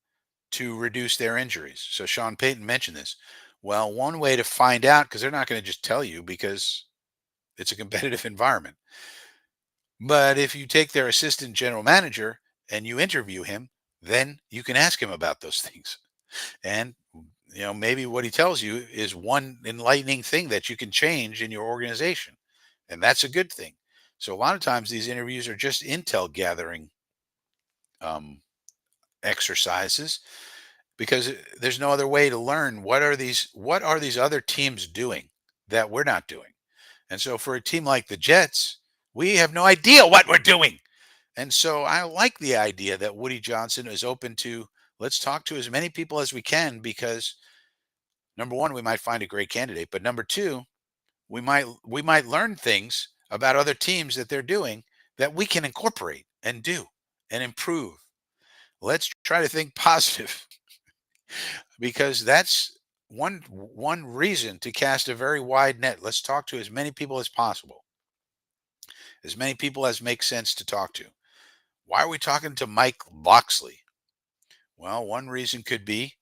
[SPEAKER 2] to reduce their injuries? So Sean Payton mentioned this. Well, one way to find out, because they're not going to just tell you because it's a competitive environment. But if you take their assistant general manager and you interview him, then you can ask him about those things. And maybe what he tells you is one enlightening thing that you can change in your organization. And that's a good thing. So a lot of times these interviews are just intel gathering um, exercises, because there's no other way to learn what are these other teams doing that we're not doing. And so for a team like the Jets, we have no idea what we're doing. And so I like the idea that Woody Johnson is open to, let's talk to as many people as we can, because number one, we might find a great candidate, but number two, we might learn things about other teams that they're doing that we can incorporate and do and improve. Let's try to think positive, because that's one reason to cast a very wide net. Let's talk to as many people as possible, as many people as make sense to talk to. Why are we talking to Mike Loxley? Well, one reason could be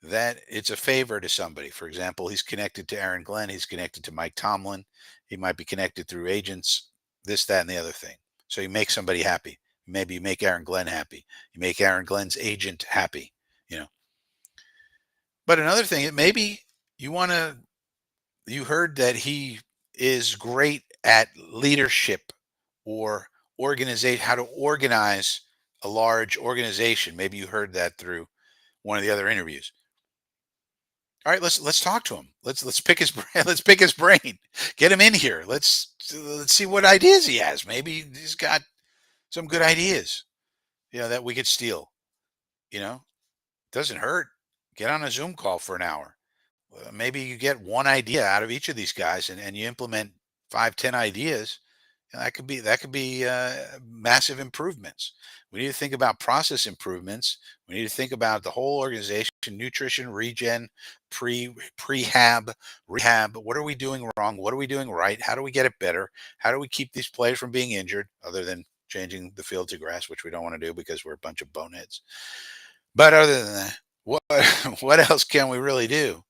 [SPEAKER 2] that it's a favor to somebody. For example, he's connected to Aaron Glenn, he's connected to Mike Tomlin, he might be connected through agents, this, that, and the other thing. So you make somebody happy. Maybe you make Aaron Glenn happy. You make Aaron Glenn's agent happy, you know. But another thing, maybe you want to, you heard that he is great at leadership or organize, how to organize a large organization. Maybe you heard that through one of the other interviews. All right, let's talk to him. Let's pick his brain. Let's pick his brain. Get him in here. Let's see what ideas he has. Maybe he's got some good ideas, that we could steal. You know, doesn't hurt. Get on a Zoom call for an hour. Maybe you get one idea out of each of these guys, and you implement 5, 10 ideas. That could be massive improvements. We need to think about process improvements. We need to think about the whole organization: nutrition, regen, prehab, rehab. What are we doing wrong? What are we doing right? How do we get it better? How do we keep these players from being injured, other than changing the field to grass, which we don't want to do because we're a bunch of boneheads. But other than that, what what else can we really do?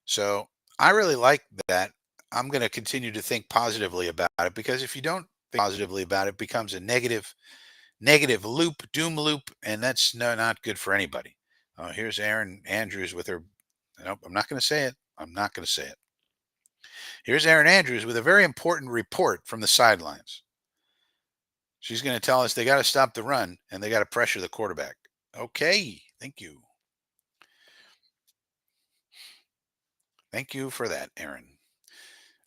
[SPEAKER 2] So I really like that. I'm going to continue to think positively about it, because if you don't think positively about it, it becomes a negative loop, doom loop, and that's not good for anybody. Here's Aaron Andrews with her. Nope, I'm not going to say it. I'm not going to say it. Here's Aaron Andrews with a very important report from the sidelines. She's going to tell us they got to stop the run and they got to pressure the quarterback. Okay, thank you. Thank you for that, Aaron.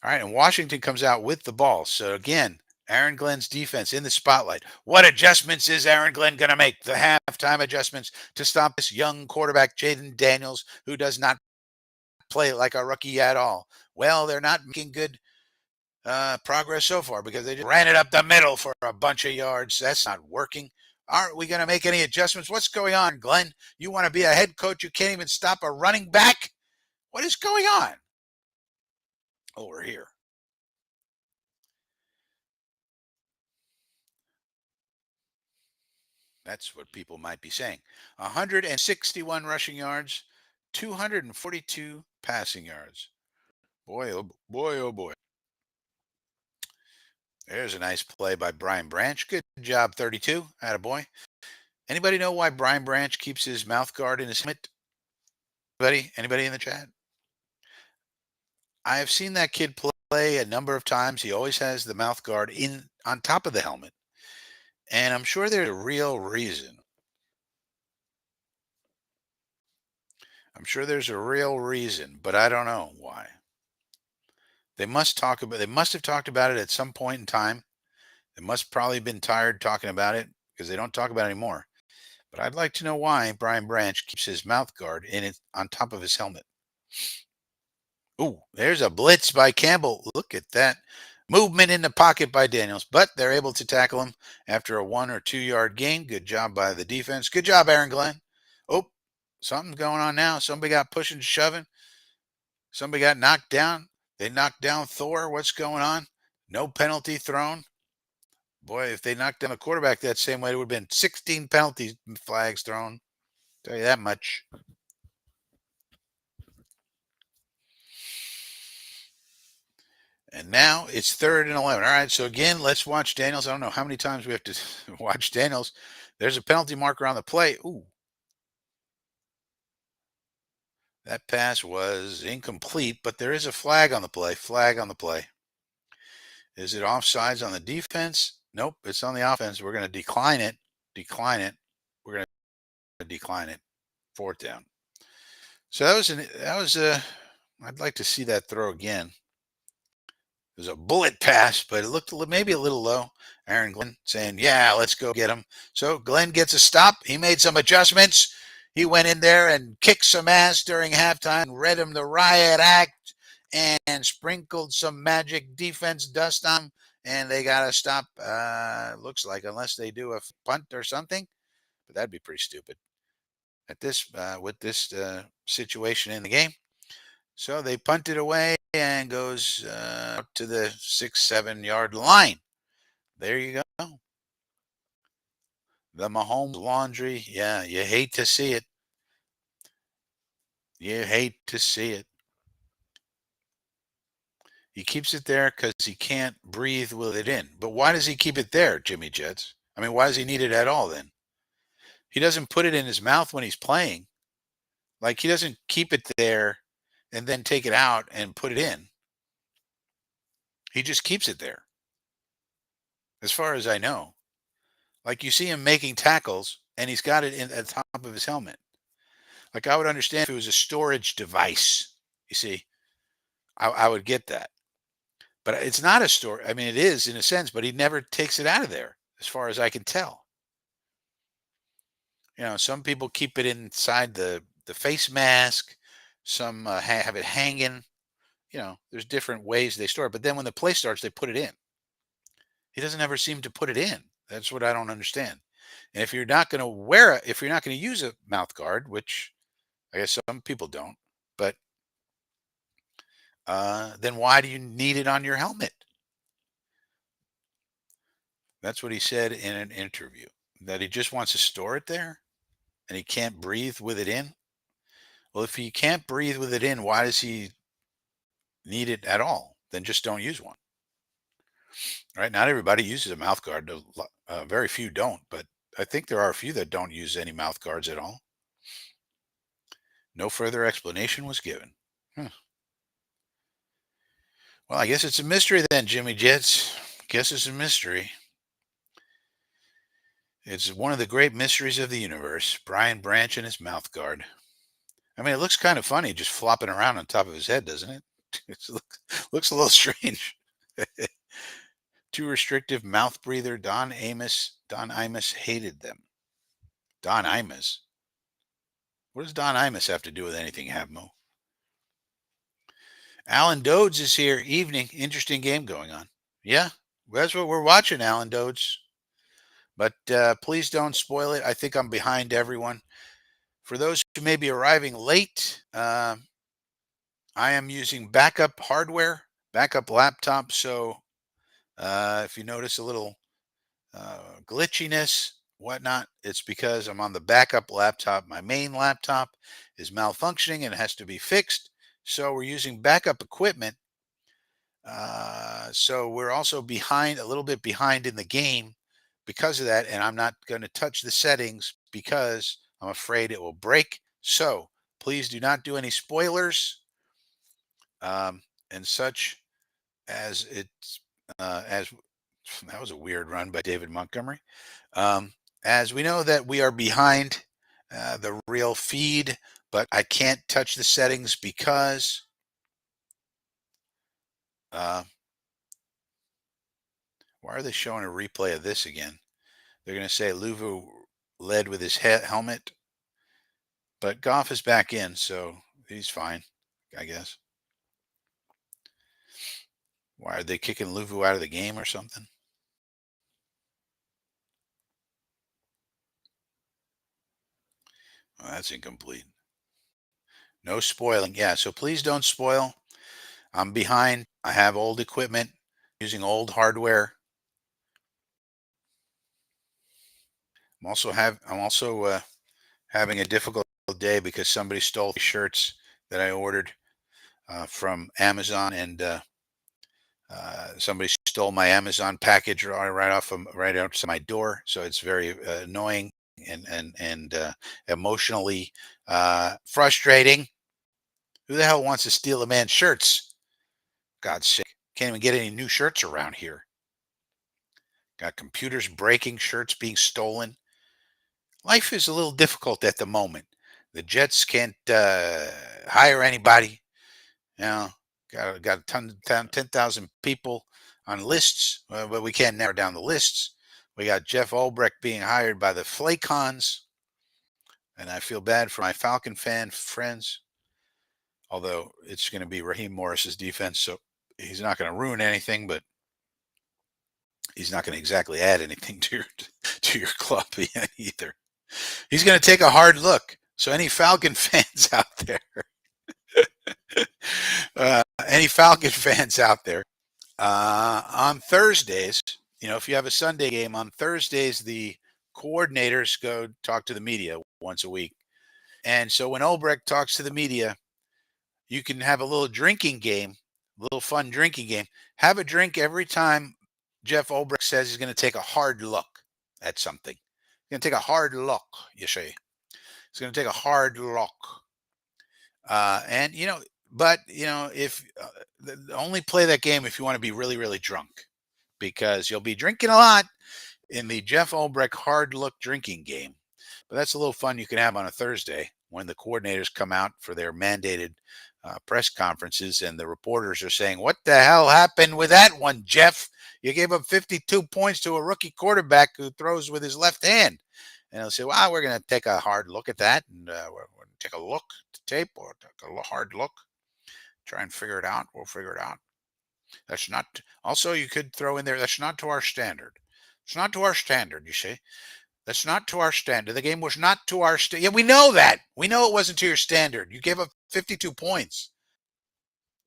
[SPEAKER 2] All right, and Washington comes out with the ball. So again, Aaron Glenn's defense in the spotlight. What adjustments is Aaron Glenn going to make? The halftime adjustments to stop this young quarterback, Jaden Daniels, who does not play like a rookie at all. Well, they're not making good progress so far, because they just ran it up the middle for a bunch of yards. That's not working. Aren't we going to make any adjustments? What's going on, Glenn? You want to be a head coach? You can't even stop a running back? What is going on over here? That's what people might be saying. 161 rushing yards, 242 passing yards. Boy, oh boy, oh boy. There's a nice play by Brian Branch. Good job, 32. Attaboy. Anybody know why Brian Branch keeps his mouth guard in his helmet? Anybody in the chat? I have seen that kid play a number of times. He always has the mouth guard in on top of the helmet. And I'm sure there's a real reason. I'm sure there's a real reason, but I don't know why. They must have talked about it at some point in time. They must probably have been tired talking about it, because they don't talk about it anymore. But I'd like to know why Brian Branch keeps his mouth guard in it on top of his helmet. Ooh, there's a blitz by Campbell. Look at that. Movement in the pocket by Daniels, but they're able to tackle him after a 1 or 2 yard gain. Good job by the defense. Good job, Aaron Glenn. Oh, something's going on now. Somebody got pushing, shoving. Somebody got knocked down. They knocked down Thor. What's going on? No penalty thrown. Boy, if they knocked down a quarterback that same way, it would have been 16 penalty flags thrown. Tell you that much. And now it's 3rd and 11. All right, so again, let's watch Daniels. I don't know how many times we have to watch Daniels. There's a penalty marker on the play. Ooh. That pass was incomplete, but there is a flag on the play. Flag on the play. Is it offsides on the defense? Nope, it's on the offense. We're going to decline it. decline it. We're going to decline it. Fourth down. So that was. I'd like to see that throw again. It was a bullet pass, but it looked maybe a little low. Aaron Glenn saying, "Yeah, let's go get him." So Glenn gets a stop. He made some adjustments. He went in there and kicked some ass during halftime, read him the riot act, and sprinkled some magic defense dust on him. And they got to stop. Looks like unless they do a punt or something, but that'd be pretty stupid at this with this situation in the game. So they punt it away and goes to the 6-7 yard line. There you go. The Mahomes laundry. Yeah, you hate to see it. You hate to see it. He keeps it there because he can't breathe with it in. But why does he keep it there, Jimmy Jets? I mean, why does he need it at all then? He doesn't put it in his mouth when he's playing. Like, he doesn't keep it there and then take it out and put it in. He just keeps it there, as far as I know. Like, you see him making tackles and he's got it at the top of his helmet. Like, I would understand if it was a storage device. You see, I would get that. But it's not a store. I mean, it is in a sense, but he never takes it out of there, as far as I can tell. Some people keep it inside the face mask. Some have it hanging. There's different ways they store it. But then when the play starts, they put it in. He doesn't ever seem to put it in. That's what I don't understand. And if you're not going to if you're not going to use a mouth guard, which I guess some people don't, but then why do you need it on your helmet? That's what he said in an interview, that he just wants to store it there and he can't breathe with it in. Well, if he can't breathe with it in, why does he need it at all? Then just don't use one. Right? Not everybody uses a mouth guard. Very few don't, but I think there are a few that don't use any mouth guards at all. No further explanation was given. Well, I guess it's a mystery then, Jimmy Jets. Guess it's a mystery. It's one of the great mysteries of the universe. Brian Branch and his mouth guard. I mean, it looks kind of funny just flopping around on top of his head, doesn't it? It looks a little strange. Too restrictive mouth breather. Don Imus hated them. Don Imus? What does Don Imus have to do with anything, Havmo? Alan Dodds is here. Evening. Interesting game going on. Yeah, that's what we're watching, Alan Dodds. But please don't spoil it. I think I'm behind everyone. For those who may be arriving late, I am using backup hardware, backup laptop. So if you notice a little glitchiness, whatnot, it's because I'm on the backup laptop. My main laptop is malfunctioning and has to be fixed. So we're using backup equipment. So we're also a little bit behind in the game because of that. And I'm not going to touch the settings because I'm afraid it will break. So please do not do any spoilers and such as as that was a weird run by David Montgomery. As we know that we are behind the real feed, but I can't touch the settings because why are they showing a replay of this again? They're going to say Luvu led with his helmet, but Goff is back in, so he's fine, I guess. Why are they kicking Luvu out of the game or something? Well, that's incomplete. No spoiling. Yeah, so please don't spoil. I'm behind. I have old equipment, using old hardware. I'm also having a difficult day because somebody stole shirts that I ordered from Amazon, and somebody stole my Amazon package right outside my door. So it's very annoying and emotionally frustrating. Who the hell wants to steal a man's shirts? God's sake. Can't even get any new shirts around here. Got computers breaking, shirts being stolen. life is a little difficult at the moment. The Jets can't hire anybody. You know, got a 10,000 people on lists, but we can't narrow down the lists. We got Jeff Ulbrich being hired by the Flacons, and I feel bad for my Falcon fan friends. Although it's going to be Raheem Morris's defense, so he's not going to ruin anything, but he's not going to exactly add anything to your club either. He's going to take a hard look. So any Falcon fans out there, any Falcon fans out there, on Thursdays, if you have a Sunday game on Thursdays, the coordinators go talk to the media once a week. And so when Ulbrich talks to the media, you can have a little drinking game, a little fun drinking game. Have a drink every time Jeff Ulbrich says he's going to take a hard look at something. He's going to take a hard look, you say. He's going to take a hard look. If only play that game if you want to be really, really drunk, because you'll be drinking a lot in the Jeff Ulbrich hard look drinking game. But that's a little fun you can have on a Thursday when the coordinators come out for their mandated press conferences and the reporters are saying, "What the hell happened with that one, Jeff? You gave up 52 points to a rookie quarterback who throws with his left hand." And they'll say, "Well, we're going to take a hard look at that, and we're going to take a look at the tape, or take a hard look, try and figure it out. We'll figure it out." That's not. Also, you could throw in there, "That's not to our standard. It's not to our standard." You see, that's not to our standard. The game was not to our standard. Yeah, we know that. We know it wasn't to your standard. You gave up 52 points,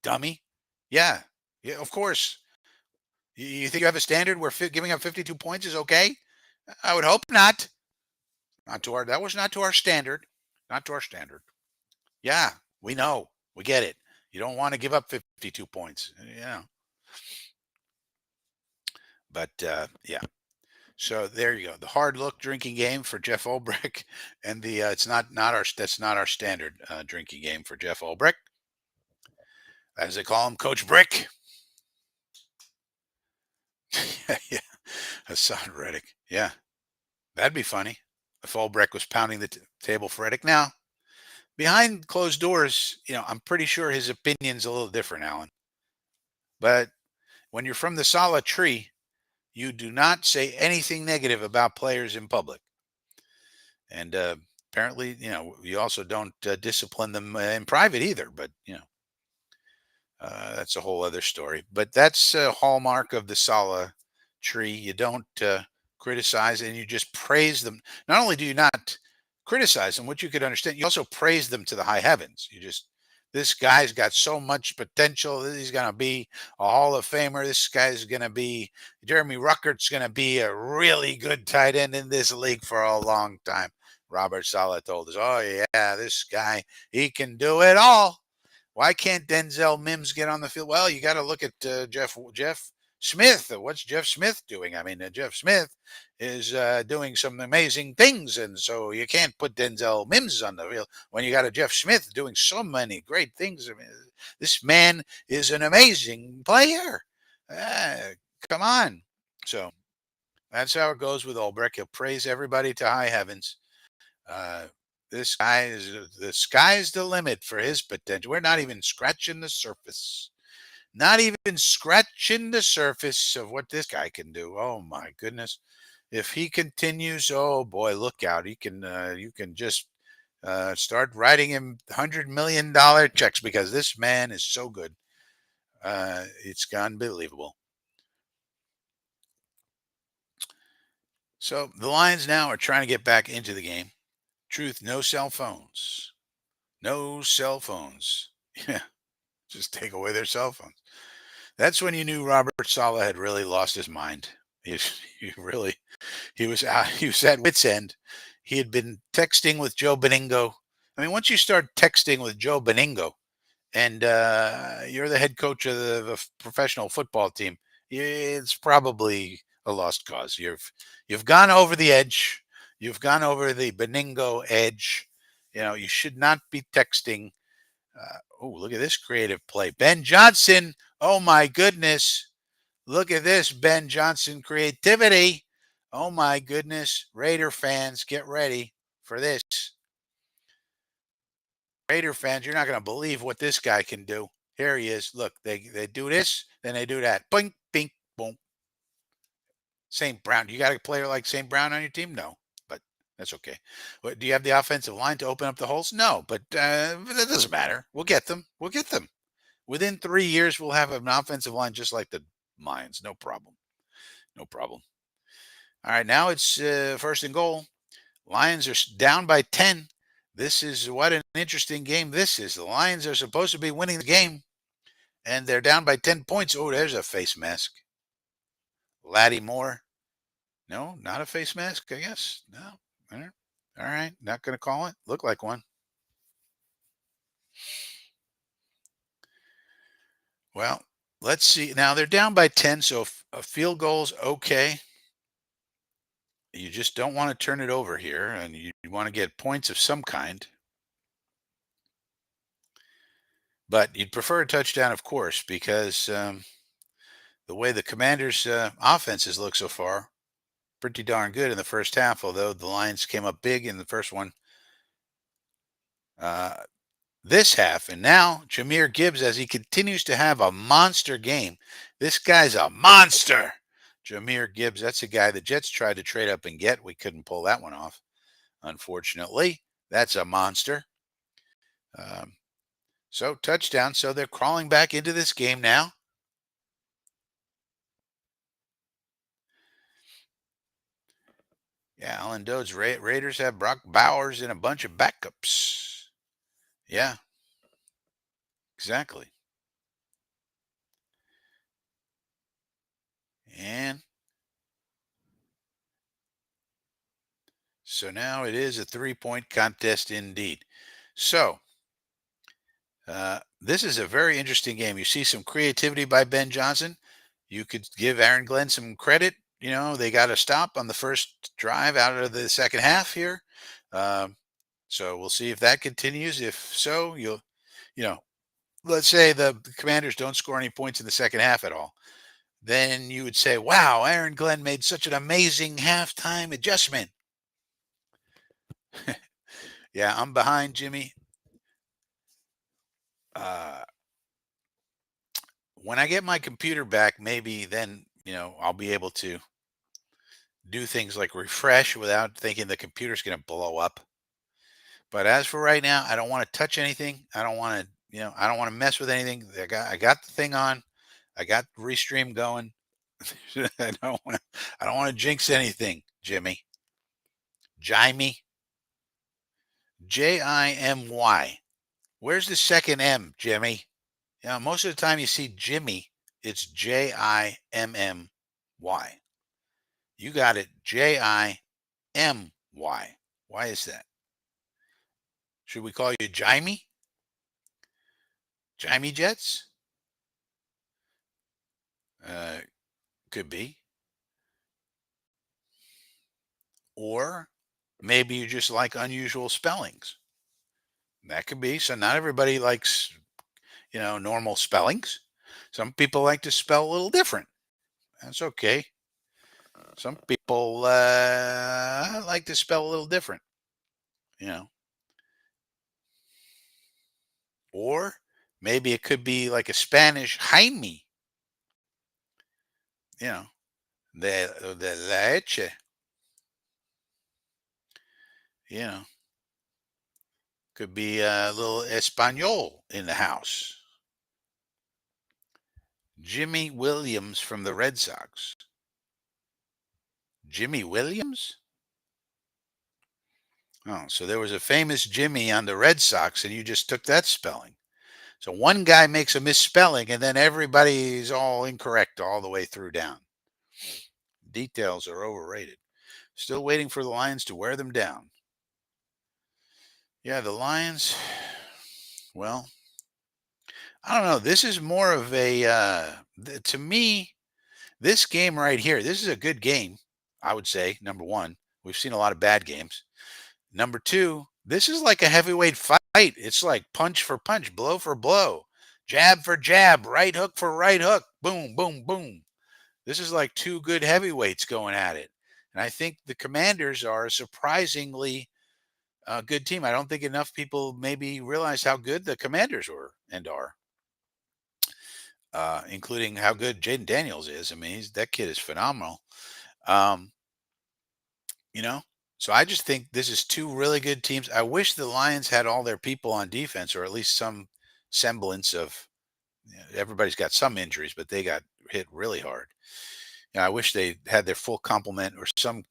[SPEAKER 2] dummy. Yeah, yeah, of course. You think you have a standard where giving up 52 points is okay? I would hope not. Not to our. That was not to our standard. Not to our standard. Yeah, we know. We get it. You don't want to give up 52 points. Yeah. But yeah. So there you go. The hard look drinking game for Jeff Ulbrich, and the it's not our that's not our standard drinking game for Jeff Ulbrich, as they call him, Coach Brick. Yeah, Hassan Reddick. Yeah, that'd be funny if Ulbrich was pounding the table for Reddick. Now, behind closed doors, I'm pretty sure his opinion's a little different, Alan. But when you're from the Sala tree, you do not say anything negative about players in public. And apparently, you also don't discipline them in private either. But, that's a whole other story. But that's a hallmark of the Sala tree. You don't criticize, and you just praise them. Not only do you not criticize them, which you could understand, you also praise them to the high heavens. This guy's got so much potential. He's going to be a Hall of Famer. This guy's going to be, Jeremy Ruckert's going to be a really good tight end in this league for a long time. Robert Saleh told us, "Oh, yeah, this guy, he can do it all." Why can't Denzel Mims get on the field? Well, you got to look at Jeff Smith. What's Jeff Smith doing? I mean, Jeff Smith is doing some amazing things, and so you can't put Denzel Mims on the field when you got a Jeff Smith doing so many great things. I mean, this man is an amazing player. Come on. So that's how it goes with Ulbrich. He'll praise everybody to high heavens. This guy the sky's the limit for his potential. We're not even scratching the surface. Not even scratching the surface of what this guy can do. Oh my goodness. If he continues, oh boy, look out. You can just start writing him $100 million checks, because this man is so good. It's unbelievable. So the Lions now are trying to get back into the game. Truth, no cell phones. No cell phones. Yeah, just take away their cell phones. That's when you knew Robert Saleh had really lost his mind. He was at wit's end. He had been texting with Joe Beningo. I mean, once you start texting with Joe Beningo, and you're the head coach of the professional football team, it's probably a lost cause. You've gone over the edge. You've gone over the Beningo edge. You should not be texting. Oh, look at this creative play. Ben Johnson. Oh, my goodness. Look at this Ben Johnson creativity. Oh, my goodness. Raider fans, get ready. for this. Raider fans, you're not going to believe what this guy can do. Here he is. Look, they do this, then they do that. Bing, bing, boom. St. Brown. You got a player like St. Brown on your team? No, but that's okay. Do you have the offensive line to open up the holes? No, but that doesn't matter. We'll get them. We'll get them. Within 3 years, we'll have an offensive line just like the Lions. No problem. No problem. All right, now it's first and goal. Lions are down by 10. This is what an interesting game this is. The Lions are supposed to be winning the game, and they're down by 10 points. Oh, there's a face mask. Laddie Moore. No, not a face mask, I guess. No. All right, not going to call it. Look like one. Well, let's see. Now they're down by 10, so a field goal's okay. You just don't want to turn it over here, and you want to get points of some kind. But you'd prefer a touchdown, of course, because the way the Commanders' offenses look so far, pretty darn good in the first half, although the Lions came up big in the first one. This half, and now Jahmyr Gibbs, as he continues to have a monster game. This guy's a monster. Jahmyr Gibbs, that's a guy the Jets tried to trade up and get. We couldn't pull that one off, unfortunately. That's a monster. So touchdown. So they're crawling back into this game now. Yeah, Alan Dode's Raiders have Brock Bowers and a bunch of backups. Yeah, exactly. And so now it is a 3-point contest indeed. So this is a very interesting game. You see some creativity by Ben Johnson. You could give Aaron Glenn some credit. You know, they got a stop on the first drive out of the second half here. So we'll see if that continues. If so, let's say the Commanders don't score any points in the second half at all. Then you would say, wow, Aaron Glenn made such an amazing halftime adjustment. Yeah, I'm behind Jimmy. When I get my computer back, maybe then, I'll be able to do things like refresh without thinking the computer's going to blow up. But as for right now, I don't want to touch anything. I don't want to, I don't want to mess with anything. I got the thing on. I got Restream going. I don't want to jinx anything, Jimmy. Jimmy. Jimy. Where's the second M, Jimmy? Most of the time you see Jimmy, it's Jimmy. You got it, Jimy. Why is that? Should we call you Jimmy? Jimmy Jets? Could be. Or maybe you just like unusual spellings. That could be. So not everybody likes, normal spellings. Some people like to spell a little different. That's okay. Some people like to spell a little different, Or maybe it could be like a Spanish Jaime. The leche. Could be a little Espanol in the house. Jimmy Williams from the Red Sox. Jimmy Williams? Oh, so there was a famous Jimmy on the Red Sox, and you just took that spelling. So one guy makes a misspelling, and then everybody's all incorrect all the way through down. Details are overrated. Still waiting for the Lions to wear them down. Yeah, the Lions, well, I don't know. This is more of a, to me, this game right here, this is a good game, I would say, number one. We've seen a lot of bad games. Number two, this is like a heavyweight fight. It's like punch for punch, blow for blow, jab for jab, right hook for right hook, boom, boom, boom. This is like two good heavyweights going at it. And I think the Commanders are surprisingly a good team. I don't think enough people maybe realize how good the Commanders were and are, including how good Jaden Daniels is. I mean, that kid is phenomenal. Um, you know, so I just think this is two really good teams. I wish the Lions had all their people on defense, or at least some semblance of. Everybody's got some injuries, but they got hit really hard. I wish they had their full complement or some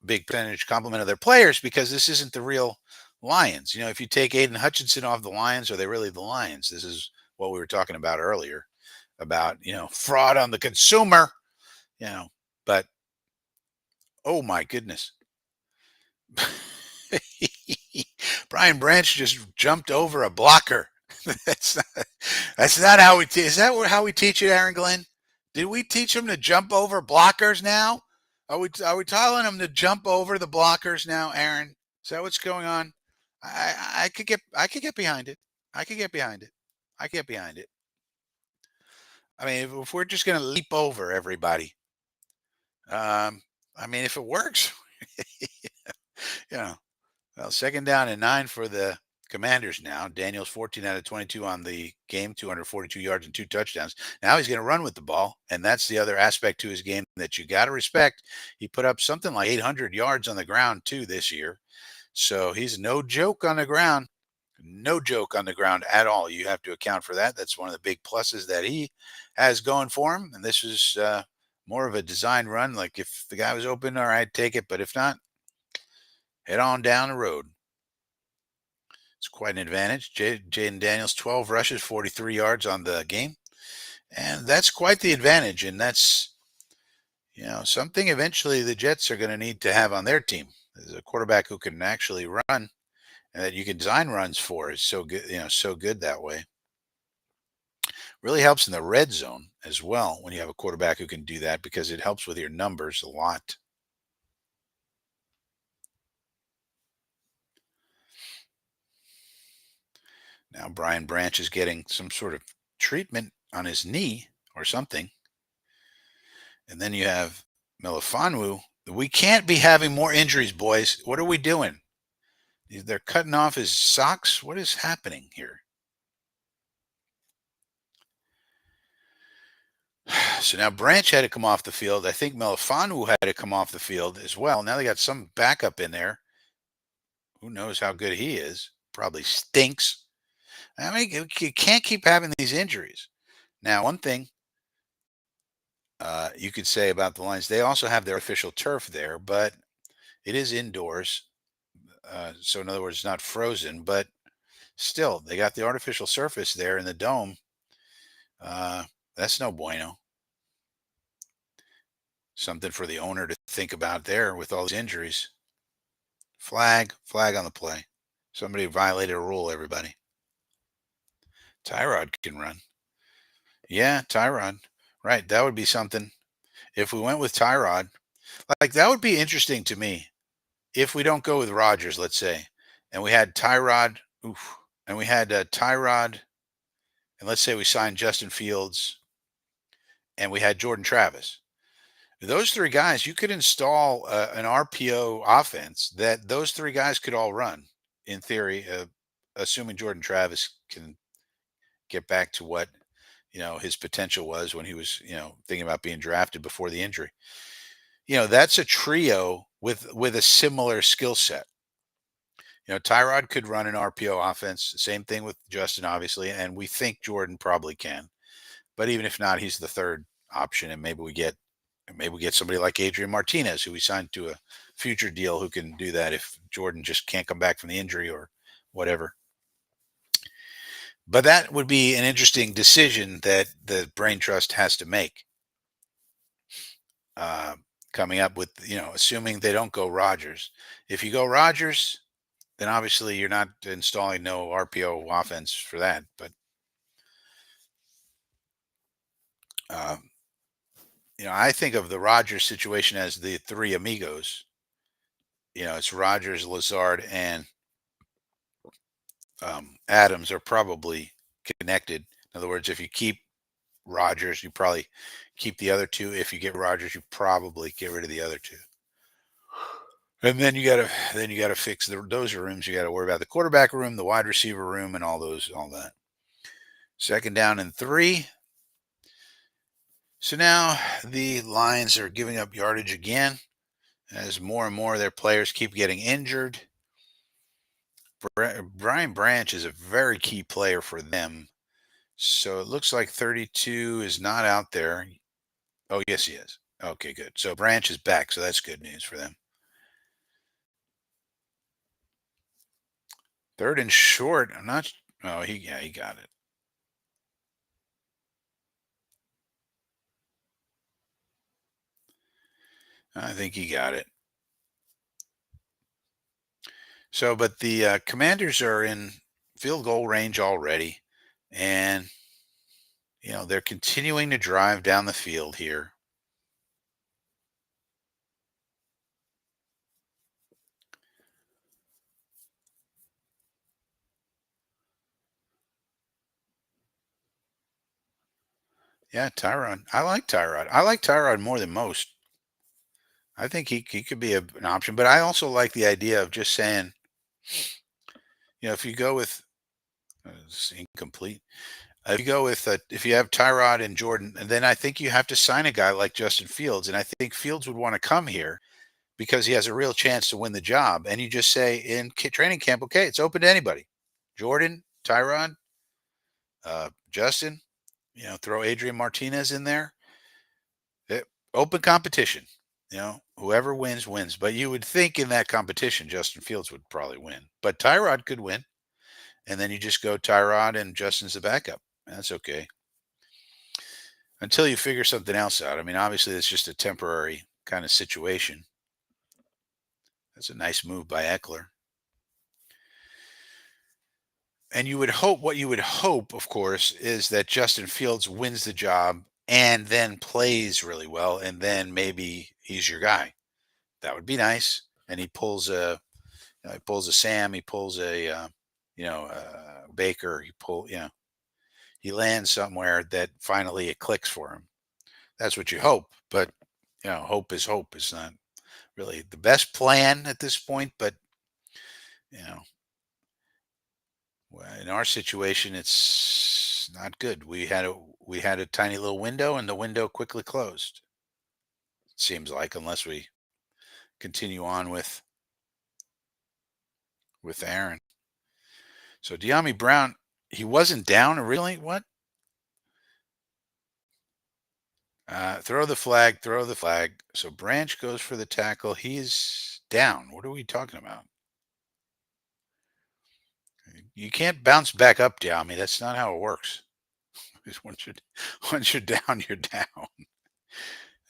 [SPEAKER 2] big percentage complement of their players because this isn't the real Lions. If you take Aiden Hutchinson off the Lions, are they really the Lions? This is what we were talking about earlier about, fraud on the consumer, you know, but oh my goodness. Brian Branch just jumped over a blocker. that's not, that's not how we teach. Is that how we teach it, Aaron Glenn? Did we teach them to jump over blockers now? Are we telling them to jump over the blockers now, Aaron? Is that what's going on? I could get behind it. I could get behind it. I get behind it. I mean, if we're just going to leap over everybody, um, I mean, if it works, you know, well, second down and 9 for the Commanders now. Daniels 14 out of 22 on the game, 242 yards and 2 touchdowns. Now he's going to run with the ball, and that's the other aspect to his game that you got to respect. He put up something like 800 yards on the ground too this year. So he's no joke on the ground. No joke on the ground at all. You have to account for that. That's one of the big pluses that he has going for him. And this is more of a design run. Like if the guy was open, all right, take it. But if not, head on down the road. It's quite an advantage. Jaden Daniels, 12 rushes, 43 yards on the game. And that's quite the advantage. And that's, something eventually the Jets are going to need to have on their team. There's a quarterback who can actually run and that you can design runs for is so good, so good that way. Really helps in the red zone as well when you have a quarterback who can do that because it helps with your numbers a lot. Now Brian Branch is getting some sort of treatment on his knee or something. And then you have Melifonwu. We can't be having more injuries, boys. What are we doing? They're cutting off his socks. What is happening here? So now Branch had to come off the field. I think Melifonwu had to come off the field as well. Now they got some backup in there. Who knows how good he is? Probably stinks. I mean, you can't keep having these injuries. Now, one thing you could say about the Lions, they also have their official turf there, but it is indoors. So, in other words, it's not frozen, but still, they got the artificial surface there in the dome. That's no bueno. Something for the owner to think about there with all these injuries. Flag on the play. Somebody violated a rule, everybody. Tyrod can run. Yeah, Tyrod. Right. That would be something. If we went with Tyrod, like that would be interesting to me. If we don't go with Rodgers, let's say, and we had Tyrod, and we had Tyrod, and let's say we signed Justin Fields, and we had Jordan Travis. Those three guys, you could install an RPO offense that those three guys could all run in theory, assuming Jordan Travis can get back to what his potential was when he was thinking about being drafted before the injury. That's a trio with a similar skill set. Tyrod could run an RPO offense. Same thing with Justin, obviously, and we think Jordan probably can. But even if not, he's the third option, and maybe we get somebody like Adrian Martinez, who we signed to a future deal, who can do that if Jordan just can't come back from the injury or whatever. But that would be an interesting decision that the Brain Trust has to make. Coming up with, assuming they don't go Rodgers. If you go Rodgers, then obviously you're not installing no RPO offense for that. But, I think of the Rodgers situation as the three amigos. It's Rodgers, Lazard, and Adams are probably connected. In other words, if you keep Rodgers, you probably keep the other two. If you get Rodgers, you probably get rid of the other two. And then you gotta fix those rooms. You gotta worry about the quarterback room, the wide receiver room, and all that. Second down and three. So now the Lions are giving up yardage again as more and more of their players keep getting injured. Brian Branch is a very key player for them. So it looks like 32 is not out there. Oh, yes, he is. Okay, good. So Branch is back. So that's good news for them. Third and short. I'm not. Oh, he got it. I think he got it. So, but the Commanders are in field goal range already, and they're continuing to drive down the field here. Yeah, Tyrod. I like Tyrod. I like Tyrod more than most. I think he could be an option, but I also like the idea of just saying, if you go with it's incomplete. If you go with if you have Tyrod and Jordan, and then I think you have to sign a guy like Justin Fields, and I think Fields would want to come here because he has a real chance to win the job. And you just say in training camp, okay, it's open to anybody. Jordan, Tyrod, Justin, throw Adrian Martinez in there. Eh, Open competition. Whoever wins, wins. But you would think in that competition, Justin Fields would probably win. But Tyrod could win. And then you just go Tyrod and Justin's the backup. That's okay. Until you figure something else out. I mean, obviously, it's just a temporary kind of situation. That's a nice move by Eckler. And what you would hope, of course, is that Justin Fields wins the job and then plays really well, and then maybe he's your guy. That would be nice. And he pulls a Sam, he pulls a, Baker, he lands somewhere that finally it clicks for him. That's what you hope, but hope is hope. It's not really the best plan at this point, but you know, in our situation, it's not good. We had a tiny little window, and the window quickly closed. It seems like unless we continue on with Aaron. So De'Ami Brown, he wasn't down originally. What? Throw the flag. Throw the flag. So Branch goes for the tackle. He's down. What are we talking about? You can't bounce back up, De'Ami. That's not how it works. Once you're down, you're down.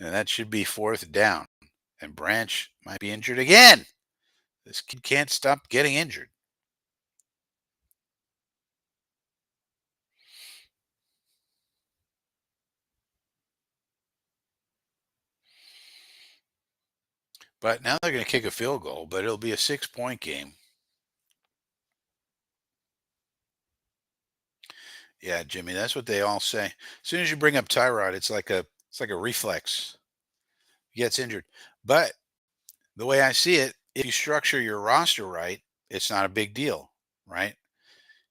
[SPEAKER 2] And that should be fourth down. And Branch might be injured again. This kid can't stop getting injured. But now they're going to kick a field goal, but it'll be a 6-point game. Yeah, Jimmy, that's what they all say. As soon as you bring up Tyrod, it's like a reflex. He gets injured. But the way I see it, if you structure your roster right, it's not a big deal, right?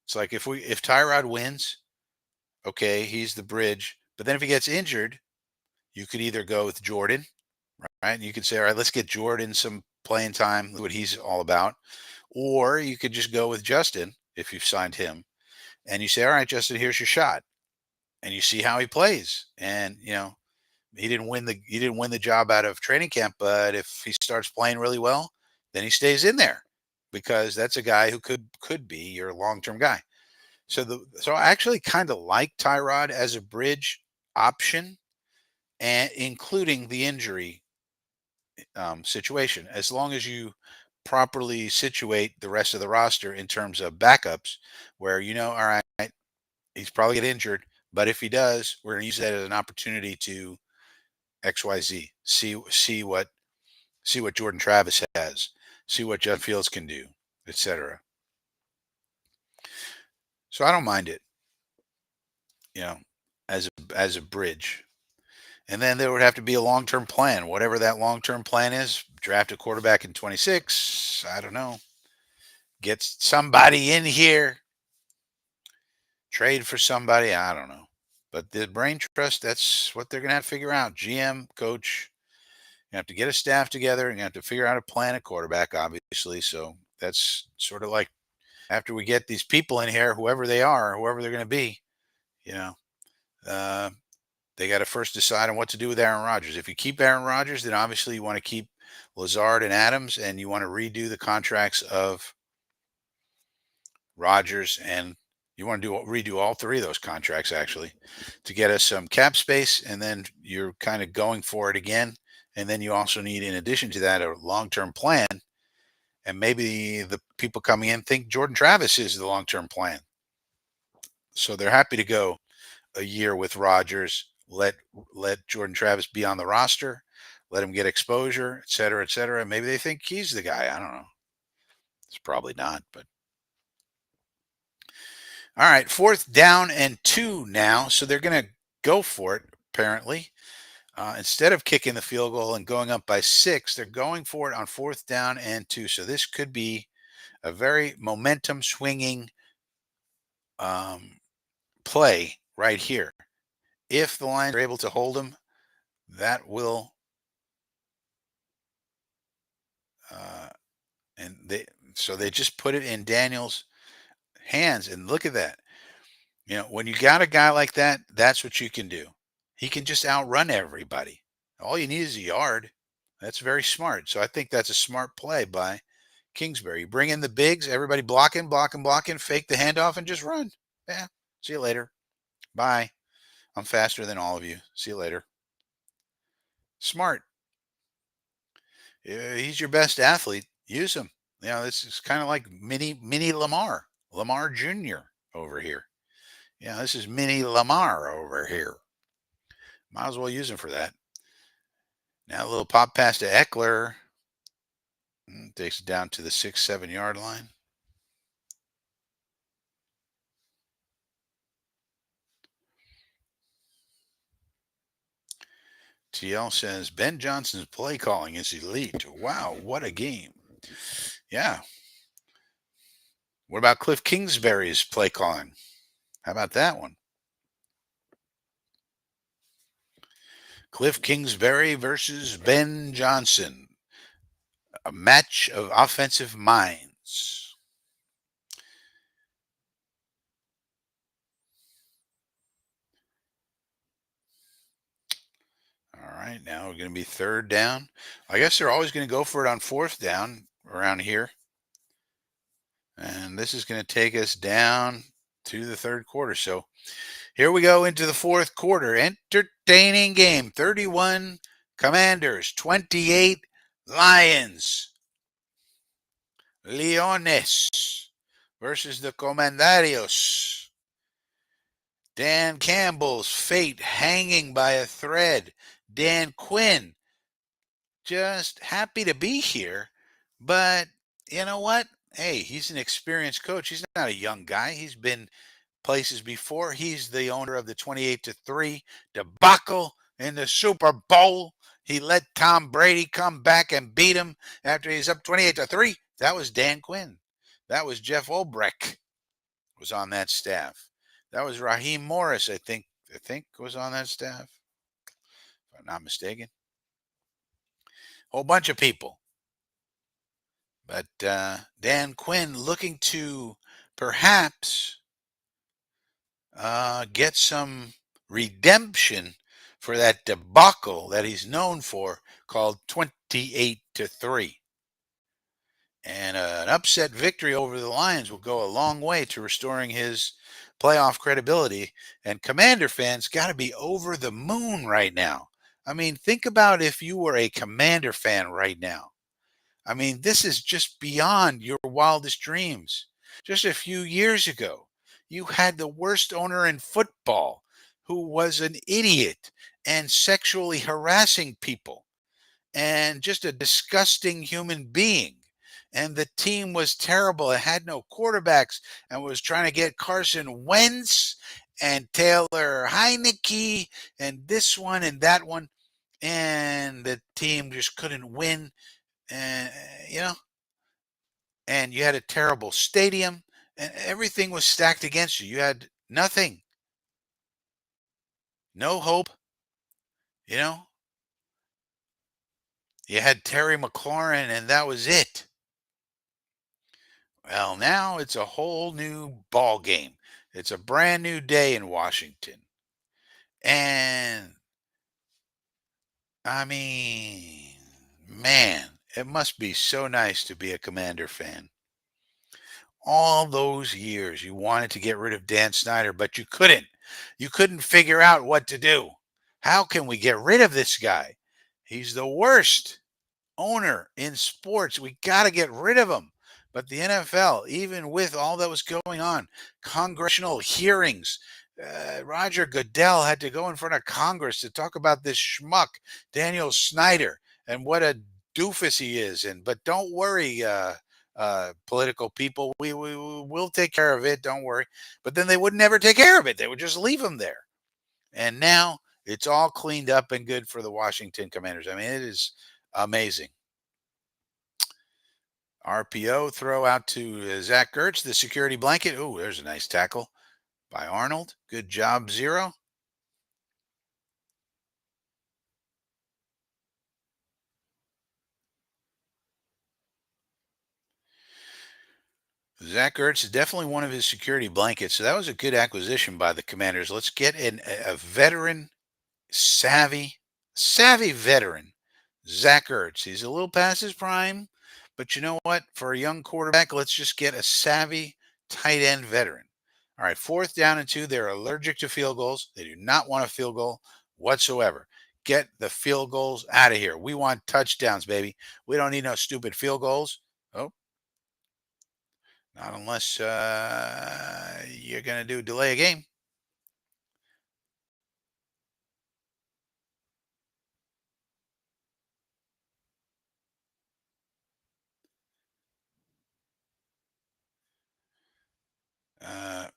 [SPEAKER 2] It's like if Tyrod wins, okay, he's the bridge. But then if he gets injured, you could either go with Jordan, right? And you could say, all right, let's get Jordan some playing time, what he's all about. Or you could just go with Justin if you've signed him, and you say, all right, Justin, here's your shot, and you see how he plays. And he didn't win the job out of training camp, but if he starts playing really well, then he stays in there because that's a guy who could be your long term guy. So I actually kind of like Tyrod as a bridge option, and including the injury situation, as long as you properly situate the rest of the roster in terms of backups, where all right, he's probably get injured, but if he does, we're going to use that as an opportunity to XYZ, see what Jordan Travis has, see what Jeff Fields can do, etc. So I don't mind it, you know, as a bridge. And then there would have to be a long term plan. Whatever that long term plan is, draft a quarterback in 26. I don't know. Get somebody in here. Trade for somebody. I don't know. But the brain trust, that's what they're going to have to figure out. GM, coach, you have to get a staff together and you have to figure out a plan at quarterback, obviously. So that's sort of like after we get these people in here, whoever they are, whoever they're going to be, you know, uh, they got to first decide on what to do with Aaron Rodgers. If you keep Aaron Rodgers, then obviously you want to keep Lazard and Adams, and you want to redo the contracts of Rodgers, and you want to redo all three of those contracts actually to get us some cap space, and then you're kind of going for it again. And then you also need, in addition to that, a long-term plan. And maybe the people coming in think Jordan Travis is the long-term plan. So they're happy to go a year with Rodgers, let Jordan Travis be on the roster, let him get exposure, et cetera, et cetera. Maybe they think he's the guy. I don't know. It's probably not, but all right, 4th down and 2 now. So they're going to go for it, apparently. Instead of kicking the field goal and going up by 6, they're going for it on 4th down and 2. So this could be a very momentum swinging play right here. If the Lions are able to hold them, that will so they just put it in Daniel's hands, and look at that. When you got a guy like that, that's what you can do. He can just outrun everybody. All you need is a yard. That's very smart. So I think that's a smart play by Kingsbury. You bring in the bigs, everybody blocking, fake the handoff, and just run. Yeah. See you later. Bye. I'm faster than all of you. See you later. Smart. He's your best athlete. Use him. This is kind of like mini Lamar Jr. over here. This is mini Lamar over here. Might as well use him for that. Now a little pop pass to Eckler. Takes it down to the 6-7 yard line. TL says Ben Johnson's play calling is elite. Wow, what a game. Yeah. What about Cliff Kingsbury's play calling? How about that one? Cliff Kingsbury versus Ben Johnson. A match of offensive minds. All right, now we're going to be 3rd down. I guess they're always going to go for it on 4th down around here. And this is going to take us down to the 3rd quarter. So here we go into the 4th quarter. Entertaining game. 31 Commanders, 28 Lions. Leones versus the Comandarios. Dan Campbell's fate hanging by a thread. Dan Quinn just happy to be here, but you know what? Hey, he's an experienced coach. He's not a young guy. He's been places before. He's the owner of the 28-3 debacle in the Super Bowl. He let Tom Brady come back and beat him after he's up 28-3. That was Dan Quinn. That was Jeff Olbrich was on that staff. That was Raheem Morris, I think was on that staff, if I'm not mistaken. Whole bunch of people. But Dan Quinn looking to perhaps get some redemption for that debacle that he's known for called 28-3. And an upset victory over the Lions will go a long way to restoring his playoff credibility. And Commander fans got to be over the moon right now. I mean, think about if you were a Commander fan right now. I mean, this is just beyond your wildest dreams. Just a few years ago, you had the worst owner in football who was an idiot and sexually harassing people and just a disgusting human being. And the team was terrible. It had no quarterbacks and was trying to get Carson Wentz and Taylor Heineke and this one and that one. And the team just couldn't win. and you know, and you had a terrible stadium, and everything was stacked against you. You had nothing, no hope. You know, you had Terry McLaurin, and that was it. Well, now it's a whole new ball game. It's a brand new day in Washington, and I mean, man, it must be so nice to be a Commander fan. All those years you wanted to get rid of Dan Snyder, but you couldn't. You couldn't figure out what to do. How can we get rid of this guy? He's the worst owner in sports. We got to get rid of him. But the NFL, even with all that was going on, congressional hearings, Roger Goodell had to go in front of Congress to talk about this schmuck, Daniel Snyder, and what a doofus he is. And but don't worry, political people, we'll take care of it. Don't worry. But then they would never take care of it. They would just leave him there. And now it's all cleaned up and good for the Washington Commanders. I mean, it is amazing. RPO throw out to Zach Ertz, the security blanket. Oh, there's a nice tackle by Arnold. Good job, Zero. Zach Ertz is definitely one of his security blankets. So that was a good acquisition by the Commanders. Let's get a veteran, savvy veteran, Zach Ertz. He's a little past his prime, but you know what? For a young quarterback, let's just get a savvy tight end veteran. All right, 4th down and 2. They're allergic to field goals. They do not want a field goal whatsoever. Get the field goals out of here. We want touchdowns, baby. We don't need no stupid field goals. Oh, not unless you're going to do delay a game. Uh,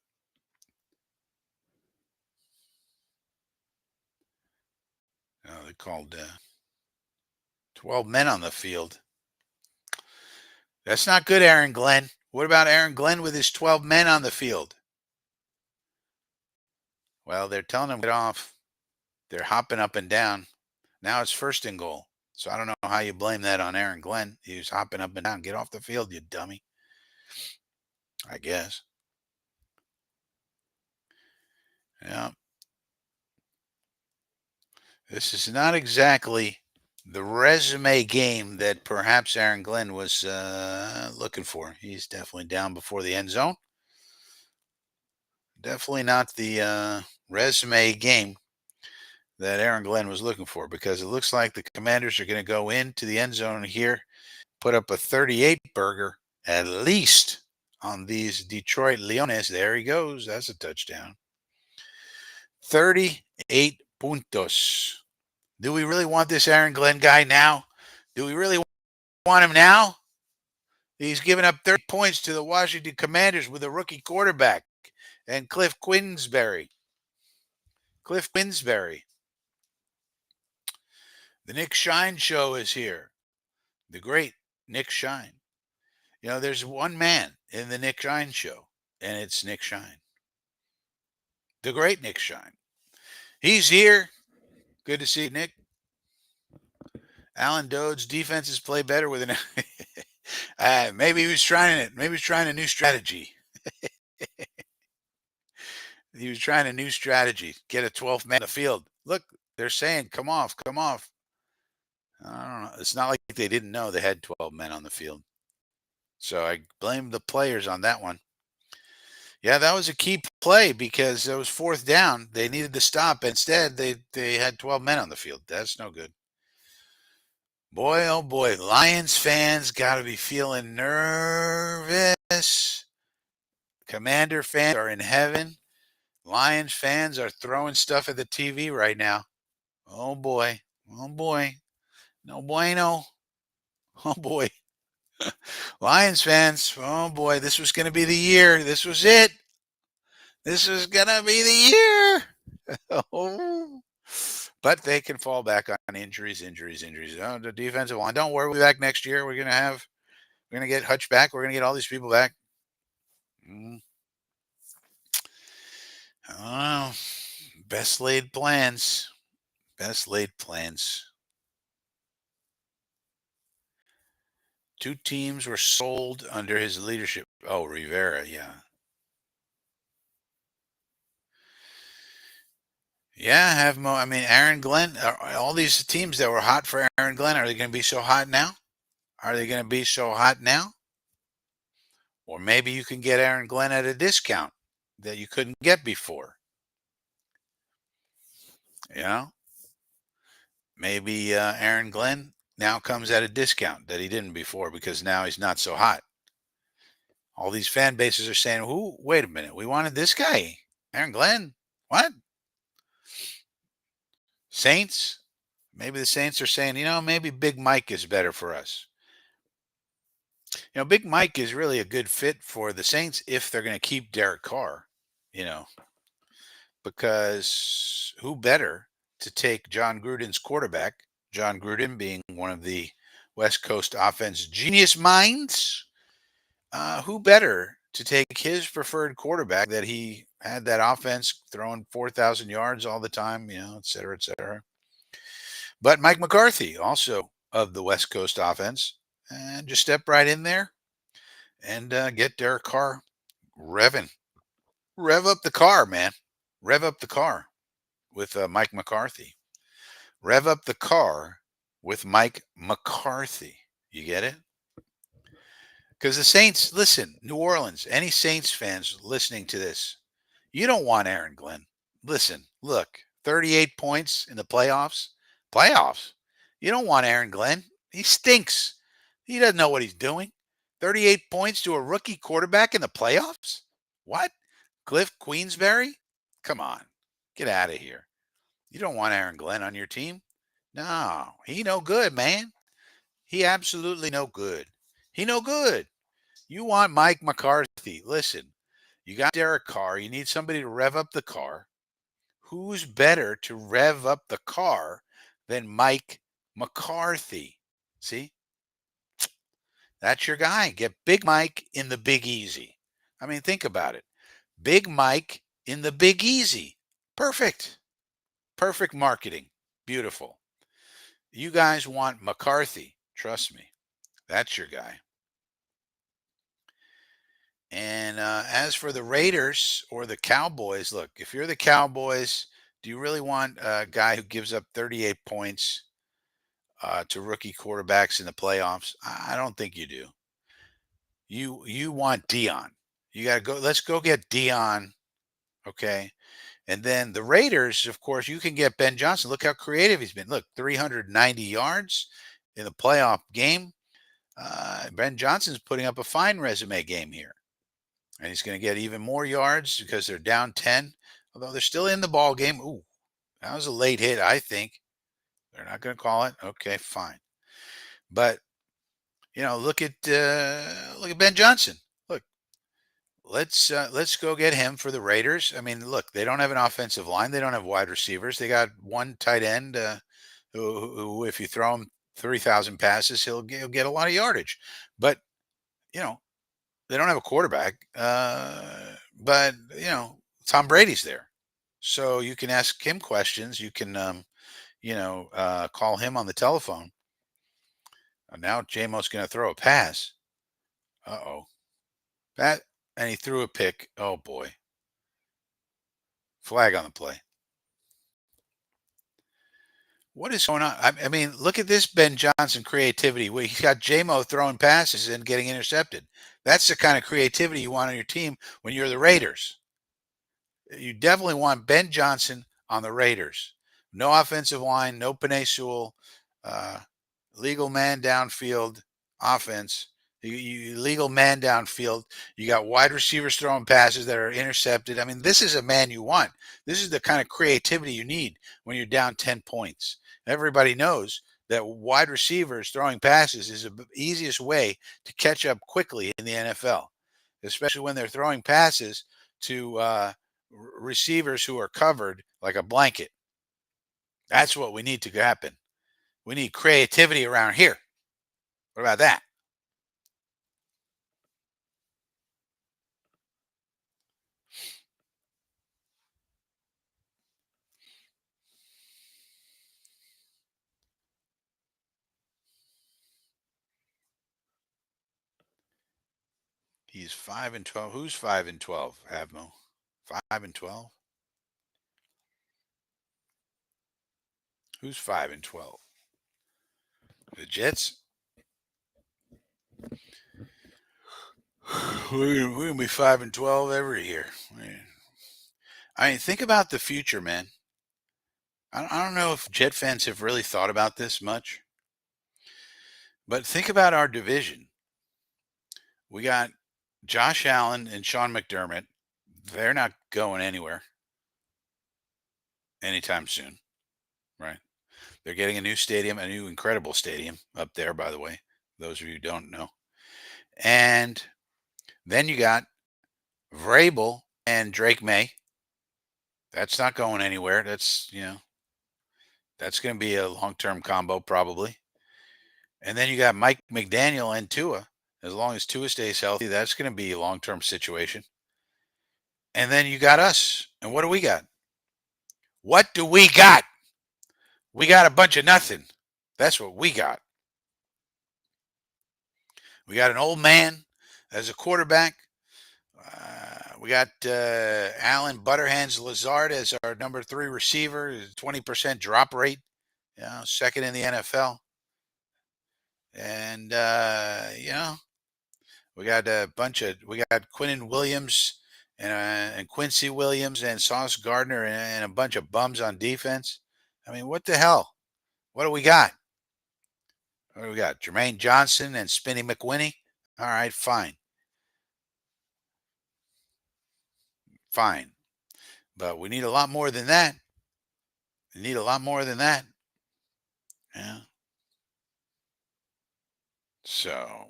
[SPEAKER 2] they called 12 men on the field. That's not good, Aaron Glenn. What about Aaron Glenn with his 12 men on the field? Well, they're telling him get off. They're hopping up and down. Now it's 1st and goal. So I don't know how you blame that on Aaron Glenn. He was hopping up and down. Get off the field, you dummy. I guess. Yeah. This is not exactly the resume game that perhaps Aaron Glenn was looking for. He's definitely down before the end zone. Definitely not the resume game that Aaron Glenn was looking for, because it looks like the Commanders are going to go into the end zone here, put up a 38 burger at least on these Detroit Leones. There he goes. That's a touchdown. 38 puntos. Do we really want this Aaron Glenn guy now? Do we really want him now? He's given up 30 points to the Washington Commanders with a rookie quarterback and Cliff Quinsbury. The Nick Shine Show is here. The great Nick Shine. You know, there's one man in the Nick Shine Show, and it's Nick Shine. The great Nick Shine. He's here. Good to see you, Nick. Alan Dode's defenses play better with an. Maybe he was trying it. Maybe he was trying a new strategy. He was trying a new strategy. Get a 12th man on the field. Look, they're saying, come off, come off. I don't know. It's not like they didn't know they had 12 men on the field. So I blame the players on that one. Yeah, that was a key play because it was 4th down. They needed to stop. Instead, they had 12 men on the field. That's no good. Boy, oh boy, Lions fans got to be feeling nervous. Commander fans are in heaven. Lions fans are throwing stuff at the TV right now. Oh boy. Oh boy. No bueno. Oh boy. Lions fans. Oh boy. This was going to be the year. This was it. This was going to be the year. Oh. but they can fall back on injuries. Oh, the defensive line, don't worry, we'll be back next year. We're gonna get Hutch back. We're gonna get all these people back. Mm, I don't know. Best laid plans. Best laid plans. Two teams were sold under his leadership. Oh, Rivera, yeah. Yeah, have Mo. I mean, Aaron Glenn, all these teams that were hot for Aaron Glenn, are they going to be so hot now? Are they going to be so hot now? Or maybe you can get Aaron Glenn at a discount that you couldn't get before. You know, maybe Aaron Glenn now comes at a discount that he didn't before because now he's not so hot. All these fan bases are saying, "Who? Wait a minute, we wanted this guy, Aaron Glenn. What? Saints? Maybe the Saints are saying, maybe Big Mike is better for us. Big Mike is really a good fit for the Saints if they're going to keep Derek Carr, you know, because who better to take John Gruden's quarterback, John Gruden being one of the West Coast offense genius minds, who better to take his preferred quarterback that he had that offense throwing 4,000 yards all the time, et cetera, et cetera. But Mike McCarthy, also of the West Coast offense, and just step right in there and get Derek Carr revving. Rev up the car, man. Rev up the car with Mike McCarthy. Rev up the car with Mike McCarthy. You get it? Because the Saints, listen, New Orleans, any Saints fans listening to this, you don't want Aaron Glenn. Listen, look, 38 points in the playoffs. Playoffs? You don't want Aaron Glenn. He stinks. He doesn't know what he's doing. 38 points to a rookie quarterback in the playoffs? What? Cliff Queensberry? Come on. Get out of here. You don't want Aaron Glenn on your team? No, he no good, man. He absolutely no good. He no good. You want Mike McCarthy. Listen, you got Derek Carr. You need somebody to rev up the car. Who's better to rev up the car than Mike McCarthy? See? That's your guy. Get Big Mike in the Big Easy. I mean, think about it. Big Mike in the Big Easy. Perfect. Perfect marketing. Beautiful. You guys want McCarthy. Trust me. That's your guy. And as for the Raiders or the Cowboys, look, if you're the Cowboys, do you really want a guy who gives up 38 points to rookie quarterbacks in the playoffs? I don't think you do. You want Dion. You got to go. Let's go get Dion. Okay. And then the Raiders, of course, you can get Ben Johnson. Look how creative he's been. Look, 390 yards in the playoff game. Ben Johnson's putting up a fine resume game here. And he's going to get even more yards because they're down 10, although they're still in the ball game. Ooh, that was a late hit, I think. They're not going to call it. Okay, fine. But look at Ben Johnson. Look, let's go get him for the Raiders. I mean, look, they don't have an offensive line. They don't have wide receivers. They got one tight end who if you throw him 3,000 passes, he'll get a lot of yardage. But you know, they don't have a quarterback. But Tom Brady's there, so you can ask him questions. You can call him on the telephone. Now JMO's going to throw a pass. Uh-oh. That and he threw a pick. Oh boy. Flag on the play. What is going on? I mean, look at this Ben Johnson creativity. Where he's got JMO throwing passes and getting intercepted. That's the kind of creativity you want on your team when you're the Raiders. You definitely want Ben Johnson on the Raiders. No offensive line, no Penei Sewell, uh, legal man downfield offense. You legal man downfield. You got wide receivers throwing passes that are intercepted. I mean, this is a man you want. This is the kind of creativity you need when you're down 10 points. Everybody knows that wide receivers throwing passes is the easiest way to catch up quickly in the NFL, especially when they're throwing passes to receivers who are covered like a blanket. That's what we need to happen. We need creativity around here. What about that? He's 5-12. Who's 5-12? Admo. 5-12. Who's 5-12? The Jets. We're gonna be 5-12 every year. I mean, think about the future, man. I don't know if Jet fans have really thought about this much, but think about our division. We got Josh Allen and Sean McDermott. They're not going anywhere anytime soon, right? They're getting a new stadium, a new incredible stadium up there, by the way, those of you who don't know. And then you got Vrabel and Drake May. That's not going anywhere. That's going to be a long term combo probably. And then you got Mike McDaniel and Tua. As long as Tua stays healthy, that's going to be a long term situation. And then you got us. And what do we got? What do we got? We got a bunch of nothing. That's what we got. We got an old man as a quarterback. We got Alan Butterhands Lazard as our number 3 receiver, 20% drop rate, second in the NFL. And, we got Quinnen Williams and Quincy Williams and Sauce Gardner and a bunch of bums on defense. I mean, what the hell? What do we got? What do we got? Jermaine Johnson and Spinny McWinney? All right, fine. Fine. But we need a lot more than that. We need a lot more than that. Yeah. So,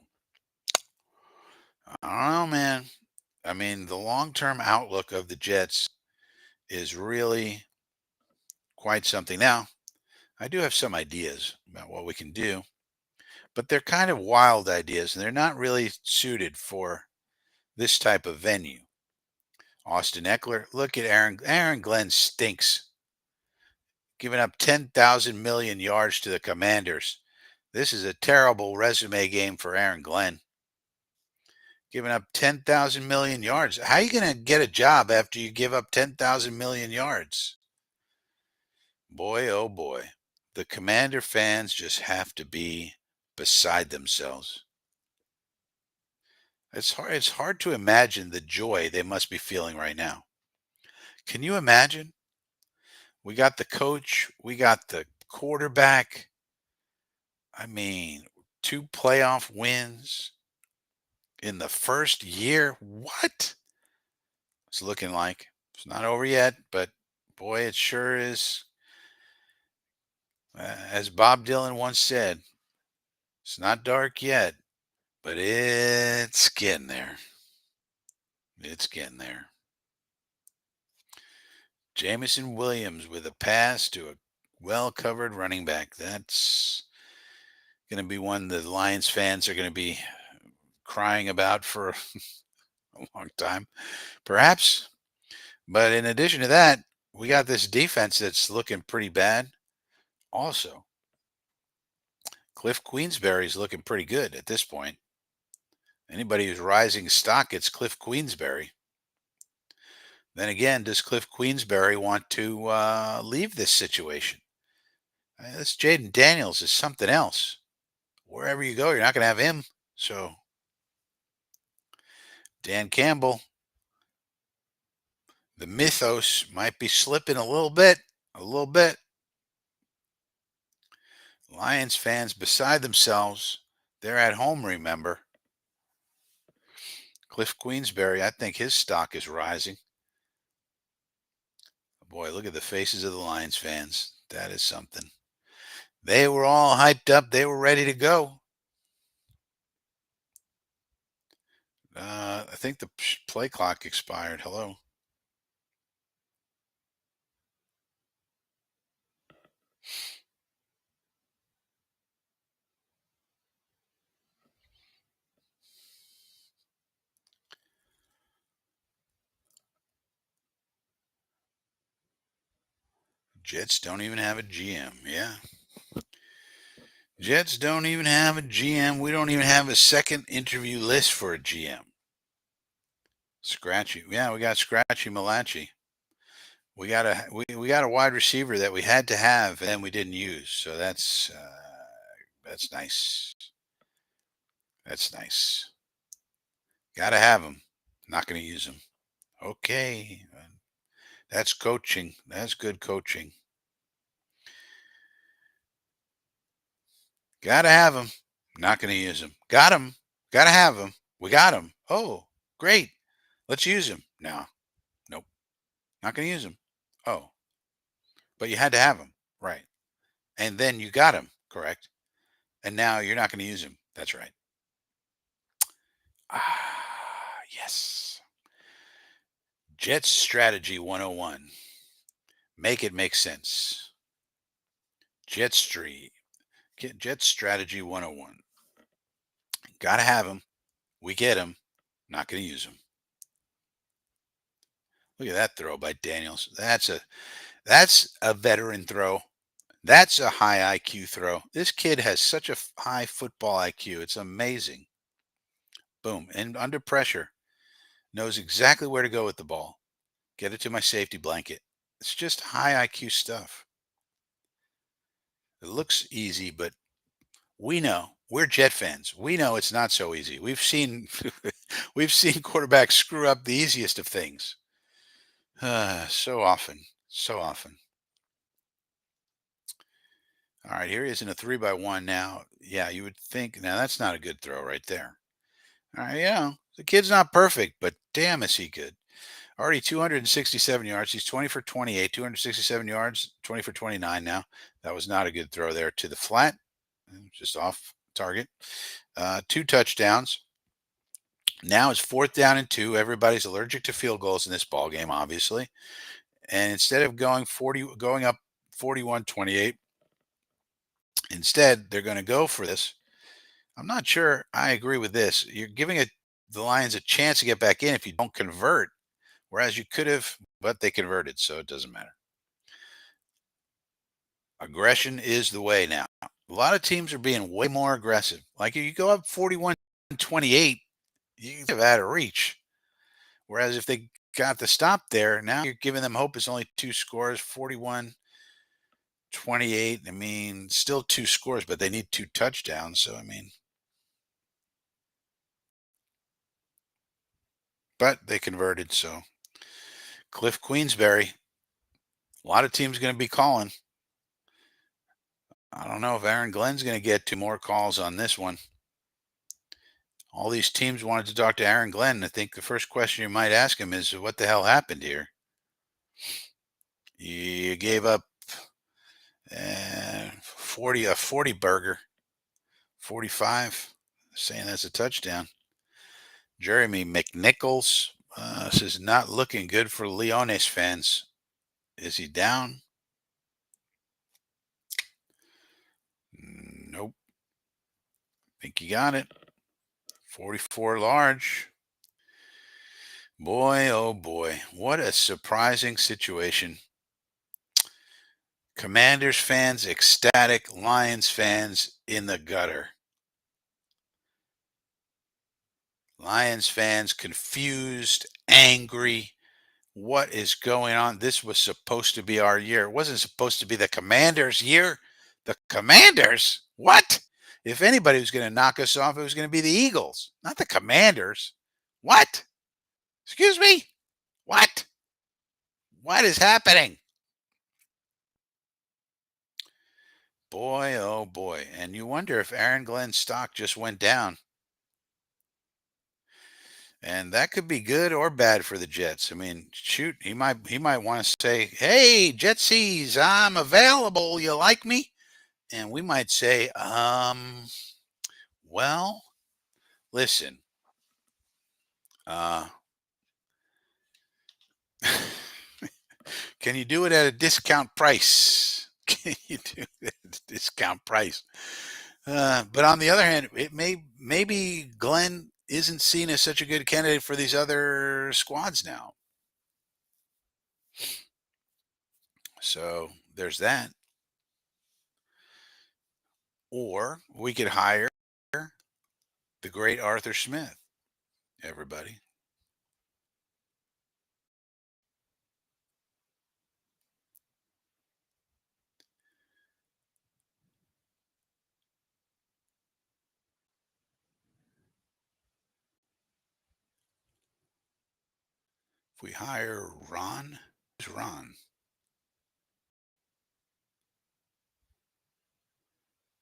[SPEAKER 2] I don't know, man. I mean, the long term outlook of the Jets is really quite something. Now, I do have some ideas about what we can do, but they're kind of wild ideas and they're not really suited for this type of venue. Austin Eckler, look at Aaron Glenn stinks, giving up 10,000 million yards to the Commanders. This is a terrible resume game for Aaron Glenn. Giving up 10,000 million yards. How are you going to get a job after you give up 10,000 million yards? Boy, oh boy. The Commander fans just have to be beside themselves. It's hard to imagine the joy they must be feeling right now. Can you imagine? We got the coach, we got the quarterback. I mean, 2 playoff wins in the first year. What? It's looking like. It's not over yet, but boy, it sure is. As Bob Dylan once said, it's not dark yet, but it's getting there. It's getting there. Jamison Williams with a pass to a well covered running back. That's going to be one the Lions fans are going to be crying about for a long time, perhaps. But in addition to that, we got this defense that's looking pretty bad. Also, Cliff Queensberry's looking pretty good at this point. Anybody who's rising stock, it's Cliff Queensberry. Then again, does Cliff Queensberry want to leave this situation? This Jaden Daniels is something else. Wherever you go, you're not going to have him. So, Dan Campbell, the mythos might be slipping a little bit. A little bit. Lions fans beside themselves. They're at home, remember. Cliff Queensberry, I think his stock is rising. Boy, look at the faces of the Lions fans. That is something. They were all hyped up. They were ready to go. I think the play clock expired. Hello. Jets don't even have a GM. Yeah. Jets don't even have a GM. We don't even have a second interview list for a GM. Scratchy. Yeah, we got Scratchy Malachi. We got a wide receiver that we had to have and we didn't use. So that's nice. That's nice. Got to have him. Not going to use him. Okay. That's coaching. That's good coaching. Got to have him. Not going to use him. Got him. Got to have him. We got him. Oh, great. Let's use him. No. Nope. Not going to use him. Oh, but you had to have him. Right. And then you got him. Correct. And now you're not going to use him. That's right. Ah, yes. Jets Strategy 101. Make it make sense. Jet Street. Jet Strategy 101. Got to have him. We get him. Not going to use him. Look at that throw by Daniels. That's a veteran throw. That's a high IQ throw. This kid has such a high football IQ. It's amazing. Boom. And under pressure, knows exactly where to go with the ball. Get it to my safety blanket. It's just high IQ stuff. It looks easy, but we know we're Jet fans. We know it's not so easy. We've seen we've seen quarterbacks screw up the easiest of things. So often. So often. All right, here he is in a 3-by-1 now. Yeah, you would think now that's not a good throw right there. All right, the kid's not perfect, but damn is he good. Already 267 yards. He's 20 for 28, 267 yards, 20 for 29 now. That was not a good throw there to the flat, just off target. 2 touchdowns. Now it's 4th down and 2. Everybody's allergic to field goals in this ball game, obviously. And instead of going up 41-28, instead they're going to go for this. I'm not sure I agree with this. You're giving the Lions a chance to get back in if you don't convert, whereas you could have, but they converted, so it doesn't matter. Aggression is the way now. A lot of teams are being way more aggressive. Like if you go up 41-28, you have out of reach. Whereas if they got the stop there, now you're giving them hope. It's only 2 scores, 41-28. I mean, still 2 scores, but they need 2 touchdowns. So, I mean, but they converted. So, Cliff Queensberry, a lot of teams going to be calling. I don't know if Aaron Glenn's going to get 2 more calls on this one. All these teams wanted to talk to Aaron Glenn. I think the first question you might ask him is, what the hell happened here? You gave up a 40 burger, 45, saying that's a touchdown. Jeremy McNichols says, not looking good for Leones fans. Is he down? Nope. Think you got it. 44 large. Boy, oh boy, what a surprising situation. Commanders fans ecstatic, Lions fans in the gutter. Lions fans confused, angry. What is going on? This was supposed to be our year. It wasn't supposed to be the Commanders' year. The Commanders? What? If anybody was going to knock us off, it was going to be the Eagles, not the Commanders. What? Excuse me? What? What is happening? Boy, oh boy. And you wonder if Aaron Glenn's stock just went down. And that could be good or bad for the Jets. I mean, shoot, he might want to say, "Hey, Jetsies, I'm available. You like me?" And we might say, well, listen, uh, can you do it at a discount price? Can you do it at a discount price? But on the other hand, maybe Glenn isn't seen as such a good candidate for these other squads now. So there's that. Or we could hire the great Arthur Smith, everybody. If we hire Ron, who's Ron?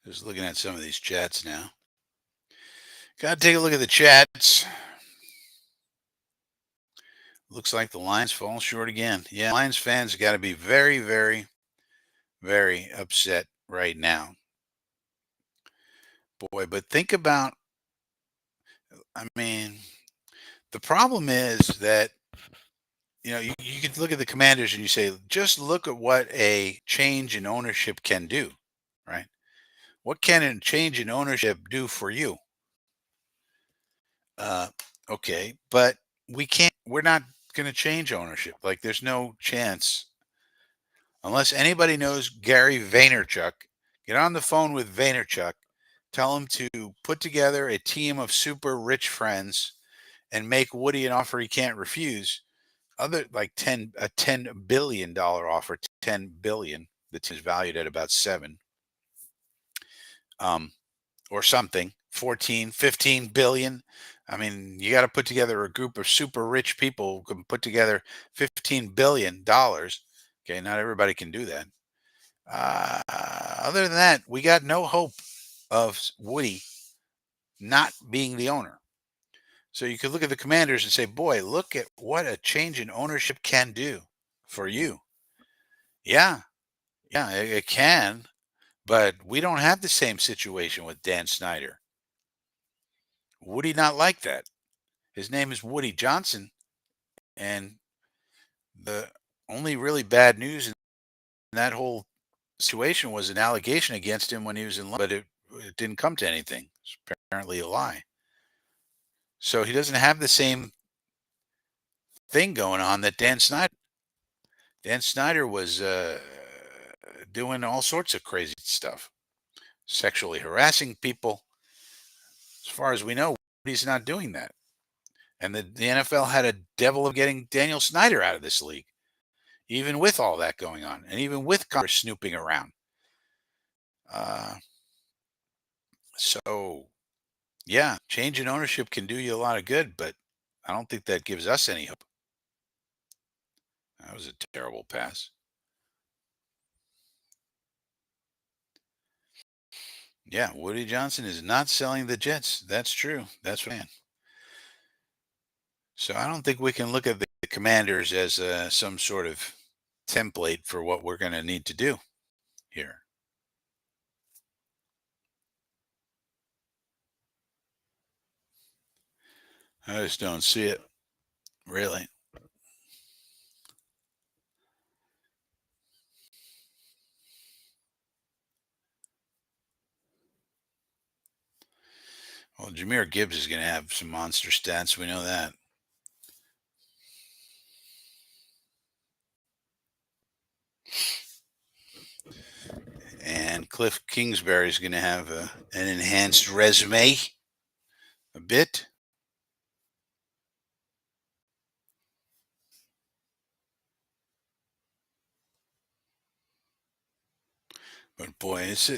[SPEAKER 2] Just looking at some of these chats now. Got to take a look at the chats. Looks like the Lions fall short again. Yeah, Lions fans got to be very, very, very upset right now. Boy, but think about, I mean, the problem is that, you could look at the Commanders and you say, just look at what a change in ownership can do, right? What can a change in ownership do for you? Uh, okay, but we're not going to change ownership. Like, there's no chance unless anybody knows Gary Vaynerchuk. Get on the phone with Vaynerchuk, tell him to put together a team of super rich friends and make Woody an offer he can't refuse. Other like $10 billion offer, 10 billion. The team is valued at about 7, um, or something. 14, 15 billion. I mean, you got to put together a group of super rich people who can put together $15 billion. Okay, not everybody can do that. Other than that, we got no hope of Woody not being the owner. So you could look at the Commanders and say, boy, look at what a change in ownership can do for you. Yeah, yeah, it can. But we don't have the same situation with Dan Snyder. Woody not like that. His name is Woody Johnson. And the only really bad news in that whole situation was an allegation against him when he was in love, but it didn't come to anything. It's apparently a lie. So he doesn't have the same thing going on that Dan Snyder. Dan Snyder was doing all sorts of crazy stuff, sexually harassing people. As far as we know, he's not doing that. And the NFL had a devil of getting Daniel Snyder out of this league, even with all that going on, and even with Congress snooping around. Uh, so, yeah, change in ownership can do you a lot of good, but I don't think that gives us any hope. That was a terrible pass. Yeah, Woody Johnson is not selling the Jets. That's true. That's what I'm saying. So I don't think we can look at the Commanders as some sort of template for what we're going to need to do here. I just don't see it, really. Well, Jameer Gibbs is going to have some monster stats. We know that. And Cliff Kingsbury is going to have an enhanced resume a bit. But boy, it's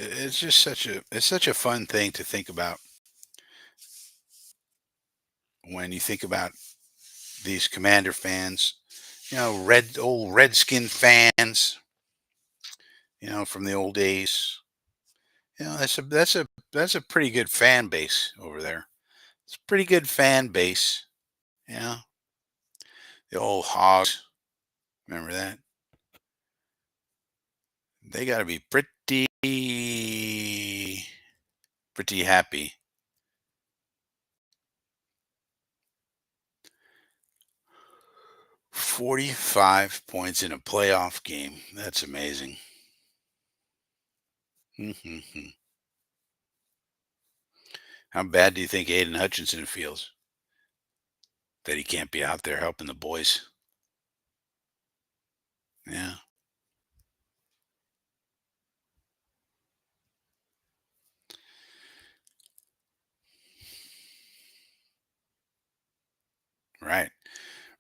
[SPEAKER 2] just such a fun thing to think about when you think about these Commander fans, old Redskin fans, from the old days. That's a pretty good fan base over there. It's a pretty good fan base. Yeah, the old Hogs. Remember that? They got to be pretty happy. 45 points in a playoff game. That's amazing. How bad do you think Aiden Hutchinson feels that he can't be out there helping the boys? Yeah.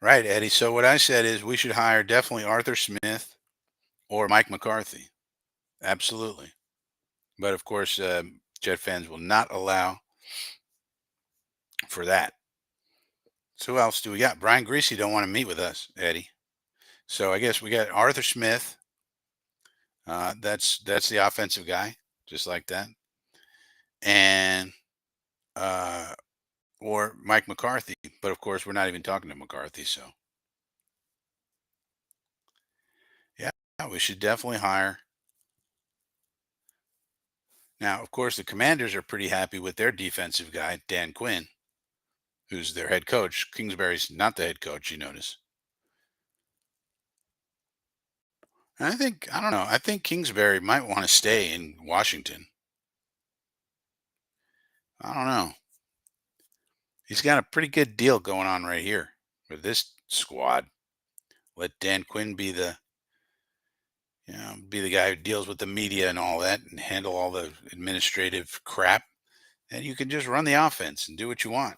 [SPEAKER 2] Right, Eddie. So what I said is we should hire definitely Arthur Smith or Mike McCarthy. Absolutely. But of course, Jet fans will not allow for that. So who else do we got? Brian Greasy don't want to meet with us, Eddie. So I guess we got Arthur Smith. That's the offensive guy, just like that, and uh, or Mike McCarthy. But of course, we're not even talking to McCarthy. So yeah, we should definitely hire. Now, of course, the Commanders are pretty happy with their defensive guy, Dan Quinn, who's their head coach. Kingsbury's not the head coach, you notice. And I don't know. I think Kingsbury might want to stay in Washington. I don't know. He's got a pretty good deal going on right here with this squad. Let Dan Quinn be the guy who deals with the media and all that and handle all the administrative crap. And you can just run the offense and do what you want.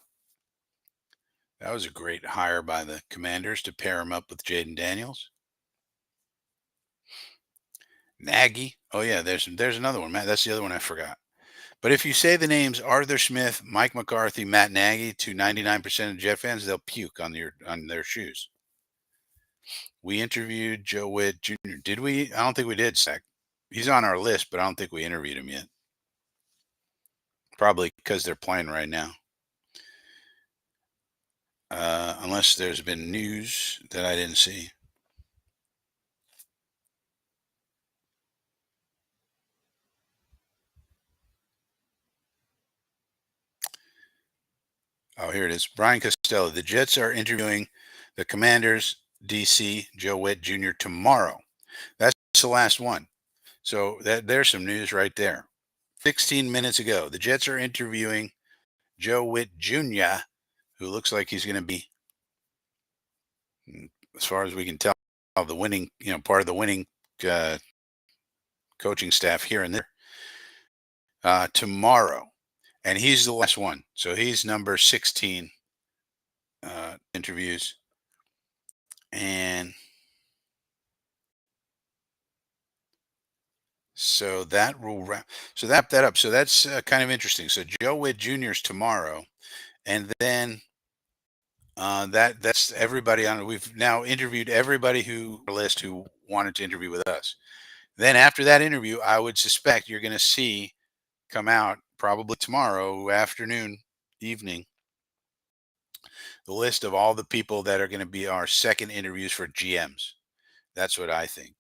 [SPEAKER 2] That was a great hire by the Commanders to pair him up with Jaden Daniels. Nagy. Oh yeah, there's another one. Matt, that's the other one I forgot. But if you say the names Arthur Smith, Mike McCarthy, Matt Nagy to 99% of Jet fans, they'll puke on their shoes. We interviewed Joe Witt Jr. Did we? I don't think we did, Sack. He's on our list, but I don't think we interviewed him yet. Probably because they're playing right now. Unless there's been news that I didn't see. Oh, here it is. Brian Costello. The Jets are interviewing the Commanders, DC, Joe Witt Jr. tomorrow. That's the last one. So there's some news right there. 16 minutes ago, the Jets are interviewing Joe Witt Jr., who looks like he's going to be, as far as we can tell, the winning, part of the winning uh, coaching staff here and there tomorrow. And he's the last one. So he's number 16 interviews. And so that will wrap. So that up. So that's kind of interesting. So Joe Witt Jr. is tomorrow. And then that's everybody on it. We've now interviewed everybody who wanted to interview with us. Then after that interview, I would suspect you're going to see come out probably tomorrow afternoon, evening, the list of all the people that are going to be our second interviews for GMs. That's what I think.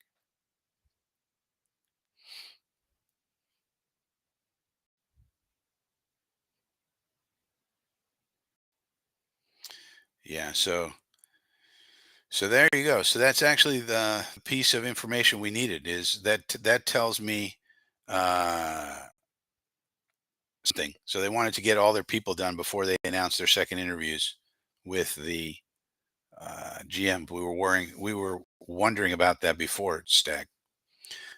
[SPEAKER 2] Yeah, so there you go. So that's actually the piece of information we needed. Is that tells me something. So they wanted to get all their people done before they announced their second interviews with the GM. We were wondering about that before, Stack.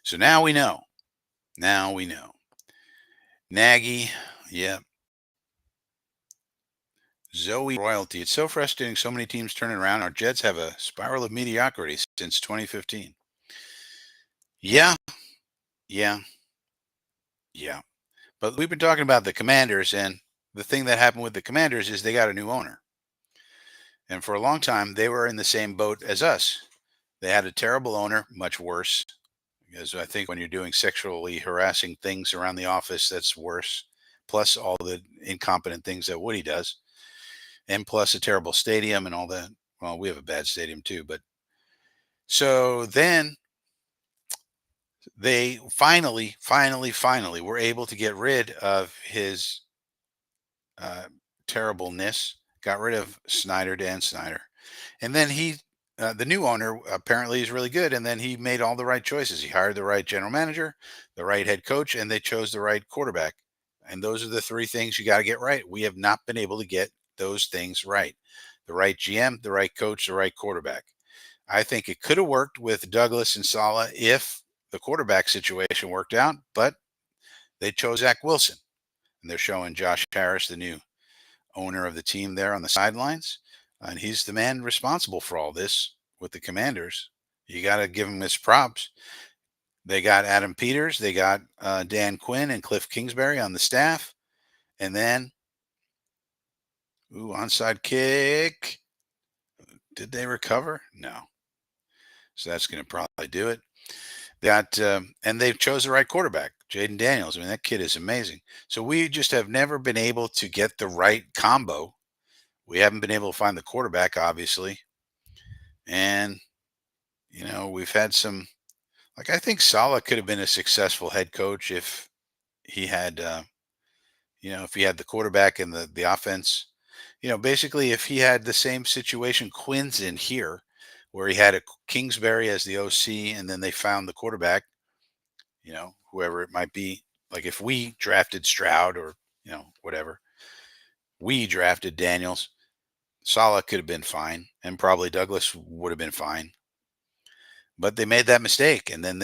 [SPEAKER 2] So now we know. Now we know. Nagy, yeah. Zoe royalty. It's so frustrating. So many teams turning around. Our Jets have a spiral of mediocrity since 2015. Yeah, yeah, yeah. But we've been talking about the Commanders, and the thing that happened with the Commanders is they got a new owner. And for a long time, they were in the same boat as us. They had a terrible owner, much worse. Because I think when you're doing sexually harassing things around the office, that's worse. Plus all the incompetent things that Woody does, and plus a terrible stadium and all that. Well, we have a bad stadium too, but so then they finally were able to get rid of his uh, terribleness. Got rid of Dan Snyder, and then the new owner apparently is really good. And then he made all the right choices. He hired the right general manager, the right head coach, and they chose the right quarterback. And those are the three things you got to get right. We have not been able to get those things right. The right GM, the right coach, the right quarterback. I think it could have worked with Douglas and Saleh if the quarterback situation worked out, but they chose Zach Wilson. And they're showing Josh Harris, the new owner of the team, there on the sidelines. and he's the man responsible for all this with the Commanders. You got to give him his props. They got Adam Peters, they got Dan Quinn and Cliff Kingsbury on the staff, and then onside kick. Did they recover? No. So that's going to probably do it. They got and they chose the right quarterback, Jaden Daniels. I mean, that kid is amazing. So we just have never been able to get the right combo. We haven't been able to find the quarterback, obviously, and we've had some. Like I think Saleh could have been a successful head coach if he had, if he had the quarterback and the offense. Basically, if he had the same situation Quinn's in here, where he had a Kingsbury as the OC, and then they found the quarterback, whoever it might be. Like if we drafted Stroud or whatever, we drafted Daniels, Saleh could have been fine, and probably Douglas would have been fine. But they made that mistake, and then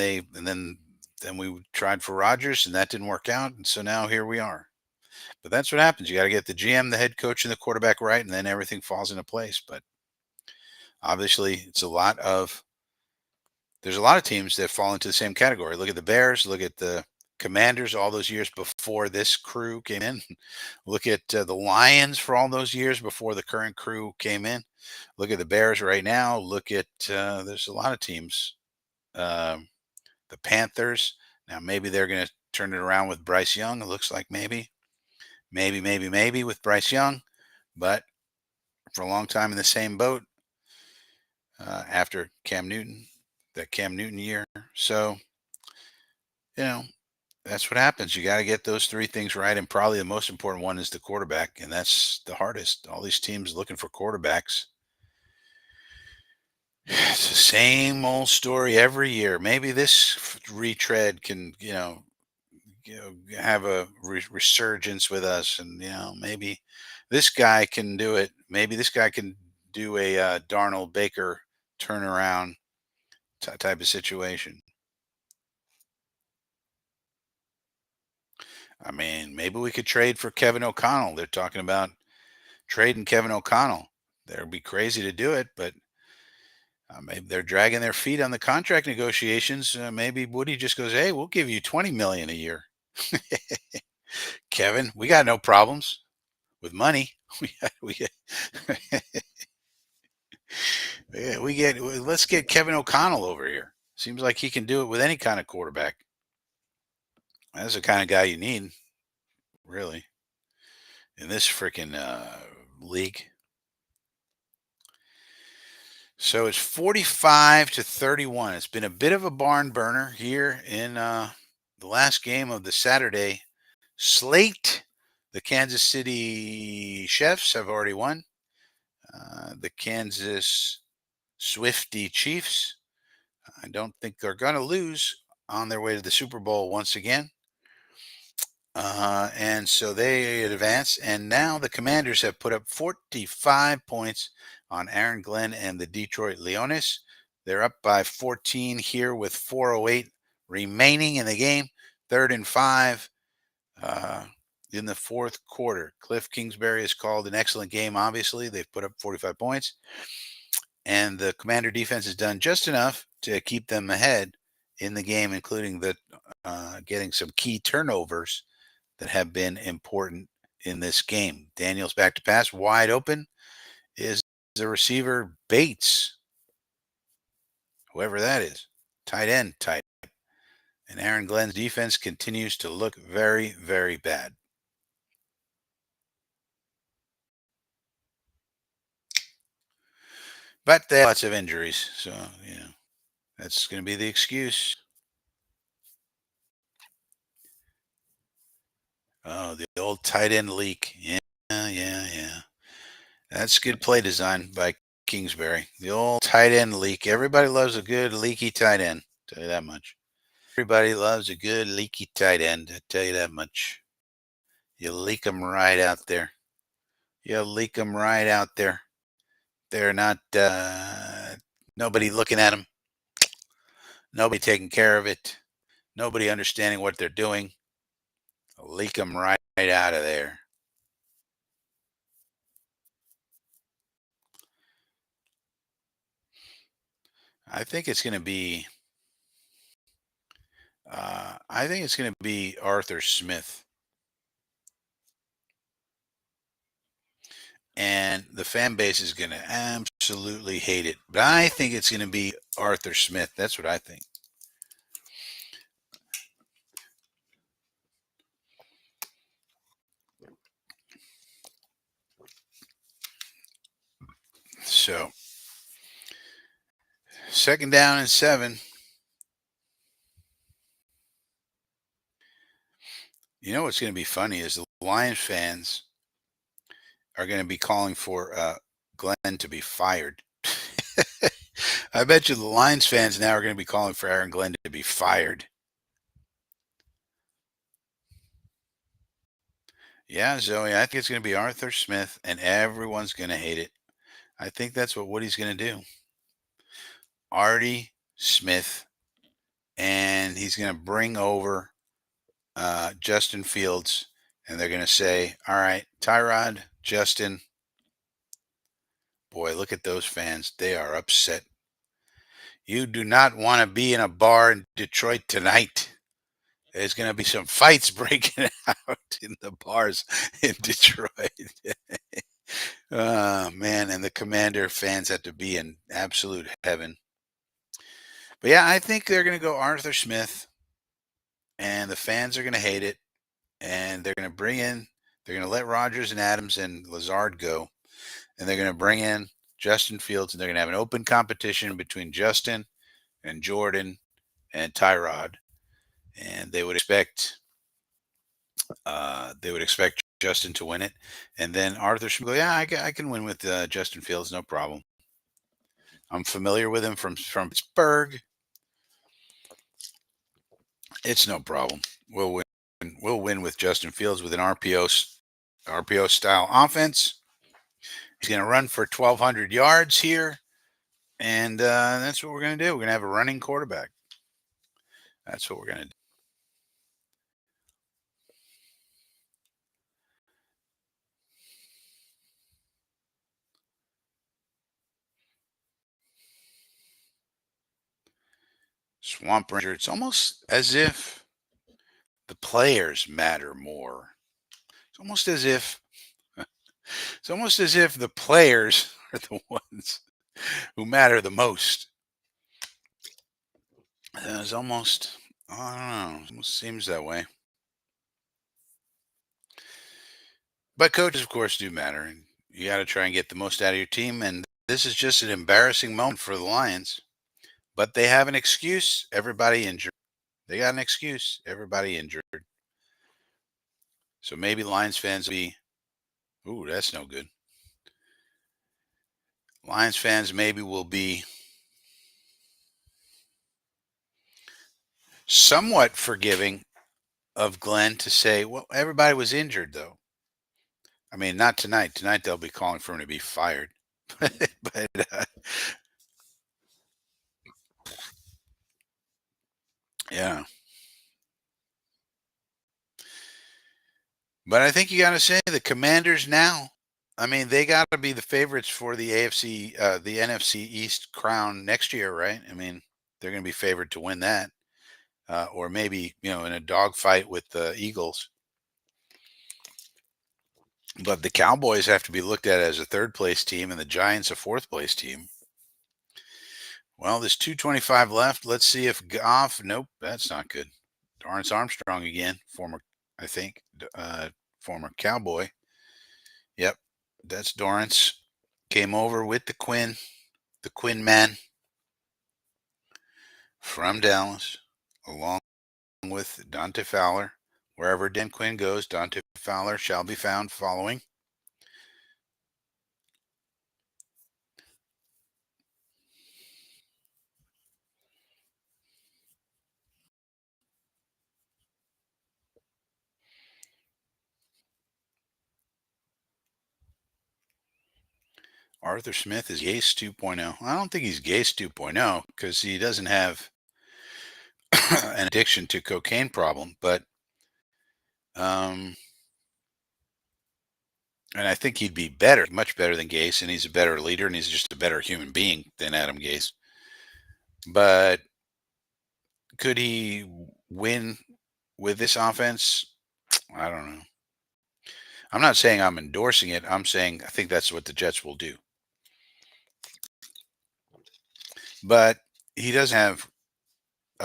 [SPEAKER 2] we tried for Rodgers, and that didn't work out, and so now here we are. But that's what happens. You got to get the GM, the head coach, and the quarterback right, and then everything falls into place. But obviously, there's a lot of teams that fall into the same category. Look at the Bears. Look at the Commanders all those years before this crew came in. Look at the Lions for all those years before the current crew came in. Look at the Bears right now. Look at there's a lot of teams. The Panthers. Now maybe they're going to turn it around with Bryce Young. It looks like maybe with Bryce Young, but for a long time in the same boat after that Cam Newton year. So, you know, that's what happens. You got to get those three things right. And probably the most important one is the quarterback. And that's the hardest. All these teams looking for quarterbacks. It's the same old story every year. Maybe this retread can, have a resurgence with us, and maybe this guy can do it. Maybe this guy can do a Darnold Baker turnaround type of situation. I mean, maybe we could trade for Kevin O'Connell. They're talking about trading Kevin O'Connell. They'd be crazy to do it, but maybe they're dragging their feet on the contract negotiations. Maybe Woody just goes, "Hey, we'll give you $20 million a year." Kevin, we got no problems with money. We get, let's get Kevin O'Connell over here. Seems like he can do it with any kind of quarterback. That's the kind of guy you need, really, in this freaking league. So it's 45-31. It's been a bit of a barn burner here in the last game of the Saturday slate. The Kansas City Chefs have already won. The Kansas Swifty Chiefs, I don't think they're going to lose on their way to the Super Bowl once again. And so they advance. And now the Commanders have put up 45 points on Aaron Glenn and the Detroit Leones. They're up by 14 here with 4:08 remaining in the game. 3rd and 5 in the fourth quarter. Cliff Kingsbury has called an excellent game, obviously. They've put up 45 points. And the Commander defense has done just enough to keep them ahead in the game, including getting some key turnovers that have been important in this game. Daniels back to pass, wide open is the receiver Bates, whoever that is, tight end type. And Aaron Glenn's defense continues to look very, very bad. But they have lots of injuries, so that's going to be the excuse. Oh, the old tight end leak. Yeah. That's good play design by Kingsbury. The old tight end leak. Everybody loves a good leaky tight end. Tell you that much. Everybody loves a good leaky tight end. I tell you that much. You leak them right out there. You leak them right out there. They're not nobody looking at them. Nobody taking care of it. Nobody understanding what they're doing. Leak them right out of there. I think it's going to be. I think it's going to be Arthur Smith, and the fan base is going to absolutely hate it. But I think it's going to be Arthur Smith. That's what I think. So, second down and 7. You know what's going to be funny is the Lions fans are going to be calling for Glenn to be fired. I bet you the Lions fans now are going to be calling for Aaron Glenn to be fired. Yeah, Zoe, I think it's going to be Arthur Smith, and everyone's going to hate it. I think that's what Woody's going to do. Artie Smith, and he's going to bring over Justin Fields, and they're going to say, all right, Tyrod, Justin, boy, look at those fans. They are upset. You do not want to be in a bar in Detroit tonight. There's going to be some fights breaking out in the bars in Detroit. Oh, man. And the Commander fans have to be in absolute heaven. But yeah, I think they're going to go Arthur Smith, and the fans are going to hate it. And they're going to they're going to let Rodgers and Adams and Lazard go. And they're going to bring in Justin Fields, and they're going to have an open competition between Justin and Jordan and Tyrod. And they would expect Justin to win it, and then Arthur should go. Yeah, I can win with Justin Fields, no problem. I'm familiar with him from Pittsburgh. It's no problem. We'll win. We'll win with Justin Fields with an RPO style offense. He's going to run for 1,200 yards here, and that's what we're going to do. We're going to have a running quarterback. That's what we're going to do. Swamp Ranger. It's almost as if the players matter more. It's almost as if the players are the ones who matter the most. It's almost, I don't know, it almost seems that way. But coaches, of course, do matter. And you got to try and get the most out of your team. And this is just an embarrassing moment for the Lions. But they have an excuse. Everybody injured. They got an excuse. Everybody injured. So maybe Lions fans will be, ooh, that's no good. Lions fans maybe will be somewhat forgiving of Glenn to say, well, everybody was injured, though. I mean, not tonight. Tonight they'll be calling for him to be fired. but yeah. But I think you got to say the Commanders now. I mean, they got to be the favorites for the the NFC East crown next year, right? I mean, they're going to be favored to win that, or maybe in a dogfight with the Eagles. But the Cowboys have to be looked at as a third place team, and the Giants a fourth place team. Well, there's 2:25 left. Let's see if Goff. Nope, that's not good. Dorrance Armstrong again, I think, former Cowboy. Yep, that's Dorrance. Came over with the Quinn man from Dallas, along with Dante Fowler. Wherever Dan Quinn goes, Dante Fowler shall be found following. Arthur Smith is Gase 2.0. I don't think he's Gase 2.0 because he doesn't have an addiction to cocaine problem, but and I think he'd be better, much better than Gase, and he's a better leader, and he's just a better human being than Adam Gase. But could he win with this offense? I don't know. I'm not saying I'm endorsing it. I'm saying I think that's what the Jets will do. But he doesn't have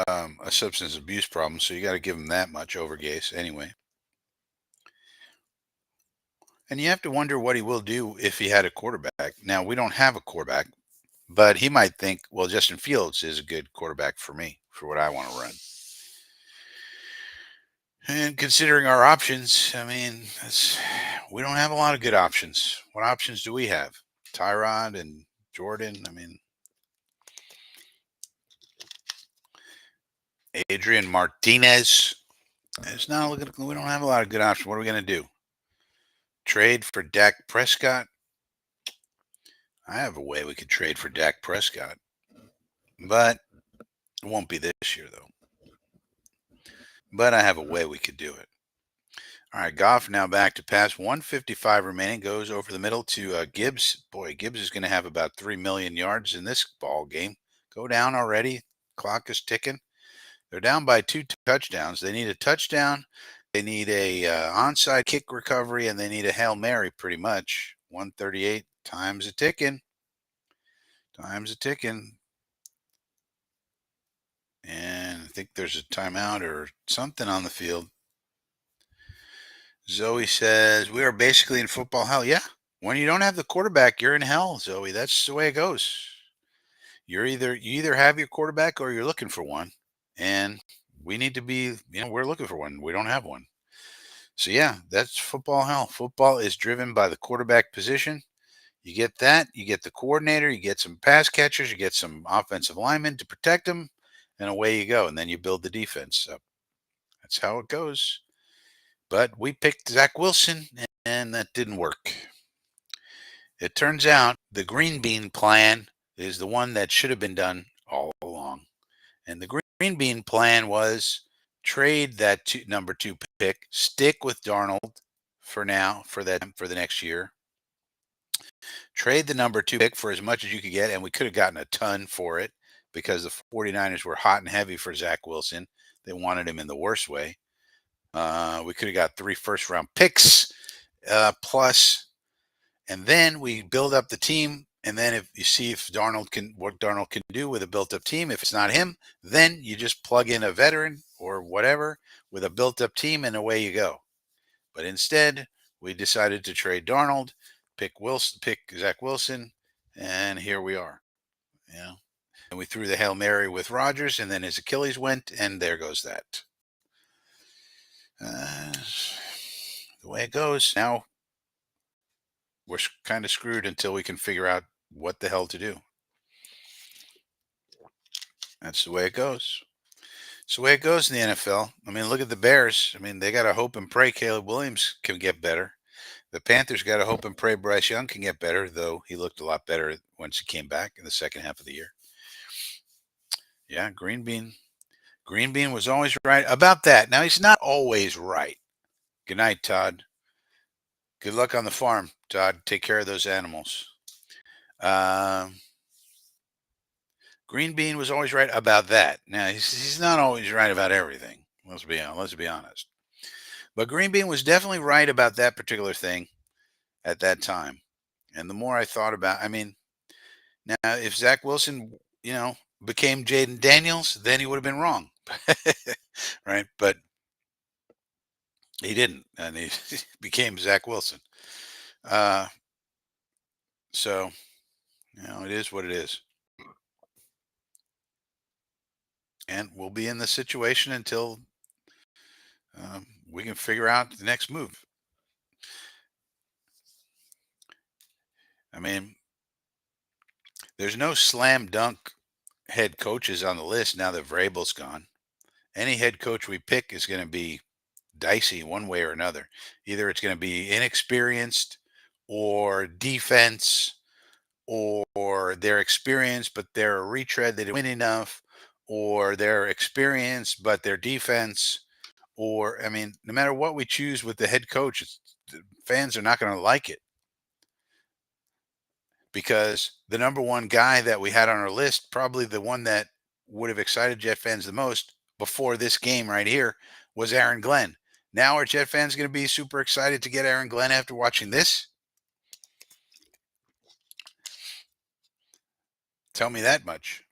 [SPEAKER 2] a substance abuse problem, so you got to give him that much over Gase anyway. And you have to wonder what he will do if he had a quarterback. Now, we don't have a quarterback, but he might think, well, Justin Fields is a good quarterback for me, for what I want to run. And considering our options, I mean, we don't have a lot of good options. What options do we have? Tyrod and Jordan. I mean, Adrian Martinez. It's not looking. We don't have a lot of good options. What are we going to do? Trade for Dak Prescott? I have a way we could trade for Dak Prescott, but it won't be this year though. But I have a way we could do it. All right, Goff now back to pass. 155 remaining. Goes over the middle to Gibbs. Boy, Gibbs is going to have about 3 million yards in this ball game. Go down already. Clock is ticking. They're down by 2 touchdowns. They need a touchdown. They need a onside kick recovery, and they need a Hail Mary pretty much. 138. Time's a ticking. Time's a ticking. And I think there's a timeout or something on the field. Zoe says, we are basically in football hell. Yeah. When you don't have the quarterback, you're in hell, Zoe. That's the way it goes. You either have your quarterback or you're looking for one. And we need to be, we're looking for one. We don't have one. So yeah, that's football hell. Football is driven by the quarterback position. You get that, you get the coordinator, you get some pass catchers, you get some offensive linemen to protect them, and away you go. And then you build the defense. So that's how it goes. But we picked Zach Wilson, and that didn't work. It turns out the green bean plan is the one that should have been done all along. And the green bean plan was trade that number 2 pick, stick with Darnold for now, for the next year. Trade the number 2 pick for as much as you could get, and we could have gotten a ton for it because the 49ers were hot and heavy for Zach Wilson. They wanted him in the worst way. We could have got 3 first-round picks plus, and then we build up the team. And then if you see what Darnold can do with a built-up team. If it's not him, then you just plug in a veteran or whatever with a built-up team, and away you go. But instead, we decided to trade Darnold, pick Zach Wilson, and here we are. And we threw the Hail Mary with Rodgers, and then his Achilles went, and there goes that. The way it goes. Now we're kind of screwed until we can figure out what the hell to do. That's the way it goes. It's the way it goes in the NFL. I mean, look at the Bears. I mean, they got to hope and pray Caleb Williams can get better. The Panthers got to hope and pray Bryce Young can get better, though he looked a lot better once he came back in the second half of the year. Yeah, Green Bean. Green Bean was always right about that. Now, he's not always right. Good night, Todd. Good luck on the farm, Todd. Take care of those animals. Green Bean was always right about that. Now, he's not always right about everything. Let's be honest. But Green Bean was definitely right about that particular thing at that time. And the more I thought about, I mean, now if Zach Wilson, became Jaden Daniels, then he would have been wrong, right? But he didn't, and he became Zach Wilson. So, it is what it is. And we'll be in this situation until we can figure out the next move. I mean, there's no slam dunk head coaches on the list now that Vrabel's gone. Any head coach we pick is going to be dicey one way or another. Either it's going to be inexperienced or defense, or they're experienced but they're a retread, they didn't win enough, or they're experienced but their defense, or I mean, no matter what we choose with the head coach, the fans are not going to like it because the number one guy that we had on our list, probably the one that would have excited Jet fans the most before this game right here was Aaron Glenn. Now are Jet fans going to be super excited to get Aaron Glenn after watching this? Tell me that much.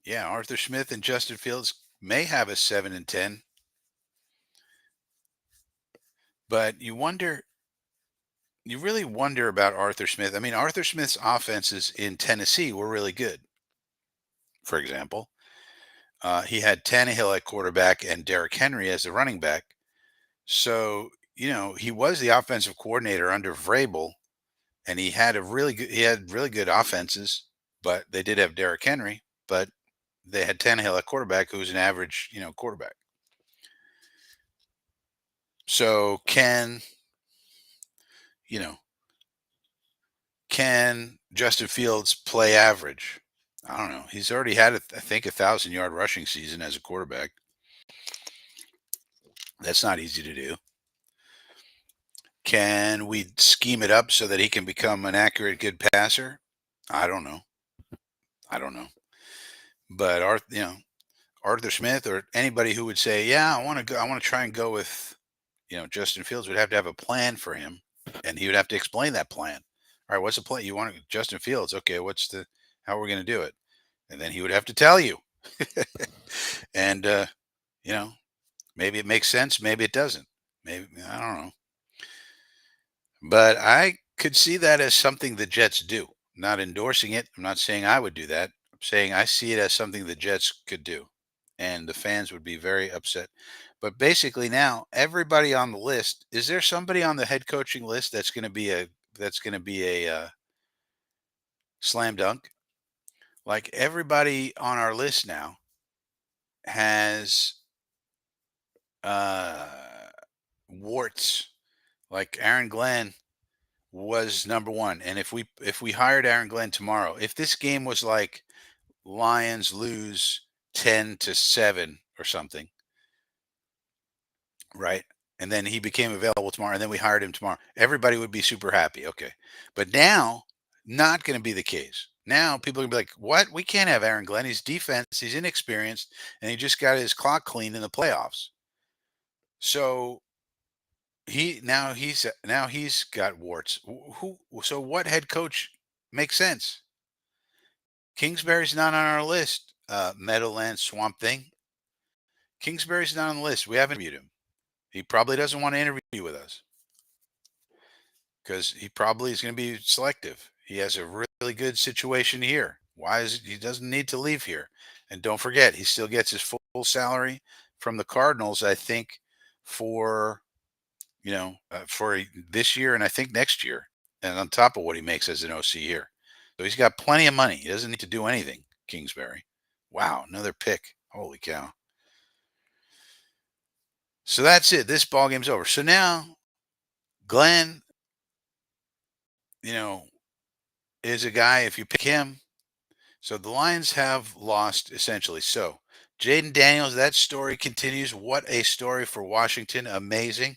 [SPEAKER 2] Yeah, Arthur Smith and Justin Fields may have a 7-10, but you really wonder about Arthur Smith. I mean, Arthur Smith's offenses in Tennessee were really good. For example, he had Tannehill at quarterback and Derrick Henry as the running back. So, he was the offensive coordinator under Vrabel, and he had really good offenses, but they did have Derrick Henry, but they had Tannehill at quarterback, who was an average, quarterback. So you know, can Justin Fields play average? I don't know. He's already had, I think, 1,000-yard rushing season as a quarterback. That's not easy to do. Can we scheme it up so that he can become an accurate, good passer? I don't know. I don't know. But Arthur Smith or anybody who would say, "Yeah, I want to go. I want to try and go with, Justin Fields," would have to have a plan for him, and he would have to explain that plan. All right, what's the plan? You want Justin Fields? Okay, how are we going to do it? And then he would have to tell you. And you know, maybe it makes sense, maybe it doesn't. Maybe I don't know. But I could see that as something the Jets do. Not endorsing it. I'm not saying I would do that. I'm saying I see it as something the Jets could do. And the fans would be very upset. But basically now everybody on the list, is there somebody on the head coaching list that's going to be a slam dunk? Like everybody on our list now has uh warts. Like Aaron Glenn was number one. And if we hired Aaron Glenn tomorrow, if this game was like Lions lose 10-7 or something, right? And then he became available tomorrow, and then we hired him tomorrow. Everybody would be super happy. Okay. But now, not going to be the case. Now people are going to be like, what? We can't have Aaron Glenn. He's defense, he's inexperienced, and he just got his clock cleaned in the playoffs. So he's got warts. So what head coach makes sense? Kingsbury's not on our list. Meadowland Swamp Thing. Kingsbury's not on the list. We haven't interviewed him. He probably doesn't want to interview with us because he probably is going to be selective. He has a really good situation here. He doesn't need to leave here? And don't forget, he still gets his full salary from the Cardinals, I think, for for this year and I think next year, and on top of what he makes as an OC here. So he's got plenty of money. He doesn't need to do anything, Kingsbury. Wow, another pick. Holy cow. So that's it. This ball game's over. So now Glenn, you know, is a guy, if you pick him. So the Lions have lost essentially. So Jaden Daniels, that story continues. What a story for Washington. Amazing.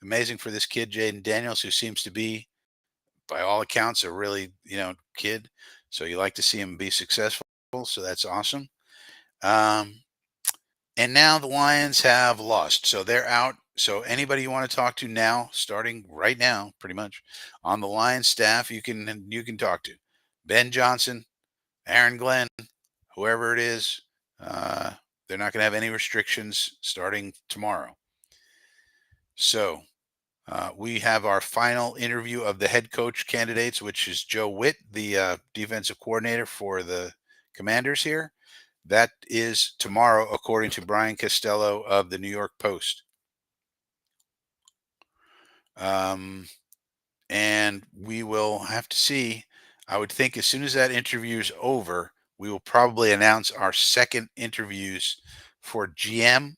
[SPEAKER 2] Amazing for this kid, Jaden Daniels, who seems to be, by all accounts, a really, kid. So you like to see him be successful. So that's awesome. And now the Lions have lost. So they're out. So anybody you want to talk to now, starting right now, pretty much on the Lions staff, you can talk to Ben Johnson, Aaron Glenn, whoever it is. Uh, they're not going to have any restrictions starting tomorrow. So we have our final interview of the head coach candidates, which is Joe Witt, the defensive coordinator for the Commanders here. That is tomorrow, according to Brian Costello of the New York Post. And we will have to see. I would think as soon as that interview is over, we will probably announce our second interviews for GM.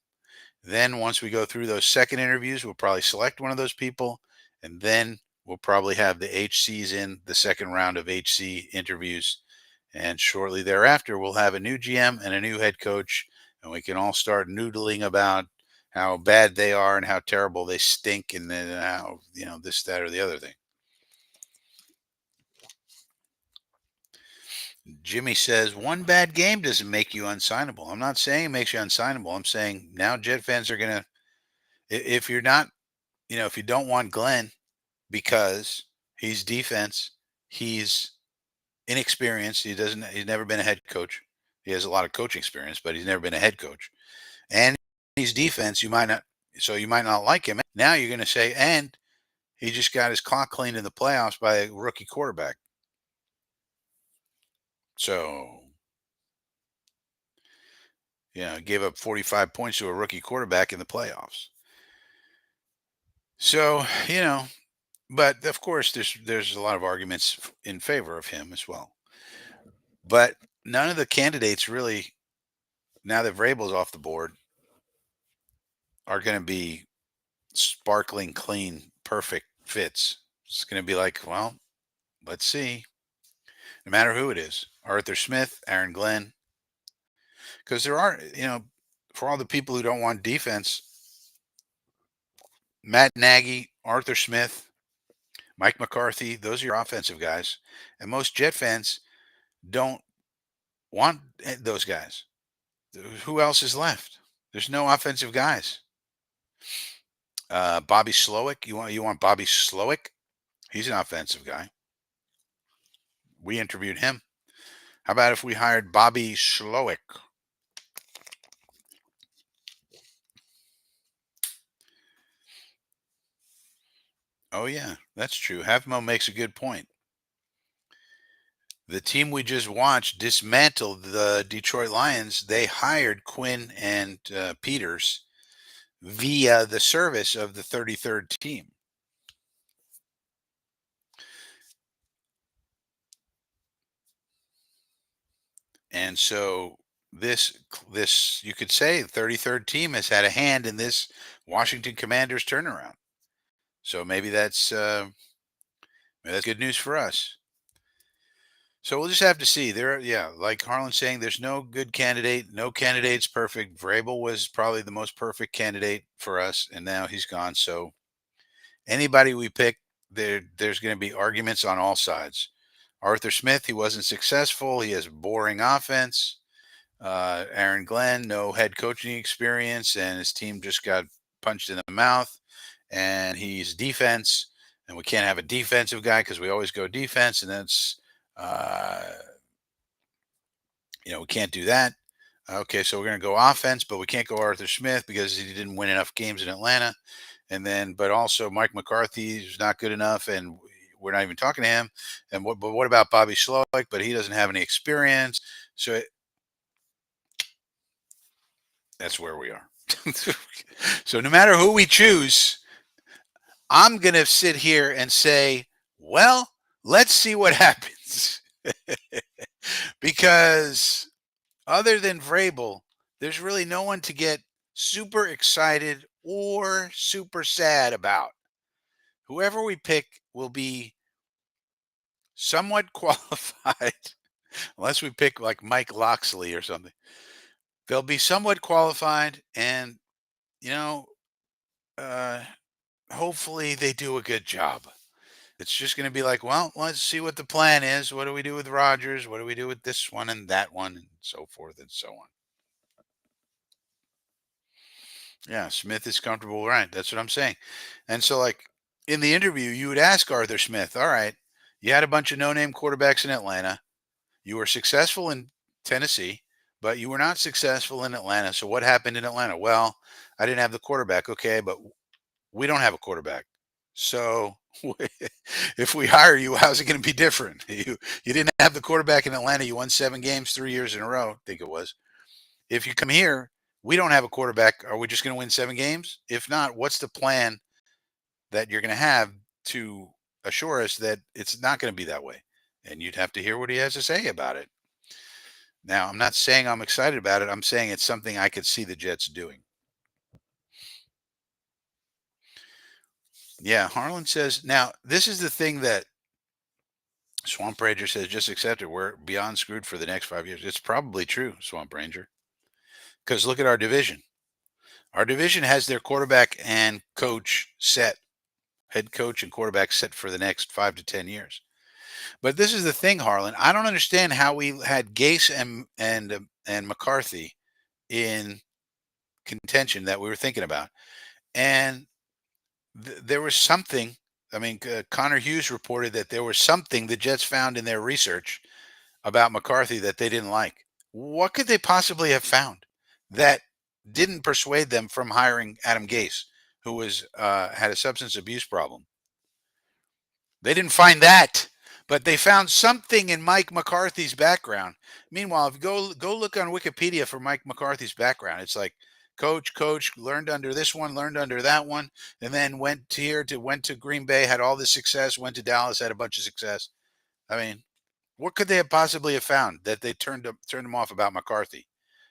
[SPEAKER 2] Then once we go through those second interviews, we'll probably select one of those people, and then we'll probably have the HCs in the second round of HC interviews. And shortly thereafter, we'll have a new GM and a new head coach, and we can all start noodling about how bad they are and how terrible they stink, and then how, this, that, or the other thing. Jimmy says one bad game doesn't make you unsignable. I'm not saying it makes you unsignable. I'm saying now Jet fans are gonna, if you're not, if you don't want Glenn because he's defense, he's inexperienced. He's never been a head coach. He has a lot of coaching experience, but he's never been a head coach. And he's defense. You might not like him. Now you're going to say, and he just got his clock cleaned in the playoffs by a rookie quarterback. So, gave up 45 points to a rookie quarterback in the playoffs. So, but of course, there's a lot of arguments in favor of him as well. But none of the candidates really, now that Vrabel's off the board, are going to be sparkling, clean, perfect fits. It's going to be like, well, let's see. No matter who it is, Arthur Smith, Aaron Glenn, because there are, for all the people who don't want defense, Matt Nagy, Arthur Smith, Mike McCarthy, those are your offensive guys. And most Jet fans don't want those guys. Who else is left? There's no offensive guys. Bobby Slowick, you want Bobby Slowick? He's an offensive guy. We interviewed him. How about if we hired Bobby Slowick? Oh yeah, that's true. Havmo makes a good point. The team we just watched dismantled the Detroit Lions. They hired Quinn and Peters via the service of the 33rd team. And so this you could say the 33rd team has had a hand in this Washington Commanders turnaround. So maybe that's good news for us. So we'll just have to see. Like Harlan's saying, there's no good candidate. No candidate's perfect. Vrabel was probably the most perfect candidate for us, and now he's gone. So anybody we pick, there's going to be arguments on all sides. Arthur Smith, he wasn't successful. He has boring offense. Aaron Glenn, no head coaching experience, and his team just got punched in the mouth. And he's defense, and we can't have a defensive guy because we always go defense, and that's we can't do that. Okay, so we're going to go offense, but we can't go Arthur Smith because he didn't win enough games in Atlanta. And then, but also Mike McCarthy is not good enough, and we're not even talking to him. And what about Bobby Slowick? But he doesn't have any experience. So that's where we are. So no matter who we choose, I'm going to sit here and say, well, let's see what happens. Because other than Vrabel, there's really no one to get super excited or super sad about. Whoever we pick will be somewhat qualified, unless we pick like Mike Loxley or something. They'll be somewhat qualified, and uh, hopefully they do a good job. It's just going to be like, well, let's see what the plan is. What do we do with Rodgers? What do we do with this one and that one, and so forth and so on. Yeah, Smith is comfortable, right? That's what I'm saying. And so, like in the interview, you would ask Arthur Smith, all right, you had a bunch of no-name quarterbacks in Atlanta. You were successful in Tennessee, but you were not successful in Atlanta. So what happened in Atlanta? Well, I didn't have the quarterback. Okay, but we don't have a quarterback. So if we hire you, how's it going to be different? You didn't have the quarterback in Atlanta. You won 7 games 3 years in a row, I think it was. If you come here, we don't have a quarterback. Are we just going to win 7 games? If not, what's the plan that you're going to have to assure us that it's not going to be that way? And you'd have to hear what he has to say about it. Now, I'm not saying I'm excited about it. I'm saying it's something I could see the Jets doing. Yeah, Harlan says, now, this is the thing that Swamp Ranger says, just accept it. We're beyond screwed for the next 5 years. It's probably true, Swamp Ranger. Because look at our division. Our division has their quarterback and coach set, head coach and quarterback set for the next 5 to 10 years. But this is the thing, Harlan. I don't understand how we had Gase and McCarthy in contention that we were thinking about, and there was something. I mean, Connor Hughes reported that there was something the Jets found in their research about McCarthy that they didn't like. What could they possibly have found that didn't persuade them from hiring Adam Gase, who was had a substance abuse problem? They didn't find that, but they found something in Mike McCarthy's background. Meanwhile, if you go look on Wikipedia for Mike McCarthy's background, it's like coach learned under this one, learned under that one, and then went to Green Bay, had all this success, went to Dallas, had a bunch of success. I mean, what could they have possibly have found that they turned him off about McCarthy?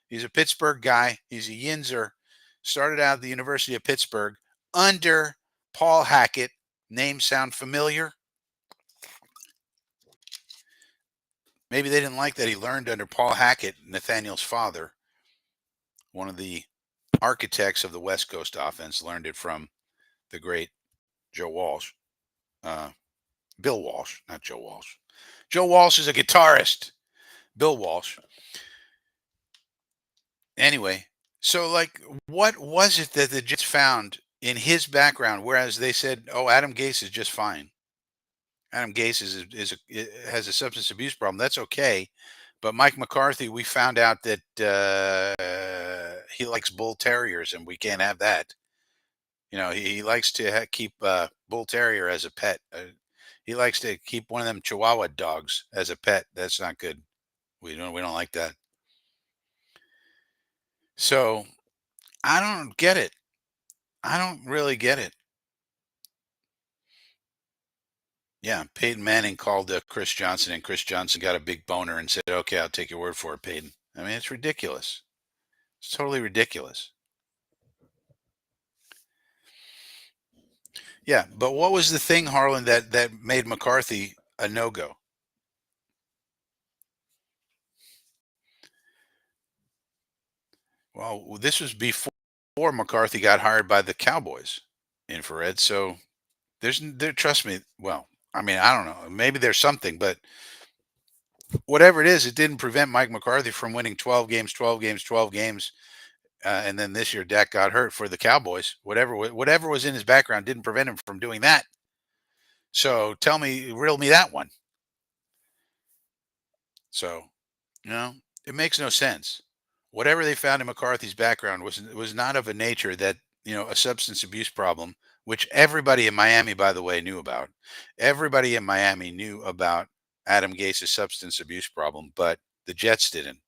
[SPEAKER 2] He's a Pittsburgh guy. He's a Yinzer. Started out at the University of Pittsburgh under Paul Hackett. Name sound familiar? Maybe they didn't like that he learned under Paul Hackett, Nathaniel's father, one of the architects of the West Coast offense, learned it from the great Joe Walsh. Uh, Bill Walsh, not Joe Walsh. Joe Walsh is a guitarist. Bill Walsh. Anyway, so like, what was it that the Jets found in his background? Whereas they said, "Oh, Adam Gase is just fine. Adam Gase has a substance abuse problem. That's okay." But Mike McCarthy, we found out that he likes bull terriers, and we can't have that. You know, he likes to keep bull terrier as a pet. He likes to keep one of them Chihuahua dogs as a pet. That's not good. We don't like that. So I don't get it. I don't really get it. Yeah, Peyton Manning called Chris Johnson, and Chris Johnson got a big boner and said, "Okay, I'll take your word for it, Peyton." I mean, it's ridiculous. It's totally ridiculous. Yeah, but what was the thing, Harlan, that made McCarthy a no go? Well, this was before McCarthy got hired by the Cowboys, infrared. So there. Trust me. Well, I mean, I don't know. Maybe there's something, but whatever it is, it didn't prevent Mike McCarthy from winning 12 games, 12 games, 12 games. And then this year, Dak got hurt for the Cowboys. Whatever was in his background didn't prevent him from doing that. So tell me, riddle me that one. So, you know, it makes no sense. Whatever they found in McCarthy's background was not of a nature that, a substance abuse problem, which everybody in Miami, by the way, knew about. Everybody in Miami knew about Adam Gase's substance abuse problem, but the Jets didn't.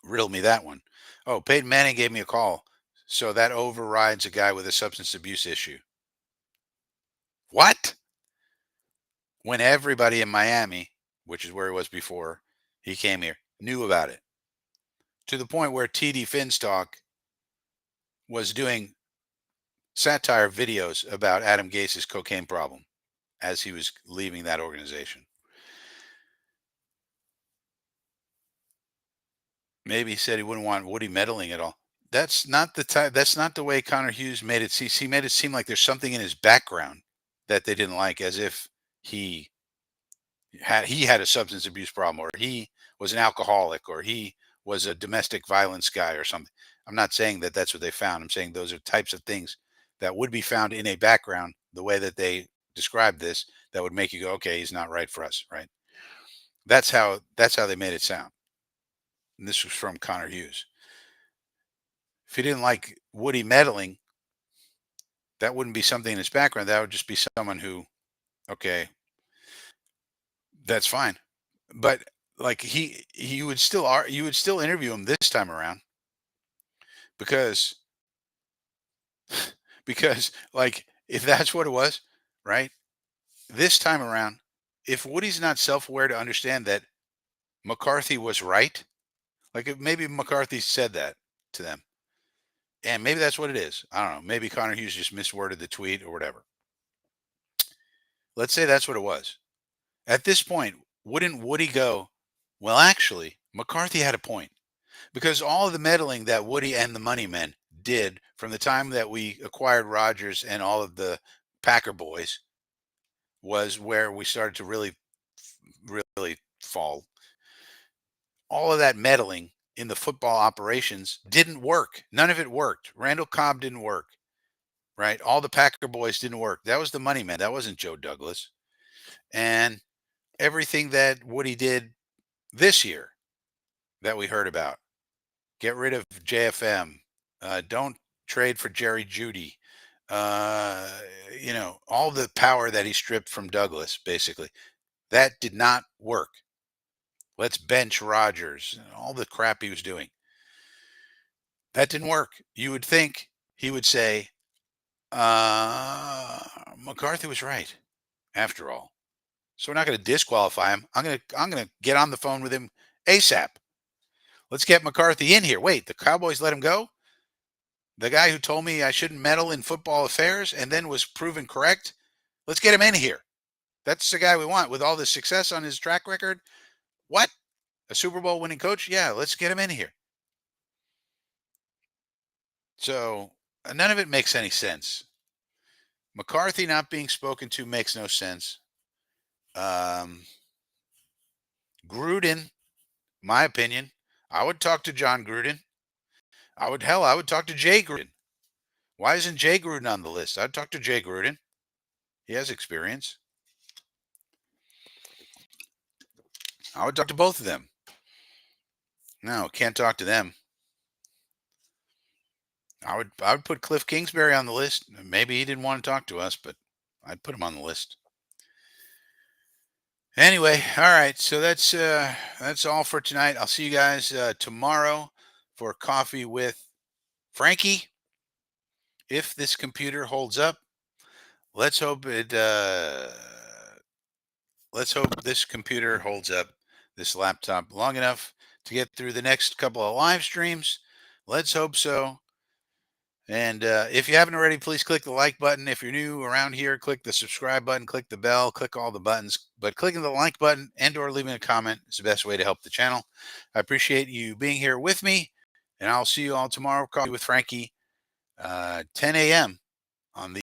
[SPEAKER 2] Riddle me that one. Oh, Peyton Manning gave me a call. So that overrides a guy with a substance abuse issue. What? When everybody in Miami, which is where he was before he came here, knew about it. To the point where TD Finstock was doing satire videos about Adam Gase's cocaine problem as he was leaving that organization. Maybe he said he wouldn't want Woody meddling at all. That's not the type. That's not the way Connor Hughes made it. He made it seem like there's something in his background that they didn't like, as if he had a substance abuse problem, or he was an alcoholic, or he was a domestic violence guy or something. I'm not saying that that's what they found. I'm saying those are types of things that would be found in a background the way that they described this, that would make you go, okay, he's not right for us, right? That's how they made it sound. And this was from Connor Hughes. If he didn't like Woody meddling, that wouldn't be something in his background. That would just be someone who, okay, that's fine. But like he would still you would still interview him this time around, because like, if that's what it was, right? This time around, if Woody's not self-aware to understand that McCarthy was right, like, if maybe McCarthy said that to them, and maybe that's what it is. I don't know. Maybe Connor Hughes just misworded the tweet or whatever. Let's say that's what it was. At this point, wouldn't Woody go, well, actually, McCarthy had a point? Because all of the meddling that Woody and the Money Men did from the time that we acquired Rodgers and all of the Packer boys was where we started to really fall. All of that meddling in the football operations didn't work. None of it worked. Randall Cobb didn't work, right? All the Packer boys didn't work. That was the money man. That wasn't Joe Douglas. And everything that Woody did this year that we heard about, get rid of JFM, don't trade for Jerry Judy, uh, all the power that he stripped from Douglas, basically, that did not work. Let's bench Rodgers, all the crap he was doing. That didn't work. You would think he would say, McCarthy was right, after all. So we're not going to disqualify him. I'm gonna get on the phone with him ASAP. Let's get McCarthy in here. Wait, the Cowboys let him go? The guy who told me I shouldn't meddle in football affairs and then was proven correct? Let's get him in here. That's the guy we want with all the success on his track record. What? A Super Bowl winning coach? Yeah, let's get him in here. So none of it makes any sense. McCarthy not being spoken to makes no sense. Gruden, my opinion, I would talk to John Gruden. I would talk to Jay Gruden. Why isn't Jay Gruden on the list? I'd talk to Jay Gruden. He has experience. I would talk to both of them. No, can't talk to them. I would put Cliff Kingsbury on the list. Maybe he didn't want to talk to us, but I'd put him on the list. Anyway, all right. So that's all for tonight. I'll see you guys tomorrow for coffee with Frankie. If this computer holds up, let's hope this computer holds up, this laptop, long enough to get through the next couple of live streams. Let's hope so. And if you haven't already, please click the like button. If you're new around here, click the subscribe button, click the bell, click all the buttons. But clicking the like button and or leaving a comment is the best way to help the channel. I appreciate you being here with me, and I'll see you all tomorrow. Coffee with Frankie, 10 a.m. on the